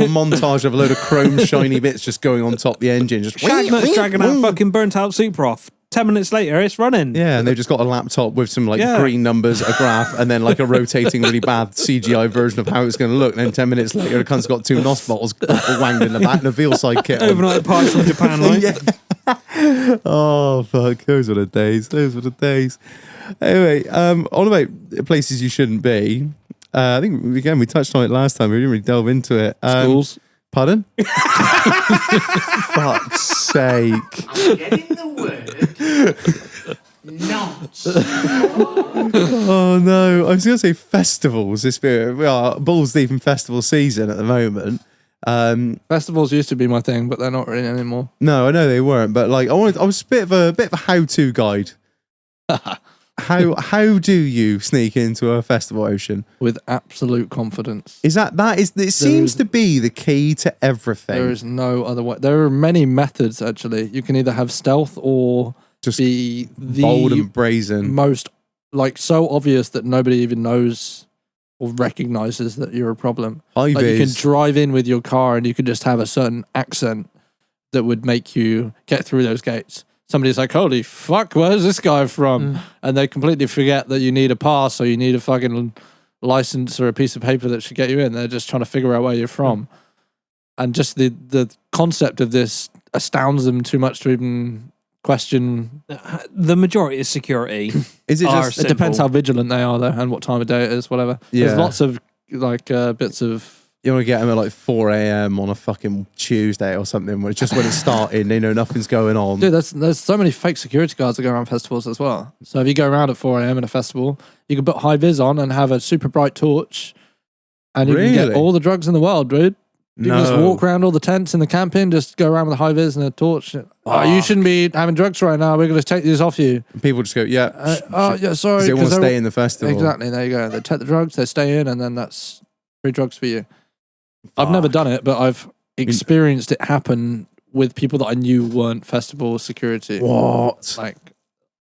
montage of a load of chrome shiny bits just going on top the engine. Just Shagnut's dragging that fucking burnt out super off. 10 minutes later, it's running. Yeah, and they've just got a laptop with some like Yeah. green numbers, a graph, and then like a rotating, really bad CGI version of how it's going to look. And then 10 minutes later, the cunt's got two NOS bottles wanged in the back and a Veilside kit on. Overnight parts from Japan, like. Yeah. Oh fuck! Those were the days. Those were the days. Anyway, on about places you shouldn't be. I think again we touched on it last time. We didn't really delve into it. Schools. Pardon? Fuck's sake! I'm getting the word. Not. Oh no! I was going to say festivals. We are balls deep in festival season at the moment. Festivals used to be my thing, but they're not really anymore. No, I know they weren't, but like I was a bit of a how-to guide. how do you sneak into a festival, Ocean? With absolute confidence. Is it seems to be the key to everything. There is no other way. There are many methods, actually. You can either have stealth or Just be bold and brazen. most, like, so obvious that nobody even knows or recognizes that you're a problem. High Like, you can vis. drive in with your car and you could just have a certain accent that would make you get through those gates. Somebody's like, holy fuck, where's this guy from? And they completely forget that you need a pass or you need a fucking license or a piece of paper that should get you in. They're just trying to figure out where you're from. And just the concept of this astounds them too much to even question. The majority is security. Is it are just It depends how simple. vigilant they are, though, and what time of day it is, whatever. Yeah. There's lots of like bits of. you want to get them at like 4 a.m. on a fucking Tuesday or something, where it's just when it's starting, you know, nothing's going on. Dude, there's so many fake security guards that go around festivals as well. So if you go around at 4 a.m. in a festival, you can put high vis on and have a super bright torch, and you can Really? get all the drugs in the world, dude. You can just No. walk around all the tents in the camping, just go around with a high vis and a torch. Oh, you shouldn't be having drugs right now. We're going to take these off you. People just go, yeah. Oh, yeah, sorry. They want to 'cause stay in the festival. Exactly, there you go. They take the drugs, they stay in, and then that's free drugs for you. I've never done it, but I've experienced it happen with people that I knew weren't festival security. What? Like,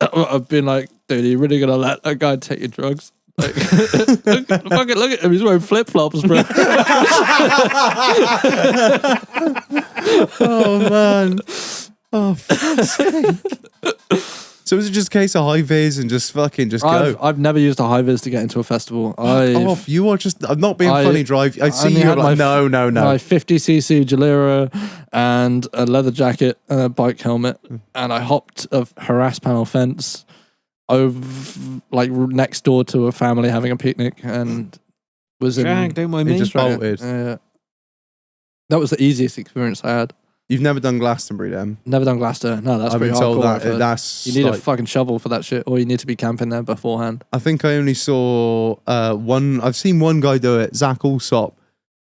I've been like, dude, are you really gonna let that guy take your drugs? Like, look at him, he's wearing flip flops, bro. Oh man. Oh, for fuck's sake. So is it just a case of high vis and just fucking just go? I've never used a high vis to get into a festival. Oh, you are just. I'm not being I- funny. Drive. I see only you. had Like, my no. My 50cc Jalera and a leather jacket and a bike helmet, and I hopped a harass panel fence over, like, next door to a family having a picnic, and was in. Jack, don't mind You me. just bolted. Yeah. That was the easiest experience I had. You've never done Glastonbury, then? Never done Gloucester. No, that's I've pretty been told hardcore. that I've heard. that's. You need a like- fucking shovel for that shit, or you need to be camping there beforehand. I think I only saw one. I've seen one guy do it. Zach Alsop.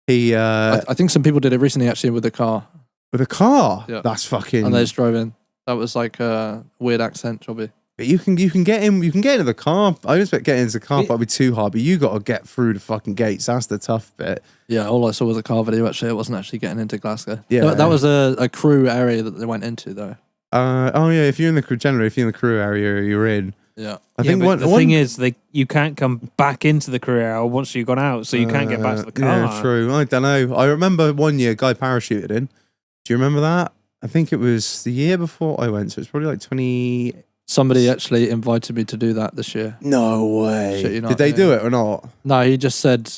He I think some people did it recently, actually, with the car, with a car. Yeah. That's fucking. and they just drove in. That was like a weird accent jobby. But you can get in. You can get into the car. I expect getting into the car It- might be too hard, but you got to get through the fucking gates. That's the tough bit. Yeah, all I saw was a car video. Actually, it wasn't actually getting into Glasgow. Yeah. that was a crew area that they went into, though. Oh yeah, if you're in the crew, generally, if you're in the crew area, you're in. Yeah, I think but one the thing is, you can't come back into the career once you've gone out, so you can't get back to the car. Yeah, true. I don't know. I remember one year a guy parachuted in. Do you remember that? I think it was the year before I went, so it's probably like 20. somebody actually invited me to do that this year. No way. Shit you not, Did they yeah. do it or not? No, he just said,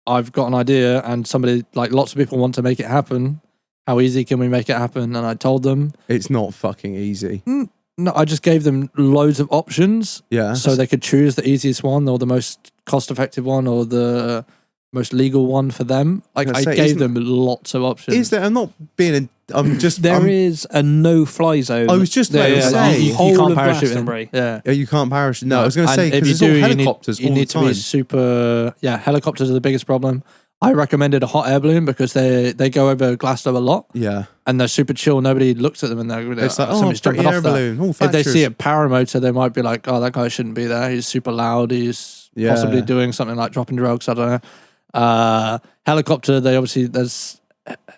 "I've got an idea, and somebody like lots of people want to make it happen. How easy can we make it happen?" And I told them, It's not fucking easy. no, I just gave them loads of options. Yeah. So they could choose the easiest one or the most cost-effective one or the most legal one for them. Like, gonna I say, gave isn't- them lots of options. Is there? I'm not being. I'm just. There is a no-fly zone. I was just about to Yeah, say. you whole can't of parachute in. Glastonbury. Yeah. You can't parachute. No, I was going to say And because if it's you all do, helicopters you all need the to be time. super. Yeah, helicopters are the biggest problem. I recommended a hot air balloon because they go over Glasgow a lot Yeah. and they're super chill. Nobody looks at them and they're It's like, somebody's pretty jumping air off that. balloon. Oh, If they see a thatchers. paramotor, they might be like, "Oh, that guy shouldn't be there. He's super loud. He's Yeah. possibly doing something like dropping drugs." I don't know. Helicopter,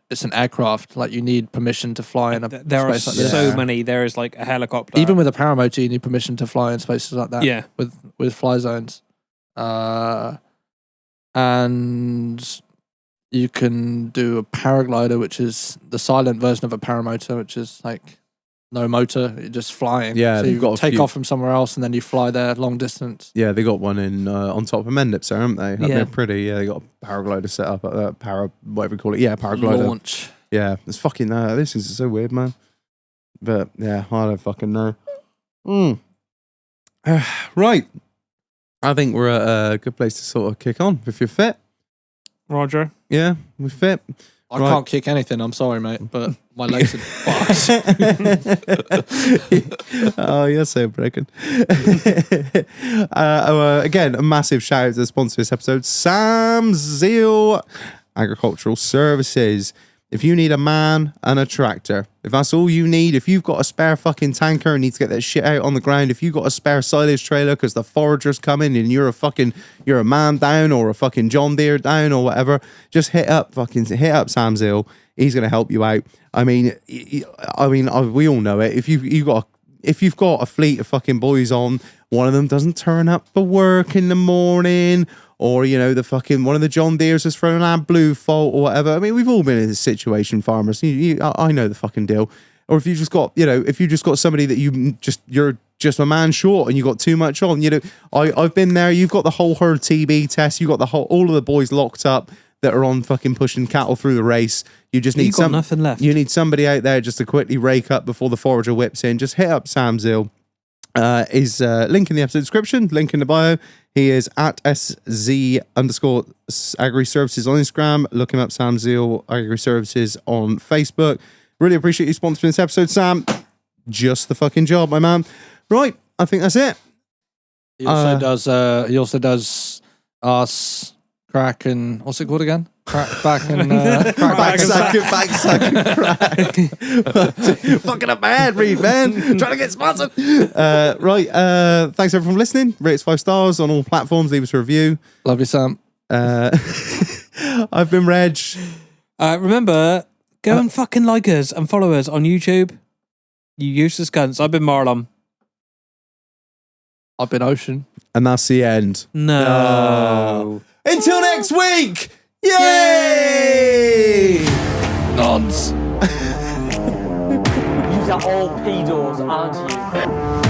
it's an aircraft. Like, you need permission to fly in a There are space like this. so Yeah. many. There is like a helicopter. Even with a paramotor, you need permission to fly in spaces like that. yeah, with fly zones. And you can do a paraglider, which is the silent version of a paramotor, which is like no motor, you're just flying. Yeah, so they've you got a take few- off from somewhere else and then you fly there long distance. Yeah, they got one in on top of Mendips there, haven't they? Yeah. They're pretty. Yeah, they got a paraglider set up. Whatever you call it. Yeah, paraglider. Launch. Yeah, it's fucking. This is so weird, man. But yeah, I don't fucking know. Right. I think we're at a good place to sort of kick on if you're fit. Roger. Yeah, we're fit. I Right. can't kick anything, I'm sorry, mate, but my legs are fucked. Oh, you're so broken. Again, a massive shout out to the sponsor of this episode, Sam Zeal Agricultural Services. If you need a man and a tractor, if that's all you need, if you've got a spare fucking tanker and need to get that shit out on the ground, if you've got a spare silage trailer because the forager's coming and you're a man down or a fucking John Deere down or whatever, just hit up Sam Zeal. He's going to help you out. I mean, we all know it. If you've got a fleet of fucking boys on, one of them doesn't turn up for work in the morning, or, you know, the fucking one of the John Deeres has thrown out blue fault or whatever. I mean, we've all been in this situation, farmers. I know the fucking deal. Or if you just got, you know, if you just got somebody that you're just a man short and you got too much on, you know, I've been there. You've got the whole herd TB test. You've got all of the boys locked up that are on fucking pushing cattle through the race. You just need nothing left. You need somebody out there just to quickly rake up before the forager whips in. Just hit up Sam Zeal. His link in the episode description, link in the bio. He is at @SZ_Agri Services on Instagram. Look him up, Sam Zeal Agri Services on Facebook. Really appreciate you sponsoring this episode, Sam. Just the fucking job, my man. Right, I think that's it. He also does us crack and what's it called again? Crack back and Back sucking crack. Fucking up my head, Reed, man. Trying to get sponsored. Right. Thanks everyone for listening. Rate us 5 stars on all platforms. Leave us a review. Love you, Sam. I've been Reg. Remember, go and fucking like us and follow us on YouTube. You useless cunts. I've been Marlon. I've been Ocean. And that's the end. No. Until next week. Yay! Nods. You are all pedos, aren't you?